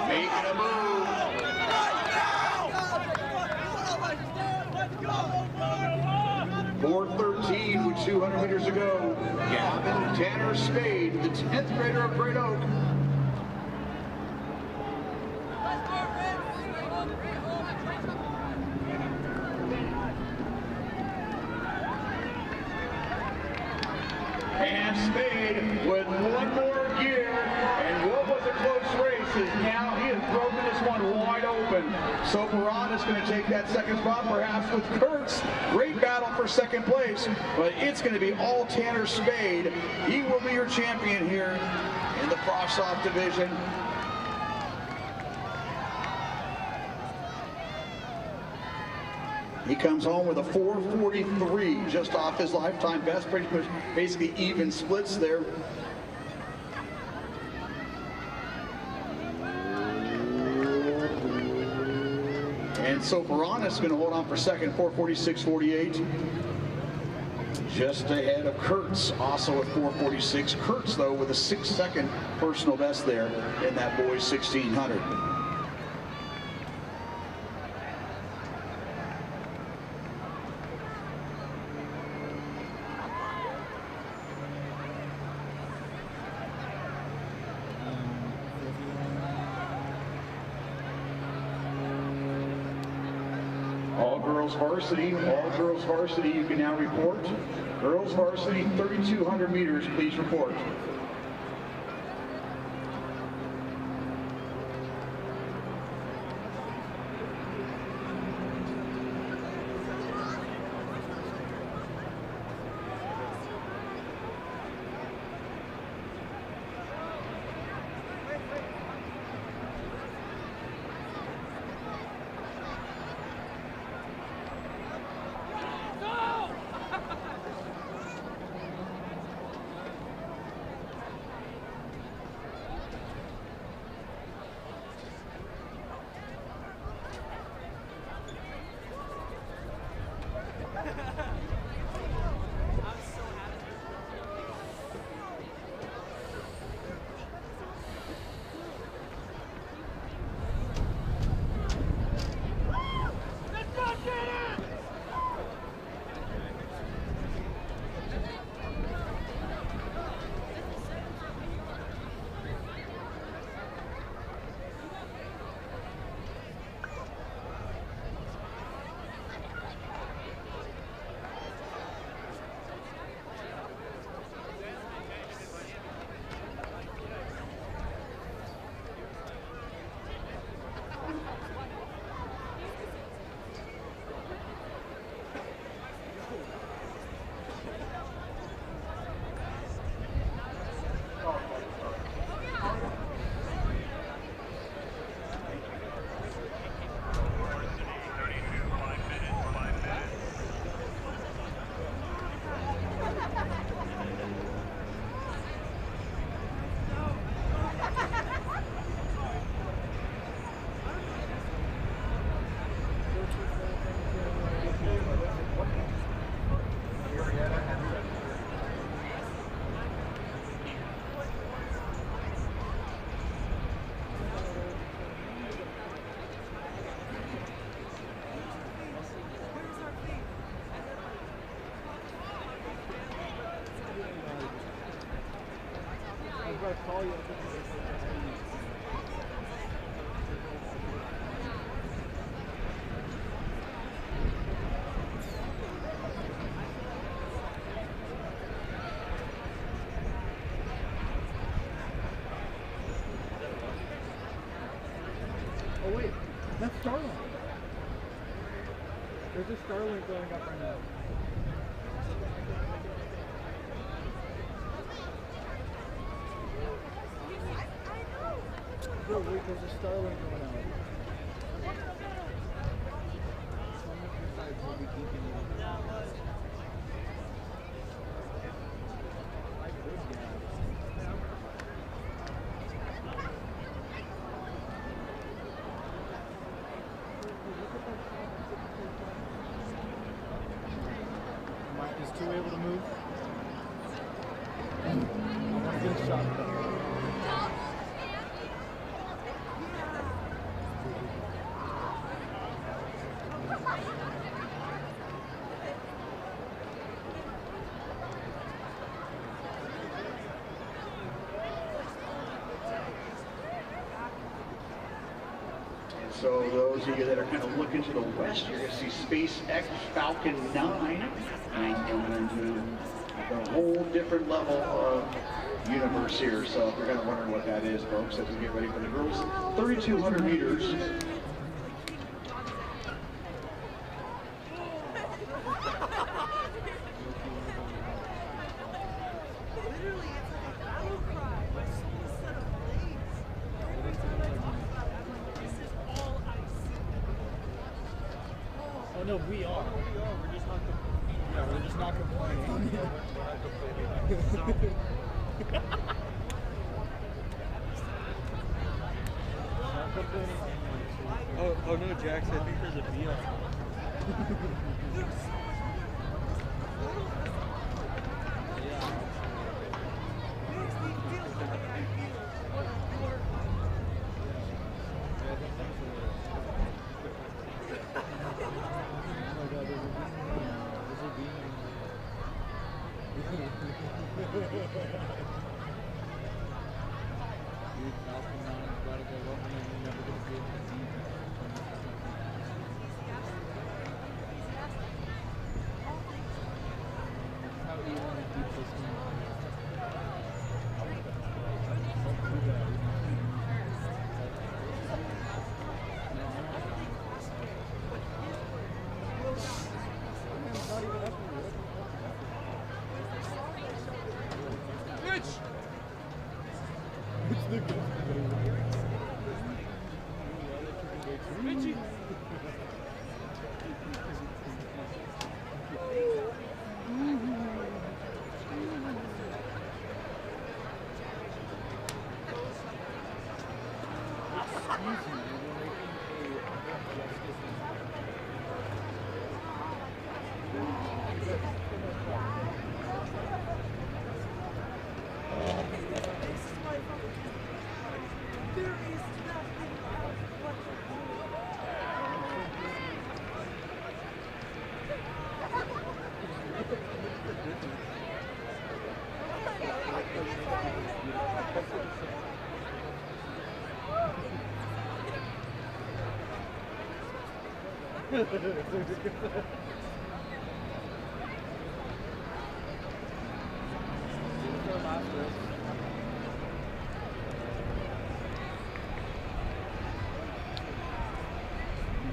Speaker 1: Making a move. 4:13 with 200 meters to go. Gavin Tanner Spade, the 10th grader of Great Oak. And Spade with one more gear, and what was a close race is now he has broken this one wide open. Soparanis is going to take that second spot, perhaps with Kurtz. Great battle for second place, but it's going to be all Tanner Spade. He will be your champion here in the Frostoff division. He comes home with a 4:43, just off his lifetime best, basically even splits there. And Soparanis is going to hold on for second, 4:46.48. Just ahead of Kurtz, also at 4:46. Kurtz, though, with a 6-second personal best there in that boys 1600. All girls varsity, you can now report. Girls varsity, 3,200 meters, please report.
Speaker 2: Oh wait, that's Starlink. There's a Starlink going up right now. No, wait, there's a Starlink going out. Someone besides will be keeping you. I would, yeah. Is two able to move? I want to get a shot.
Speaker 1: So those of you that are kind of looking to the west, you're going to see SpaceX Falcon 9 coming into a whole different level of universe here. So if you're kind of wondering what that is, folks, as we get ready for the girls, 3,200 meters.
Speaker 2: Oh no, we are. We're just not complaining. Yeah, we're just not complaining.
Speaker 3: Oh no, Jax, I think there's a bee on.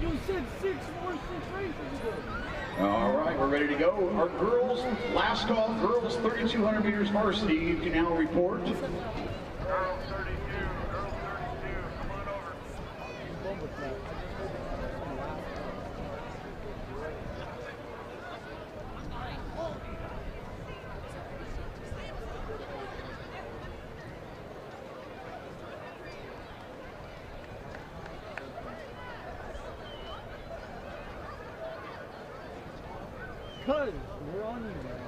Speaker 2: You said 6 more 6 races ago.
Speaker 1: All right, we're ready to go. Our girls, last call, girls 3,200 meters varsity. You can now report.
Speaker 5: Girls 32, girls 32, come on over.
Speaker 2: Cuz, we're on you, man.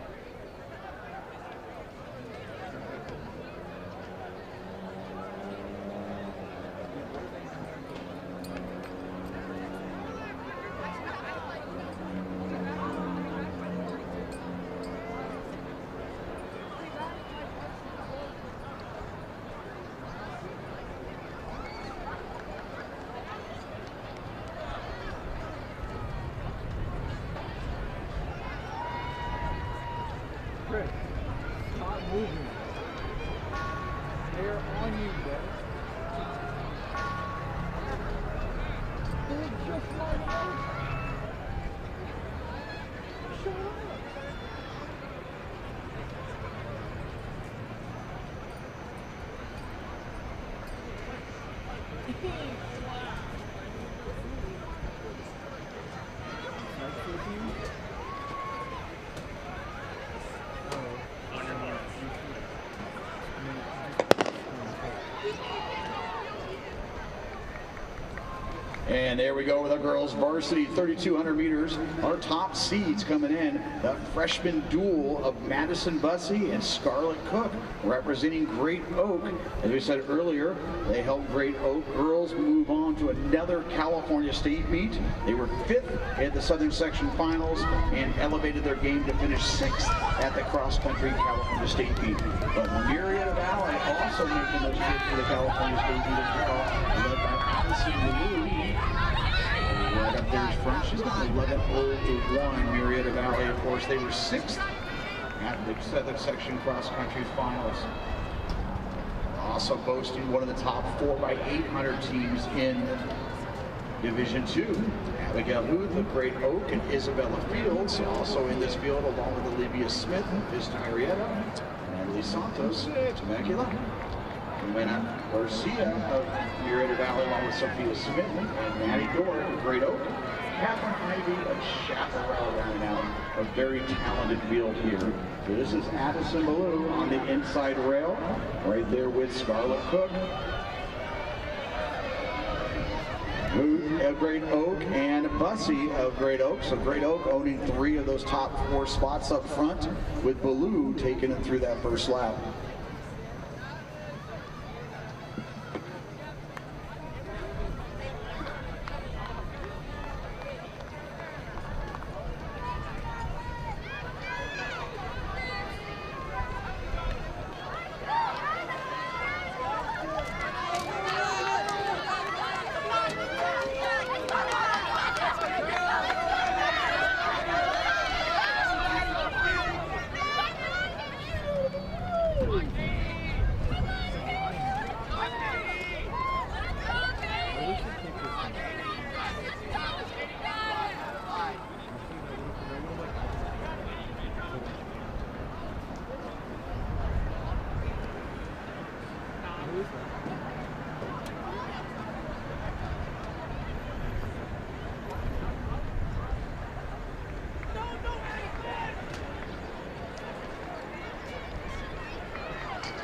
Speaker 2: Chris, stop moving. They're on you, bro.
Speaker 1: And there we go with our girls varsity 3,200 meters. Our top seeds coming in, the freshman duel of Madison Bussey and Scarlett Cook, representing Great Oak. As we said earlier, they helped Great Oak girls move on to another California State meet. They were 5th at the Southern Section Finals and elevated their game to finish 6th at the cross country California State meet. But Marietta Valley also making those trips to the California State meet, led by Addison Lou. Right up there is front. She's got 11:01. Marietta Valley, of course, they were 6th at the Southern Section Cross Country Finals. Also boasting one of the top 4x800 teams in Division II. Abigail Huth of Great Oak and Isabella Fields also in this field, along with Olivia Smith of Vista Marietta, and Natalie Santos of Temecula. Glenna Garcia of Marietta Valley, along with Sophia Smith and Maddie Dorr of Great Oak. Catherine Ivy of Chaparral rounding out a very talented field here. So this is Addison Malou on the inside rail, right there with Scarlett Cook. Huth of Great Oak and Bussey of Great Oak. So Great Oak owning 3 of those top 4 spots up front, with Baloo taking it through that first lap.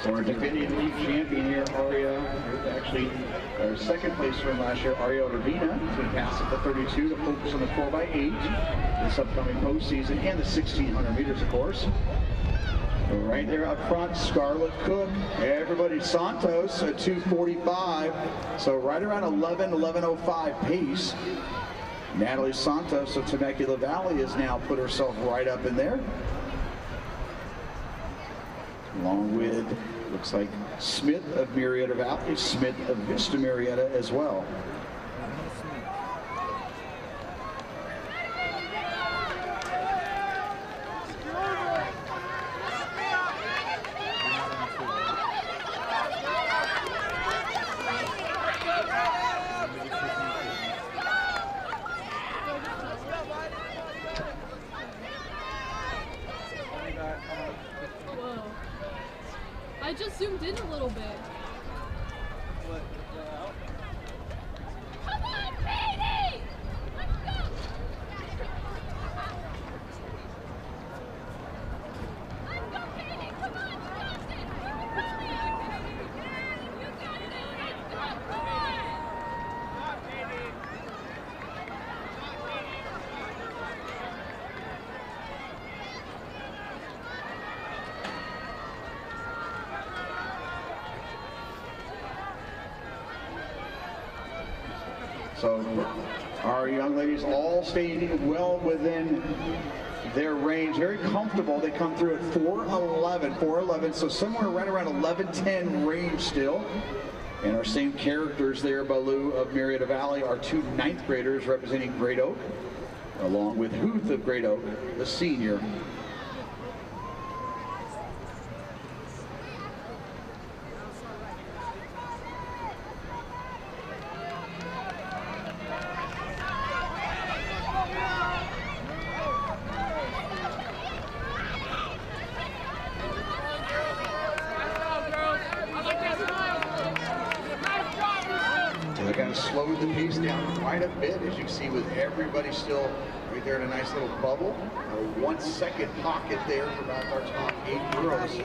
Speaker 1: So our defending league champion here, Aria, actually our second place from last year, Aria Urbina, is going to pass at the 32 to focus on the 4x8 this upcoming postseason and the 1,600 meters, of course. Right there up front, Scarlett Cook. Everybody, Santos at 2:45, so right around 11:05 pace. Natalie Santos of Temecula Valley has now put herself right up in there, along with, looks like, Smith of Marietta Valley, Smith of Vista Marietta as well.
Speaker 6: I just zoomed in a little bit. Come on, Katie! Let's go! Let's go, Katie! Come on, you got this! You're brilliant, Katie! You got this! Let's go! Come on! Come on, Katie!
Speaker 1: So our young ladies all staying well within their range, very comfortable. They come through at 4:11, so somewhere right around 11:10 range still. And our same characters there, Baloo of Marietta Valley, our 2 9th graders representing Great Oak, along with Huth of Great Oak, the senior. kind of slowed the pace down quite a bit, as you can see, with everybody still right there in a nice little bubble. A 1 second pocket there for about our top 8 girls.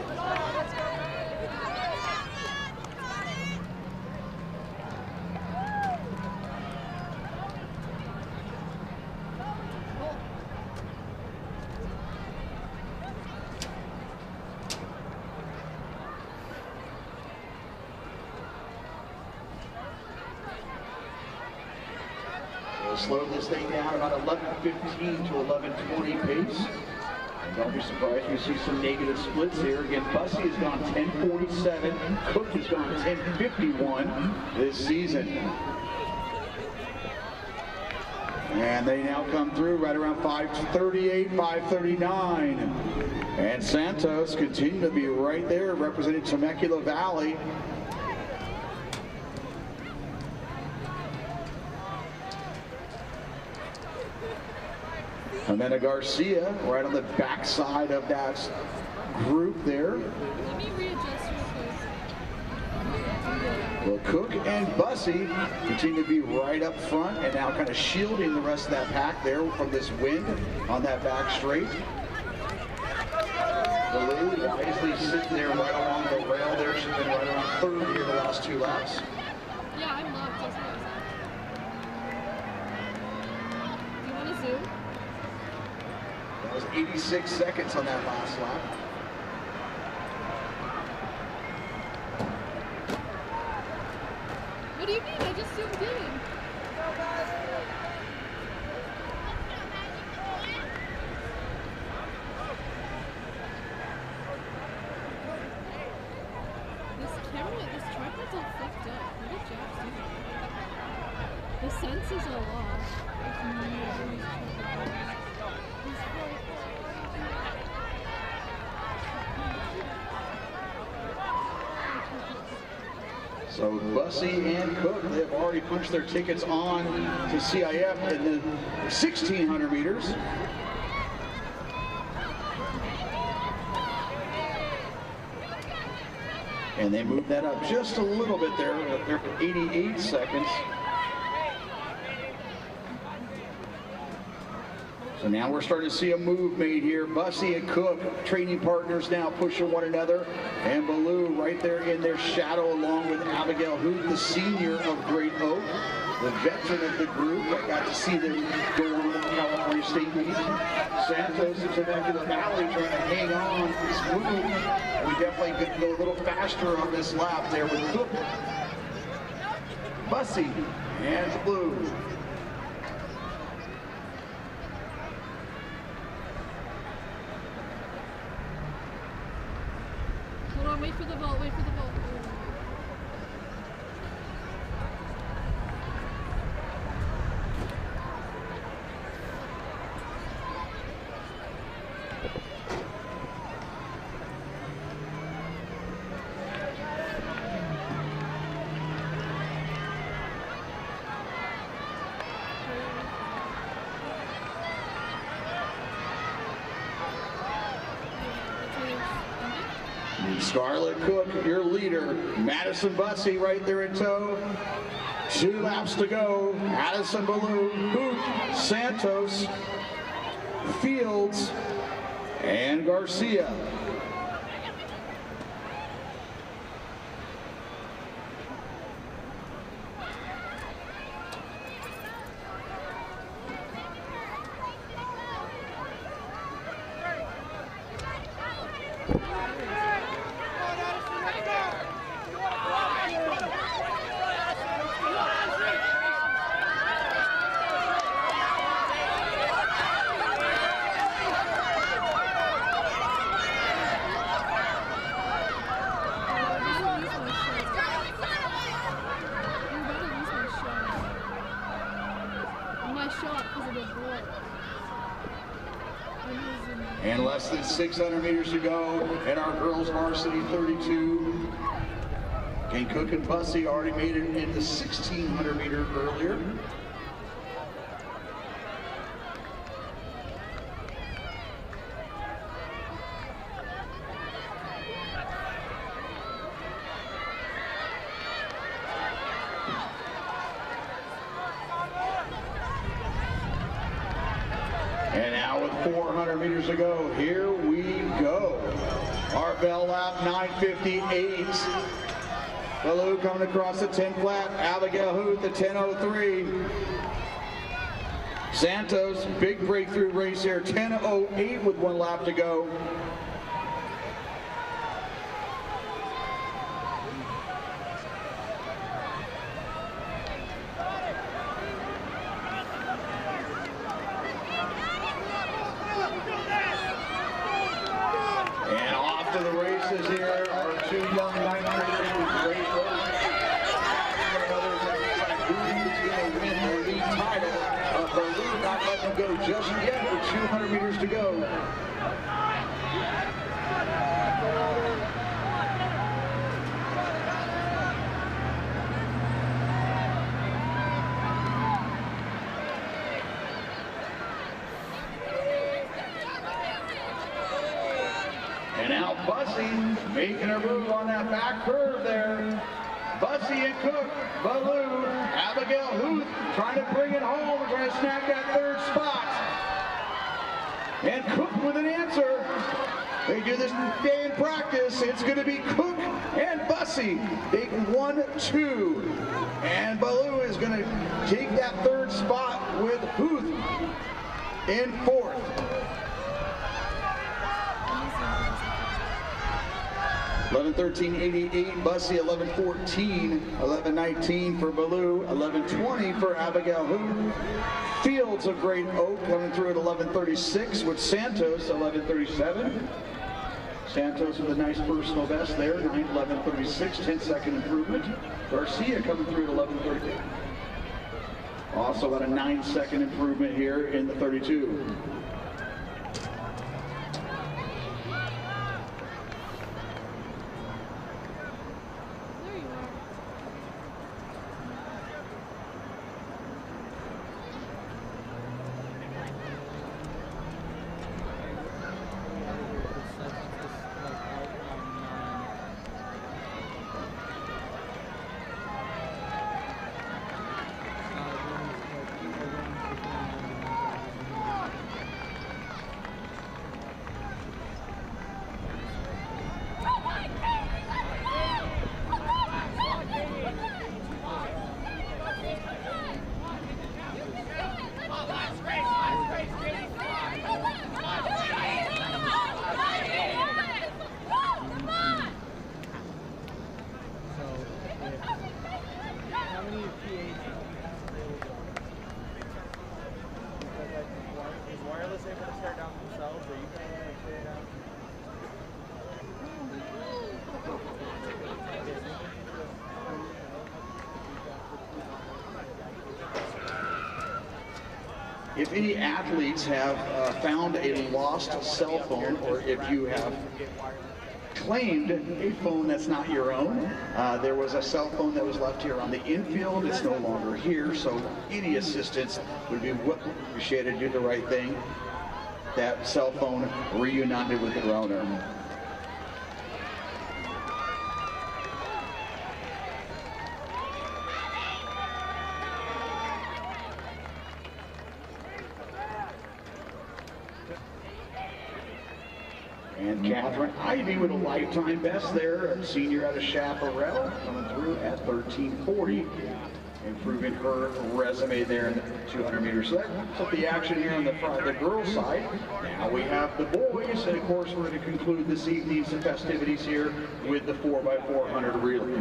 Speaker 1: Slowed this thing down about 11:15 to 11:20 pace. And don't be surprised if you see some negative splits here. Again, Bussy has gone 10:47. Cook has gone 10:51 this season. And they now come through right around 5:38, 5:39. And Santos continue to be right there representing Temecula Valley. Jimena Garcia right on the backside of that group there.
Speaker 6: Let me readjust real quick.
Speaker 1: Well, Cook and Bussy continue to be right up front and now kind of shielding the rest of that pack there from this wind on that back straight. Baloo wisely sitting there right along the rail there. She's been right around third here the last 2 laps.
Speaker 6: Yeah, I'm locked. Just noticed that. Do you want to zoom?
Speaker 1: That was 86 seconds on that last lap.
Speaker 6: What do you mean? I just zoomed in. This tripod's all fucked up. What did Jax do? The sensors are lost.
Speaker 1: So Bussy and Cook, they've already punched their tickets on to CIF in the 1,600 meters. And they moved that up just a little bit there. They're 88 seconds. So now we're starting to see a move made here. Bussy and Cook, training partners now pushing one another. And Baloo right there in their shadow along with Abigail Hoot, the senior of Great Oak, the veteran of the group. I got to see them go on to the California State meet. Santos and Temecula Valley trying to hang on to this move. We definitely could go a little faster on this lap there with Cook, Bussy, and Blue.
Speaker 6: Hold on, wait for the vault, wait for the vault.
Speaker 1: Scarlett Cook, your leader. Madison Bussy right there in tow. 2 laps to go. Addison Baloo, Hoot, Santos, Fields, and Garcia. And less than 600 meters to go in our girls varsity 32. Again, Cook and Bussy already made it in the 1,600 meter earlier. 400 meters to go. Here we go. Our bell lap 9:58. Ballou coming across the 10 flat. Abigail Huth at 10:03. Santos, big breakthrough race here. 10:08 with 1 lap to go. And off to the races here, our 2 young ninth graders with great work. Who's going to win the league title? Ballou not letting them go just yet with 200 meters to go. And now Bussy making a move on that back curve there. Bussy and Cook, Ballou, Abigail Huth trying to bring it home. We're trying to snap that 3rd spot. And Cook with an answer. They do this day in practice. It's going to be Cook and Bussy. Big 1-2. And Ballou is going to take that 3rd spot with Huth in 4th. 11:13.88, Bussy 11:14, 11:19 for Ballou, 11:20 for Abigail Huth. Fields of Great Oak coming through at 11:36 with Santos 11:37. Santos with a nice personal best there, 9:11.36, 10-second improvement. Garcia coming through at 11:30. Also about a 9-second improvement here in the 32. If any athletes have found a lost cell phone, or if you have claimed a phone that's not your own, there was a cell phone that was left here on the infield. It's no longer here, so any assistance would be appreciated. Do the right thing. That cell phone reunited with the owner. And Catherine Ivy with a lifetime best there, a senior out of Chaparral, coming through at 13:40, improving her resume there in the 200 meters. So that's the action here on the girls' side. Now we have the boys, and of course we're going to conclude this evening's festivities here with the 4x400 relay.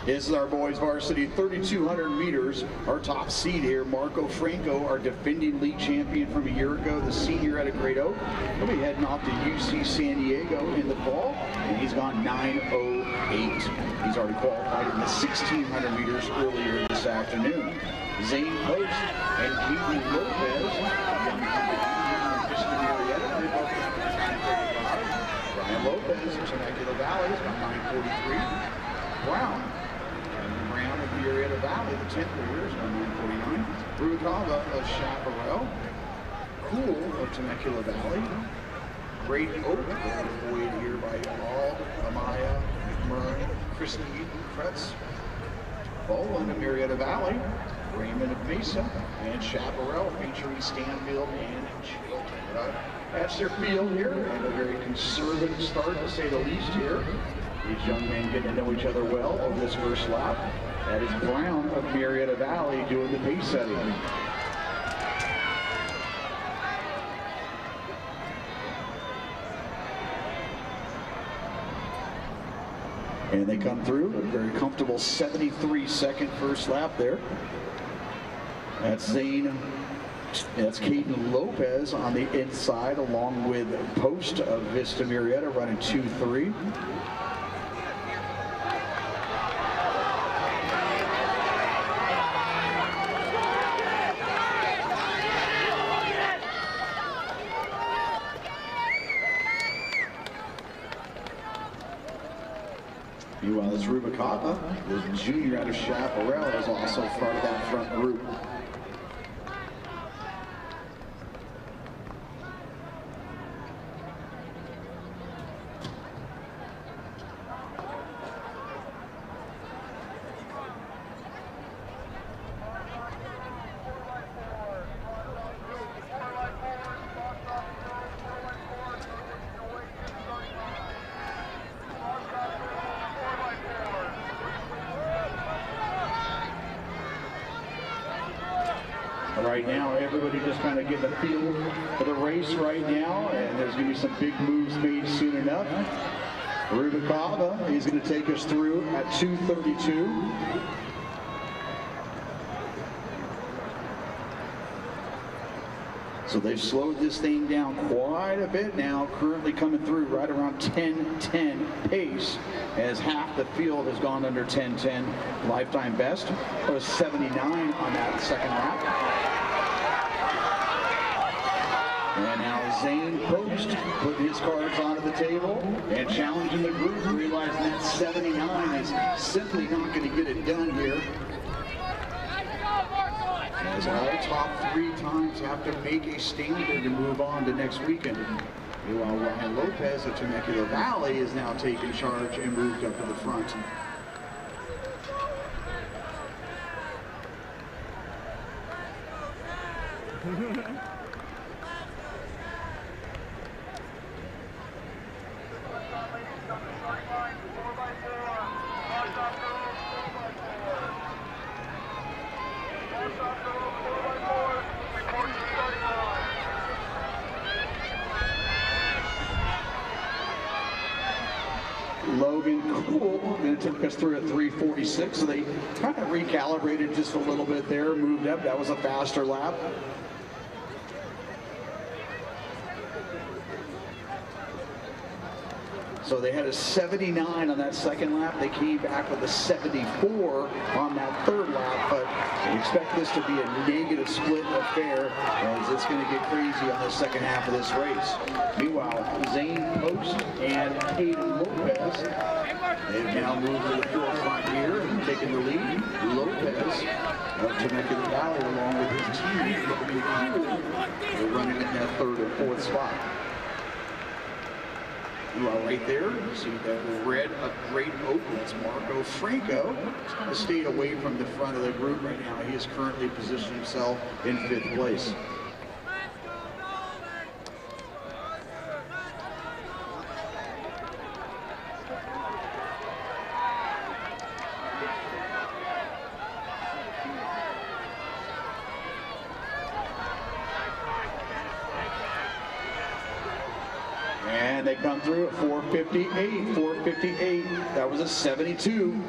Speaker 1: This is our boys varsity 3,200 meters. Our top seed here, Marco Franco, our defending league champion from a year ago, the senior out of Great Oak. He'll be heading off to UC San Diego in the fall, and he's gone 9:08. He's already qualified in the 1,600 meters earlier this afternoon. Zane Post and Keaton Lopez, young Mr. Marietta, they both got 9:35. Brian Lopez of Temecula Valley has got 9:43. Brown of Marietta Valley, the 10th years, on 9:49. Ruicava of Chaparral. Cool of Temecula Valley. Great Oak, buoyed here by Ald, Amaya, McMurray, Christy Kretz. Boland of Marietta Valley. Raymond of Mesa, and Chaparral featuring Stanfield and Chilton. That's their field here, and a very conservative start to say the least here. These young men getting to know each other well over this first lap. That is Brown of Marietta Valley doing the pace setting. And they come through a very comfortable 73-second first lap there. That's Zane. That's Caden Lopez on the inside, along with Post of Vista Marietta running 2-3. Meanwhile, it's Rubalcaba, the junior out of Chaparral, is also part of that front group. Right now, everybody just kind of getting a feel for the race right now, and there's going to be some big moves made soon enough. Rubalcaba, he's going to take us through at 2:32. So they've slowed this thing down quite a bit now, currently coming through right around 10:10 pace, as half the field has gone under 10:10 lifetime best. It was 79 on that second lap. And now Zane Post putting his cards onto the table and challenging the group, realizing that 79 is simply not going to get it done here. As all top 3 times have to make a standard to move on to next weekend. Meanwhile, Ryan Lopez of Temecula Valley is now taking charge and moved up to the front. Logan Cool then took us through at 3:46, so they kind of recalibrated just a little bit there, moved up. That was a faster lap. So they had a 79 on that second lap. They came back with a 74 on that third lap, but we expect this to be a negative split affair, as it's going to get crazy on the second half of this race. Meanwhile, Zane Post and Caden Lopez, they've now moved to the forefront here and taken the lead. Lopez of Temecula Valley, along with his team, they're running in that third and fourth spot. Well, right there, you see that red of Great Oak, that's Marco Franco. He's kind of stayed away from the front of the group right now. He has currently positioned himself in 5th place. And they come through at 4:58, 4:58. That was a 72.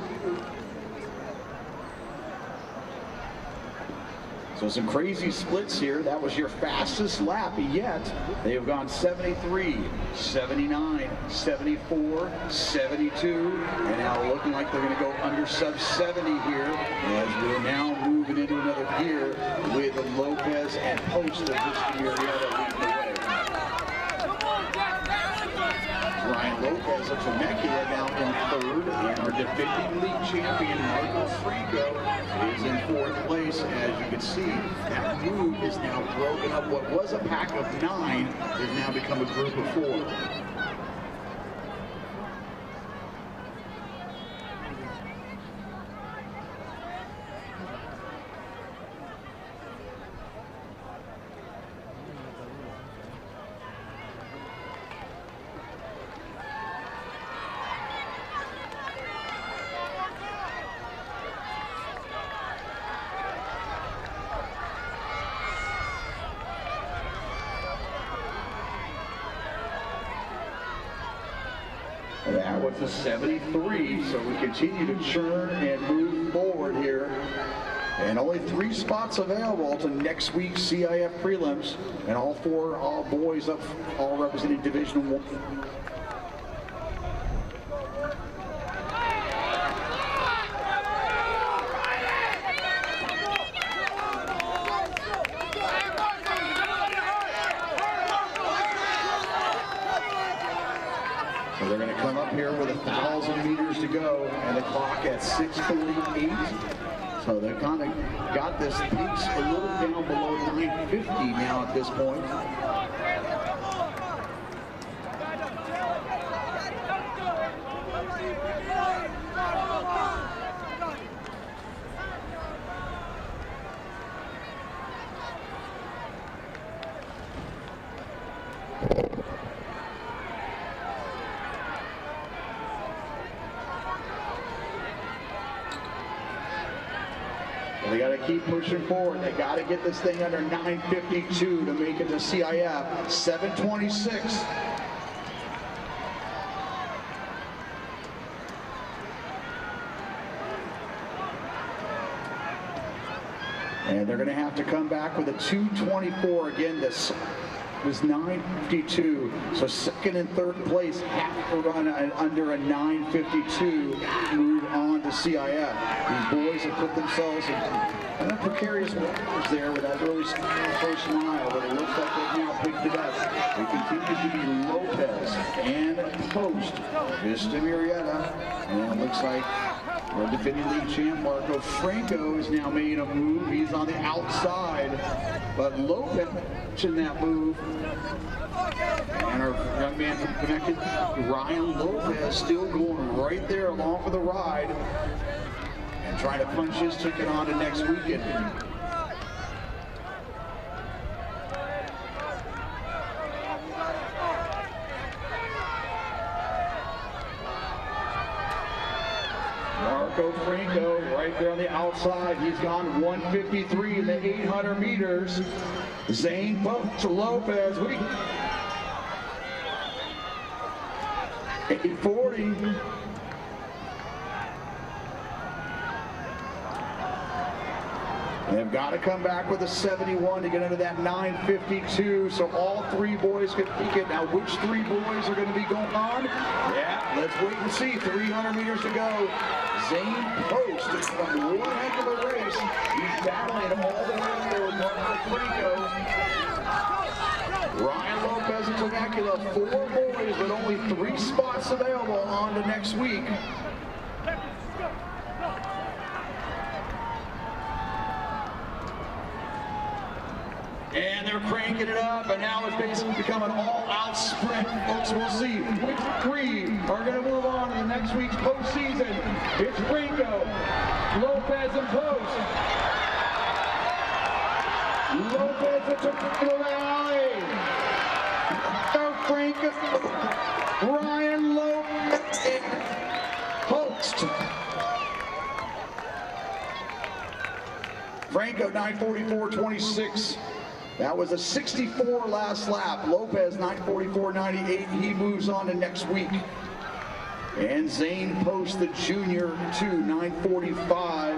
Speaker 1: So some crazy splits here. That was your fastest lap yet. They have gone 73, 79, 74, 72, and now looking like they're going to go under sub 70 here as we're now moving into another gear with Lopez and Post of this year leading the way. Ryan Lopez of Temecula now in third, and our defending league champion Marco Franco is in fourth place. As you can see, that move is now broken up. What was a pack of 9 has now become a group of 4. That was a 73, so we continue to churn and move forward here. And only 3 spots available to next week's CIF prelims, and all 4 boys up, all representing Division 1. So they're going to come up here with 1,000 meters to go, and the clock at 6:48. So they've kind of got this pace a little down below 950 now at this point. They got to keep pushing forward. They got to get this thing under 952 to make it to CIF. 726. And they're going to have to come back with a 224 again. This was 952, so second and third place have to run under a 952 to move on to CIF. These boys have put themselves in precarious waters there with that early first mile, but it looks like they've now picked it up. It continues to be Lopez and Post, Vista Murrieta, and it looks like our defending league champ Marco Franco has now made a move. He's on the outside, but Lopez in that move. And our young man from Connecticut, Ryan Lopez, still going right there along for the ride and trying to punch his ticket on to next weekend. Marco Franco right there on the outside. He's gone 153 in the 800 meters. Zane Post to Lopez. 840. They've got to come back with a 71 to get into that 952, so all 3 boys can peek it. Now, which 3 boys are going to be going on? Yeah, let's wait and see. 300 meters to go. Zane Post is from one heck of a race. He's battling all the way there with Marco Franco. Ryan Lopez and Temecula, 4 boys, but only 3 spots available on to next week. And they're cranking it up, and now it's basically become an all-out sprint. Folks, we'll see which 3 are going to move on to the next week's postseason. It's Franco, Lopez, and Post. Lopez and Temecula Valley. Franco, Ryan Lopez, and Post. Franco 9:44.26. That was a 64 last lap. Lopez 9:44.98. He moves on to next week. And Zane Post, the junior, to 9:45.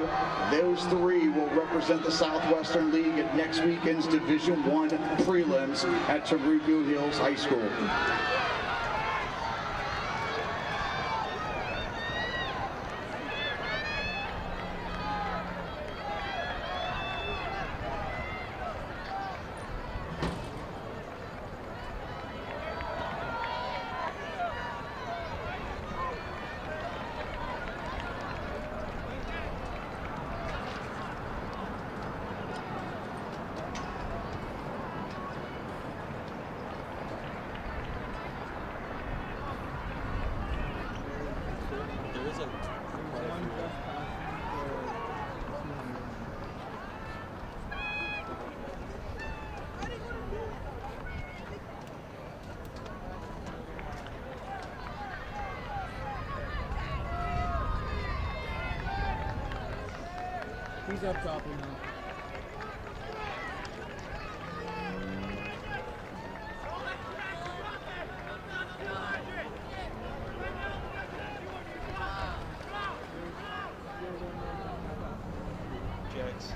Speaker 1: those three will represent the Southwestern League at next weekend's Division I prelims at Tarugu Hills High School.
Speaker 2: He's up top now.
Speaker 3: Jets.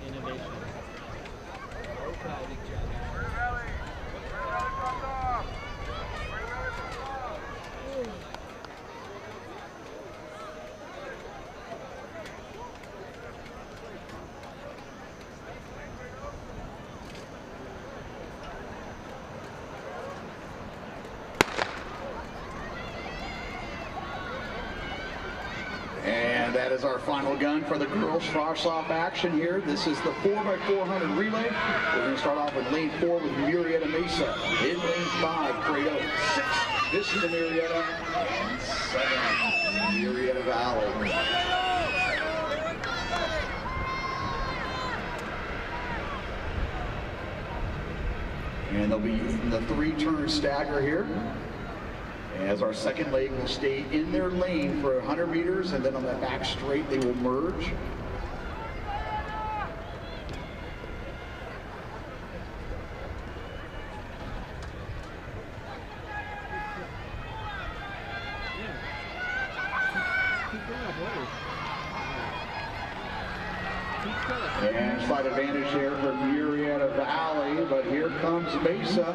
Speaker 2: Innovation. Okay, big job.
Speaker 1: That is our final gun for the girls cross-off action here. This is the 4x400 relay. We're going to start off with lane 4 with Murrieta Mesa. In lane 5, Credo. 6, Vista Murrieta. And 7, Murrieta Valley. And they'll be using the 3-turn stagger here. As our second leg will stay in their lane for 100 meters, and then on that back straight they will merge. And slight advantage here for Murrieta Valley, but here comes Mesa.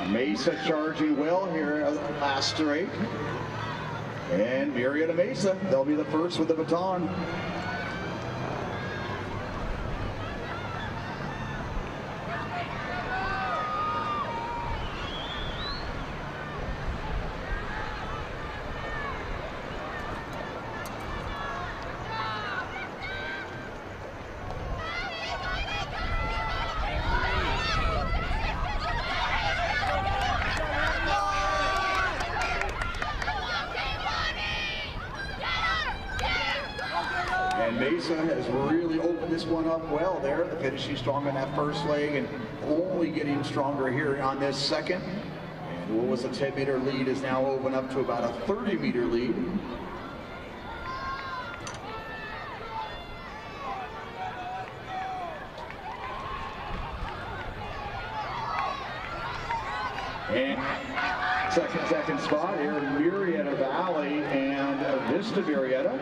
Speaker 1: Mesa charging well here last straight. And Murrieta Mesa, they'll be the first with the baton. And Mesa has really opened this one up well there, finishing strong in that first leg and only getting stronger here on this second. And what was a 10-meter lead is now opened up to about a 30-meter lead. And second spot here, Murrieta Valley and Vista Murrieta.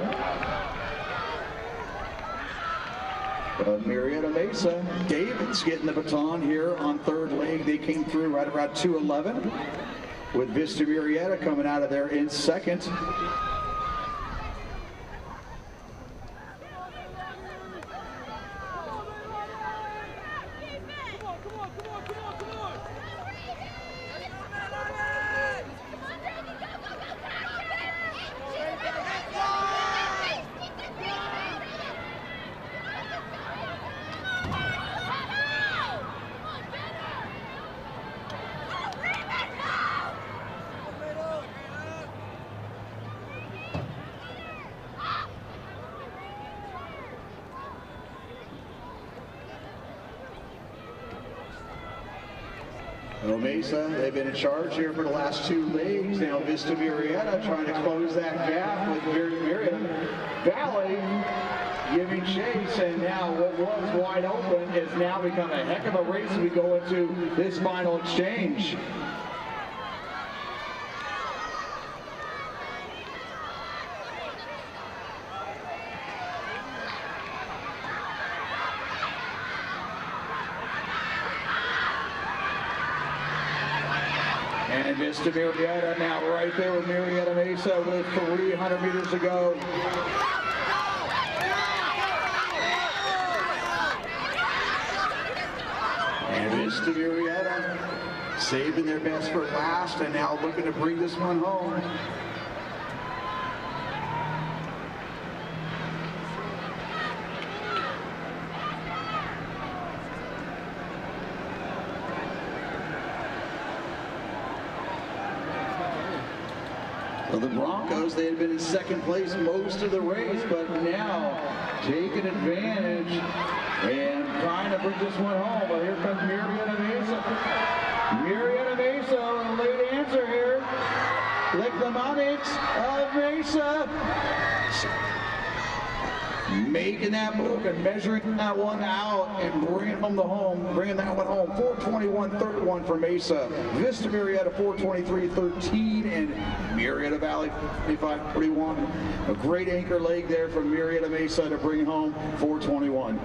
Speaker 1: Murrieta Mesa, David's getting the baton here on third leg. They came through right around 2:11 with Vista Murrieta coming out of there in second. Mesa, they've been in charge here for the last 2 legs. Now Vista Murrieta trying to close that gap with Murrieta Valley giving chase, and now what was wide open is now become a heck of a race as we go into this final exchange. And Vista Murrieta now right there with Murrieta Mesa with 300 meters to go. And Vista Murrieta saving their best for last and now looking to bring this one home. Well, the Broncos, they had been in second place most of the race, but now taking advantage and trying to bring this one home. But here comes Murrieta Mesa. Murrieta Mesa, a late answer here. Lick the Monix of Mesa. Making that move and measuring that one out and bringing that one home. 4:21.31 for Mesa. Vista Murrieta 4:23.13 and Murrieta Valley 55.41. A great anchor leg there from Murrieta Mesa to bring home 4:21.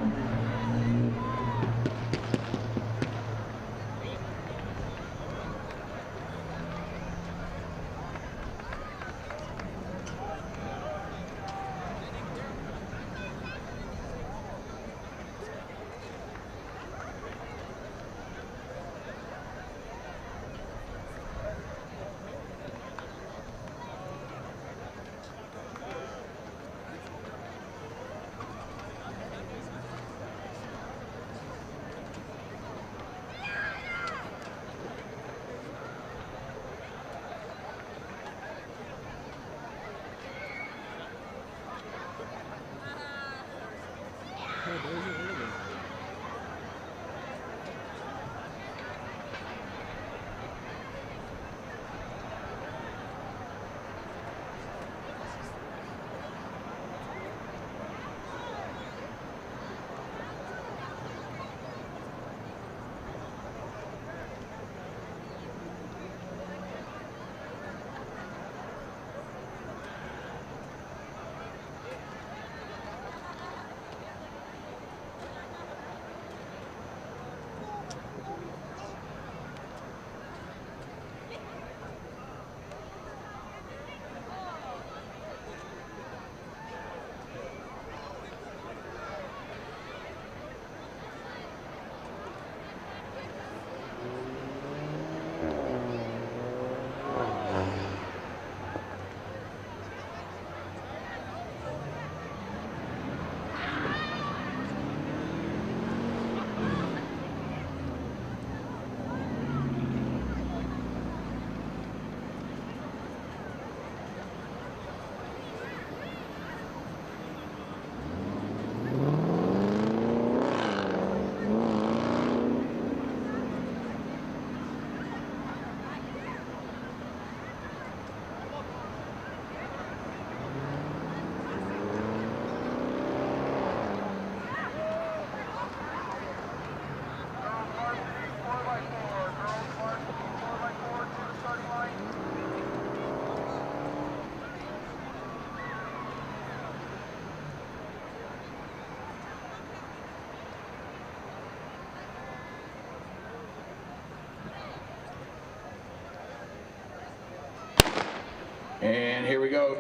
Speaker 1: And here we go.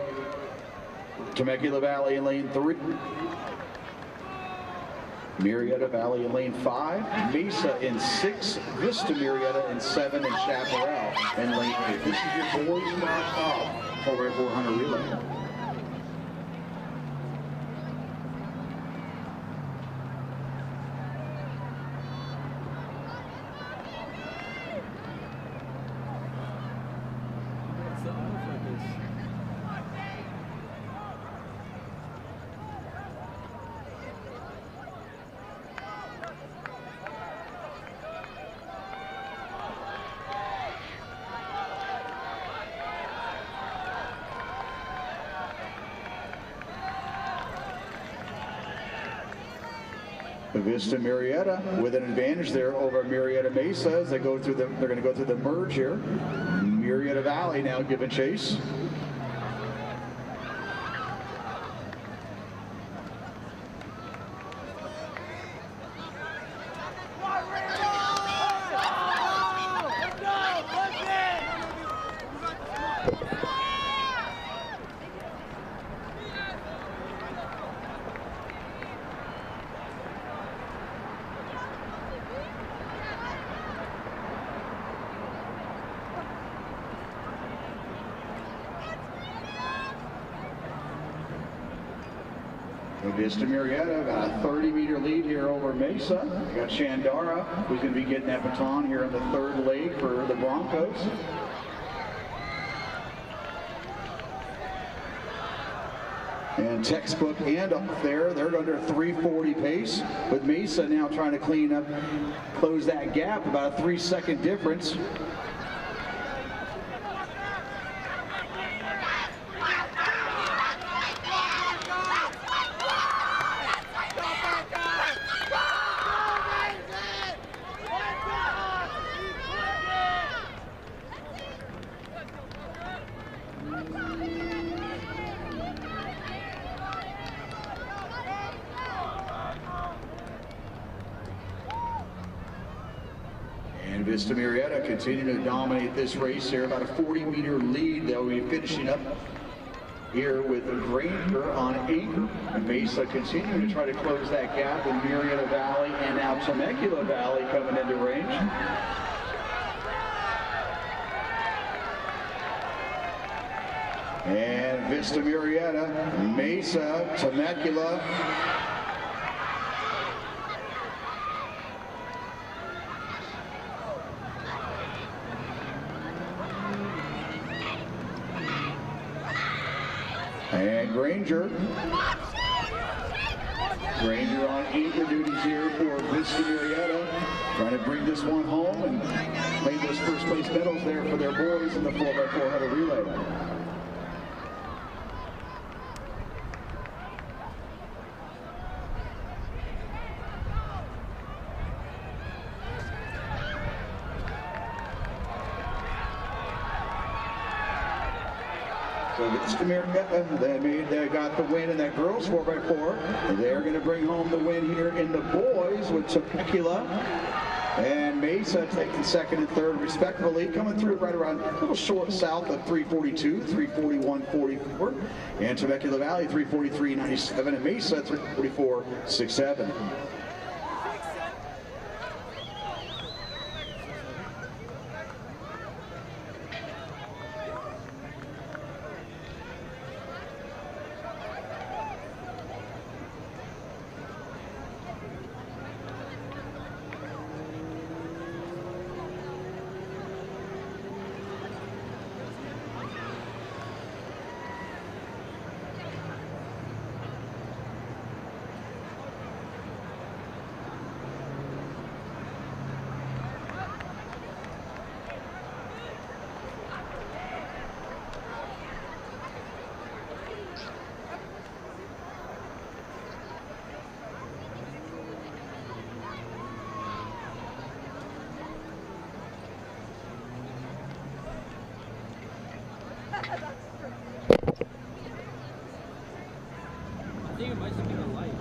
Speaker 1: Temecula Valley in lane 3. Marietta Valley in lane 5. Mesa in 6. Vista Marietta in 7. And Chaparral in lane 8. This is your boys non-stop 4x400 relay. Vista Marietta with an advantage there over Marietta Mesa as they go through the, they're going to go through the merge here. Marietta Valley now giving chase. Vista Marietta got a 30-meter lead here over Mesa. We got Chandara, who's going to be getting that baton here in the third leg for the Broncos. And Textbook and up there, they're under 340 pace. With Mesa now trying to clean up, close that gap, about a 3-second difference. Vista Marietta continuing to dominate this race here, about a 40-meter lead. They'll be finishing up here with Granger on anchor. And Mesa continuing to try to close that gap with Marietta Valley and now Temecula Valley coming into range. And Vista Marietta, Mesa, Temecula. And Granger on anchor duties here for Vista Marietta, trying to bring this one home and claim those first place medals there for their boys in the 4x400 relay. So Vista Marietta, they got the win in that girls 4x4. They're going to bring home the win here in the boys with Temecula and Mesa taking second and third respectively, coming through right around a little short south of 342, 341.44, and Temecula Valley 343.97, and Mesa 344.67.
Speaker 2: I think it might just be the light.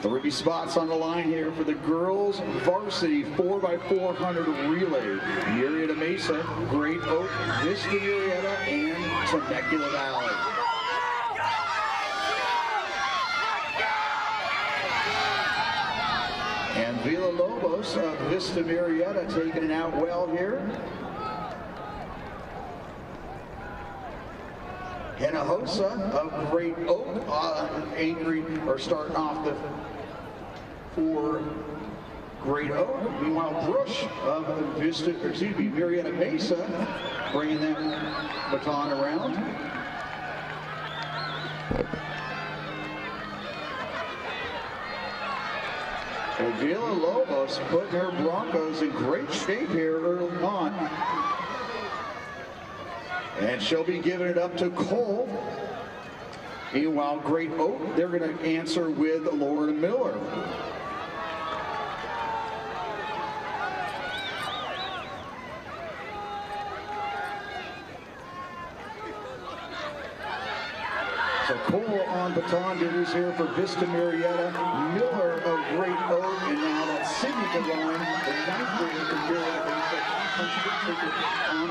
Speaker 1: Three spots on the line here for the girls varsity 4x400 relay. Murrieta Mesa, Great Oak, Vista Murrieta, and Temecula Valley. And Villalobos of Vista Murrieta taking it out well here. Hinojosa of Great Oak anchoring or starting off the for Great Oak. Meanwhile, Brush of Murrieta Mesa bringing that baton around. And Villalobos putting her Broncos in great shape here early on. And she'll be giving it up to Cole. Meanwhile, Great Oak, they're going to answer with Lauren Miller. So Cole on baton duties here for Vista Murrieta, Miller of Great Oak, and now that Sydney Devine, the 9th grader from Murrieta, on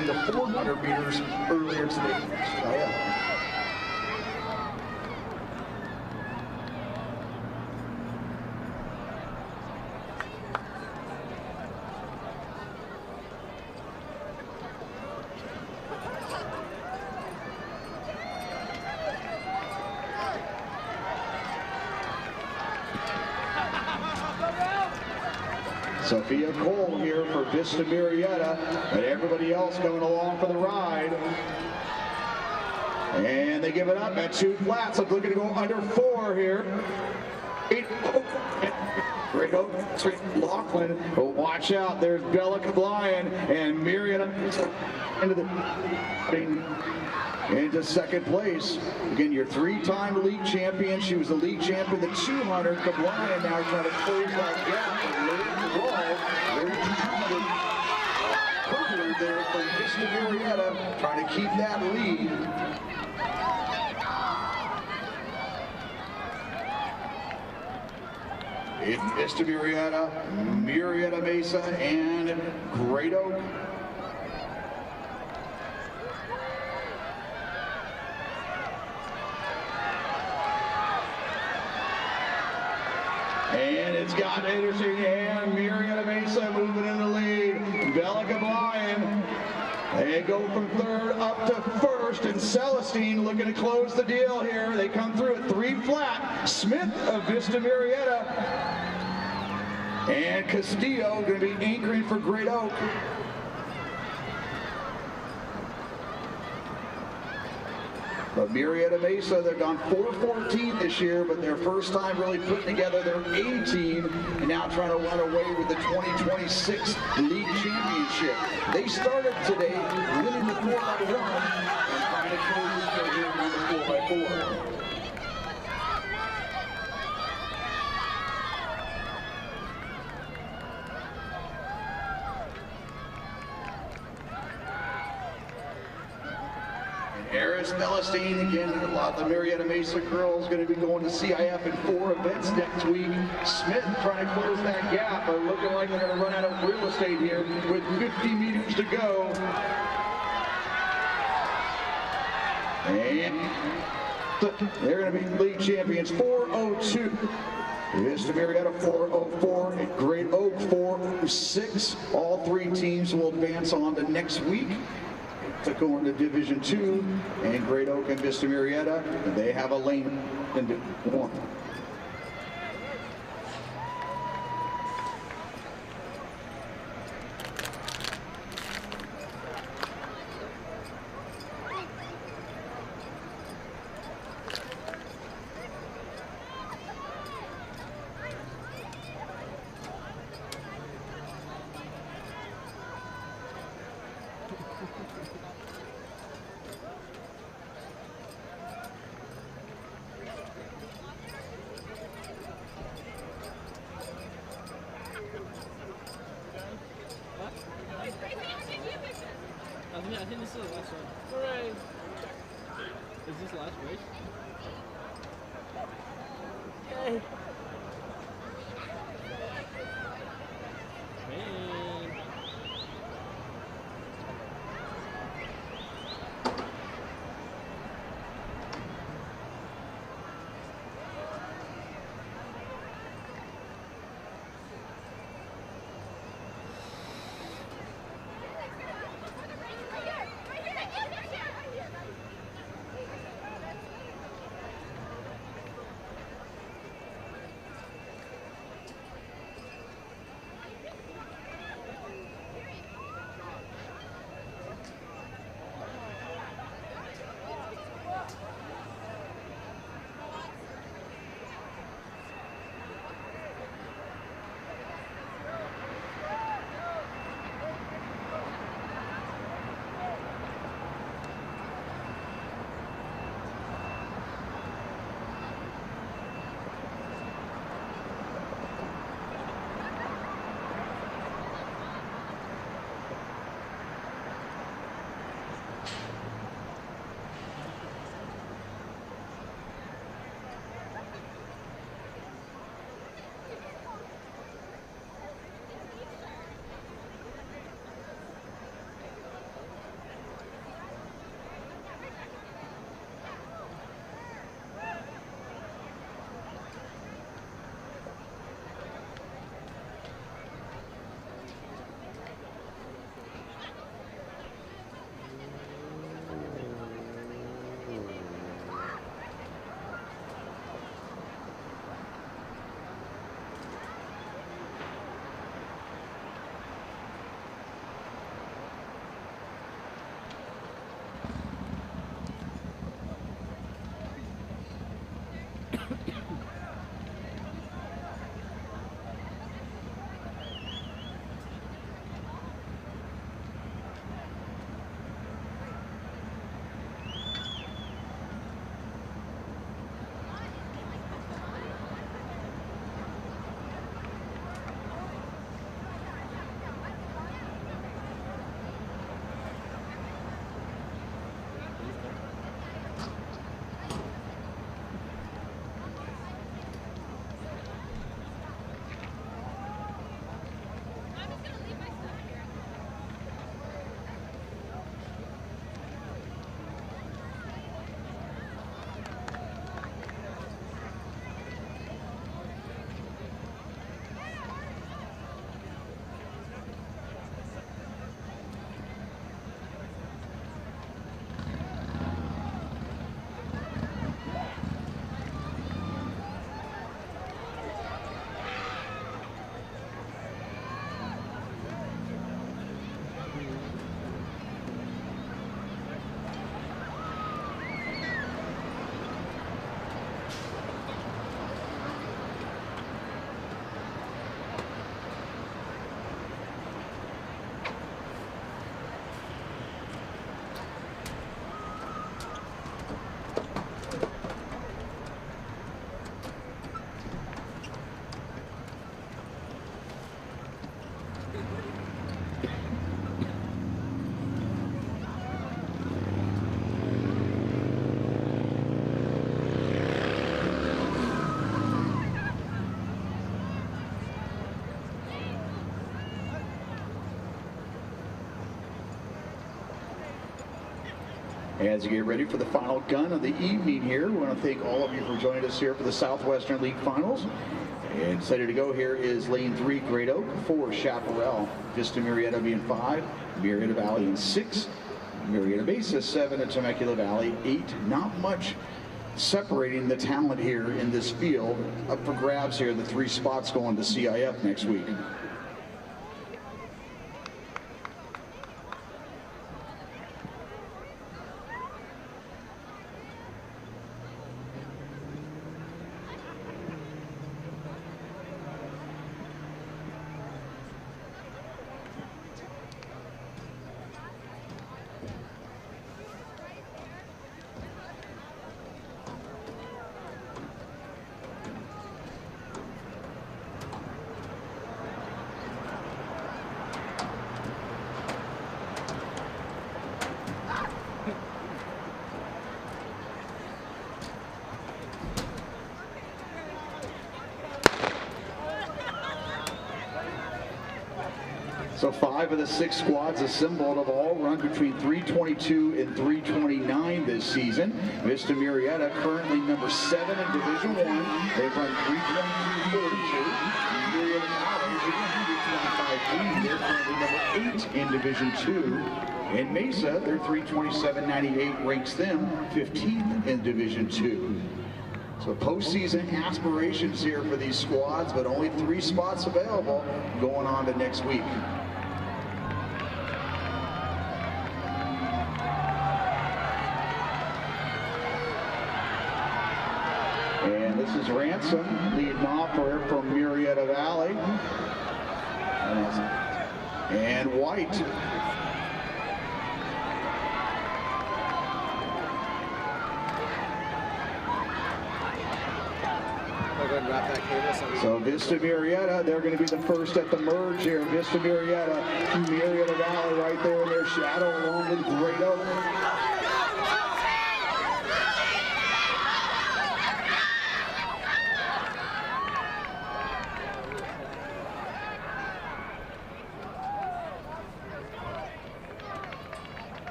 Speaker 1: in the 400 meters earlier today. Sophia Cole here for Vista Murrieta, and everybody else coming along for the ride. And they give it up at 2 flats. So looking to go under 4 here. Great Oak, Laughlin. But watch out, there's Bella Cablayan and Murrieta into second place. Again, your 3-time league champion. She was the league champion, the 200. Cablayan now trying to close that gap. There for Vista Murrieta, trying to keep that lead. In Vista Murrieta, Murrieta Mesa, and Great Oak. And it's got interesting, and Murrieta Mesa moving in the lead. Bella Cablayan, they go from 3rd up to 1st, and Celestine looking to close the deal here. They come through at 3 flat. Smith of Vista Murrieta and Castillo going to be anchoring for Great Oak. But Murrieta Mesa, they've gone 4-14 this year, but their first time really putting together their A team and now trying to run away with the 2026 league championship. They started today winning the 4x1 and trying to close their game on the 4x4. Eris Celestine, again, a lot of the Murrieta Mesa girls going to be going to CIF in 4 events next week. Smith trying to close that gap, but looking like they're going to run out of real estate here with 50 meters to go. And they're going to be league champions, 4:02. Vista Murrieta 4:04, and Great Oak 4:06. All 3 teams will advance on to next week to go into Division 2, and Great Oak and Vista Murrieta, they have a lane into 1.
Speaker 2: I think this is the last one. Hooray! Is this the last race? Yay!
Speaker 1: As you get ready for the final gun of the evening here, we want to thank all of you for joining us here for the Southwestern League Finals. And excited to go here is lane 3, Great Oak, 4, Chaparral, Vista Marietta being 5, Marietta Valley in 6, Marietta Mesa 7, and Temecula Valley 8. Not much separating the talent here in this field. Up for grabs here, the 3 spots going to CIF next week. So 5 of the 6 squads assembled have all run between 322 and 329 this season. Vista Marietta currently number 7 in Division 1. They've run 322.42. Marietta Valley, they're currently number 8 in Division 2. And Mesa, their 327.98 ranks them 15th in Division 2. So postseason aspirations here for these squads, but only 3 spots available going on to next week. And this is Ransom leading off from Marietta Valley. And White. So Vista Marietta, they're going to be the first at the merge here. Vista Marietta, Marietta Valley right there in their shadow along with Great Oak.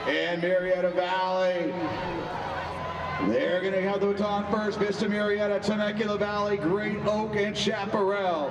Speaker 1: And Marietta Valley, they're going to have the baton first. Vista Marietta, Temecula Valley, Great Oak, and Chaparral.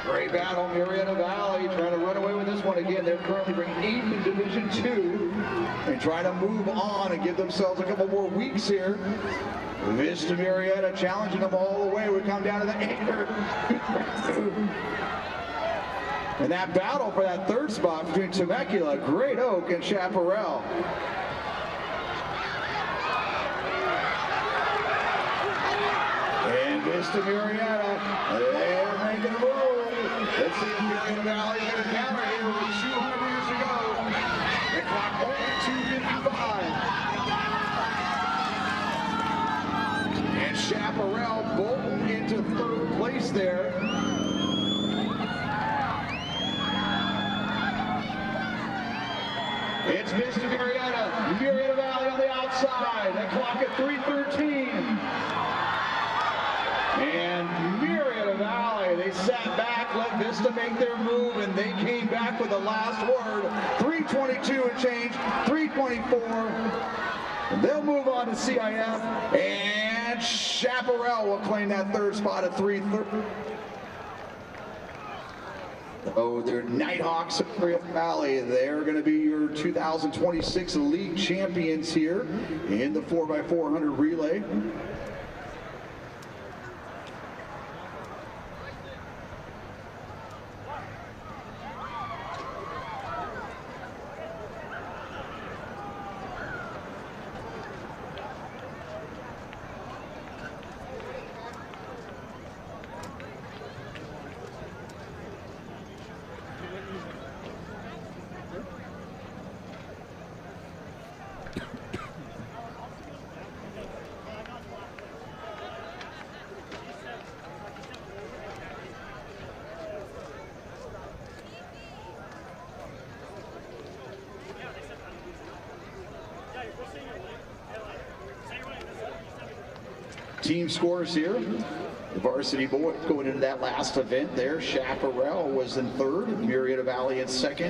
Speaker 1: Great battle, Marietta Valley trying to run away with this one again. They're currently ranked 8th in Division 2 and trying to move on and give themselves a couple more weeks here. Vista Marietta challenging them all the way. We come down to the anchor. And that battle for that 3rd spot between Temecula, Great Oak, and Chaparral. And Vista Marietta, they're making a move. Let's see if Marietta Valley is going to counter here with 200 meters to go. The clock only 2:55. And Chaparral bolting into 3rd place there. It's Vista Marietta, Marietta Valley on the outside. The clock at 3:13. And Marietta Valley, they sat back, let Vista make their move, and they came back with the last word. 3:22 and change, 3:24. They'll move on to CIF, and Chaparral will claim that 3rd spot at 3:30. Oh, they're Nighthawks of Marietta Valley. They're going to be your 2026 league champions here in the 4x400 relay. Team scores here. The varsity boys going into that last event there. Chaparral was in third, Murrieta Valley in second.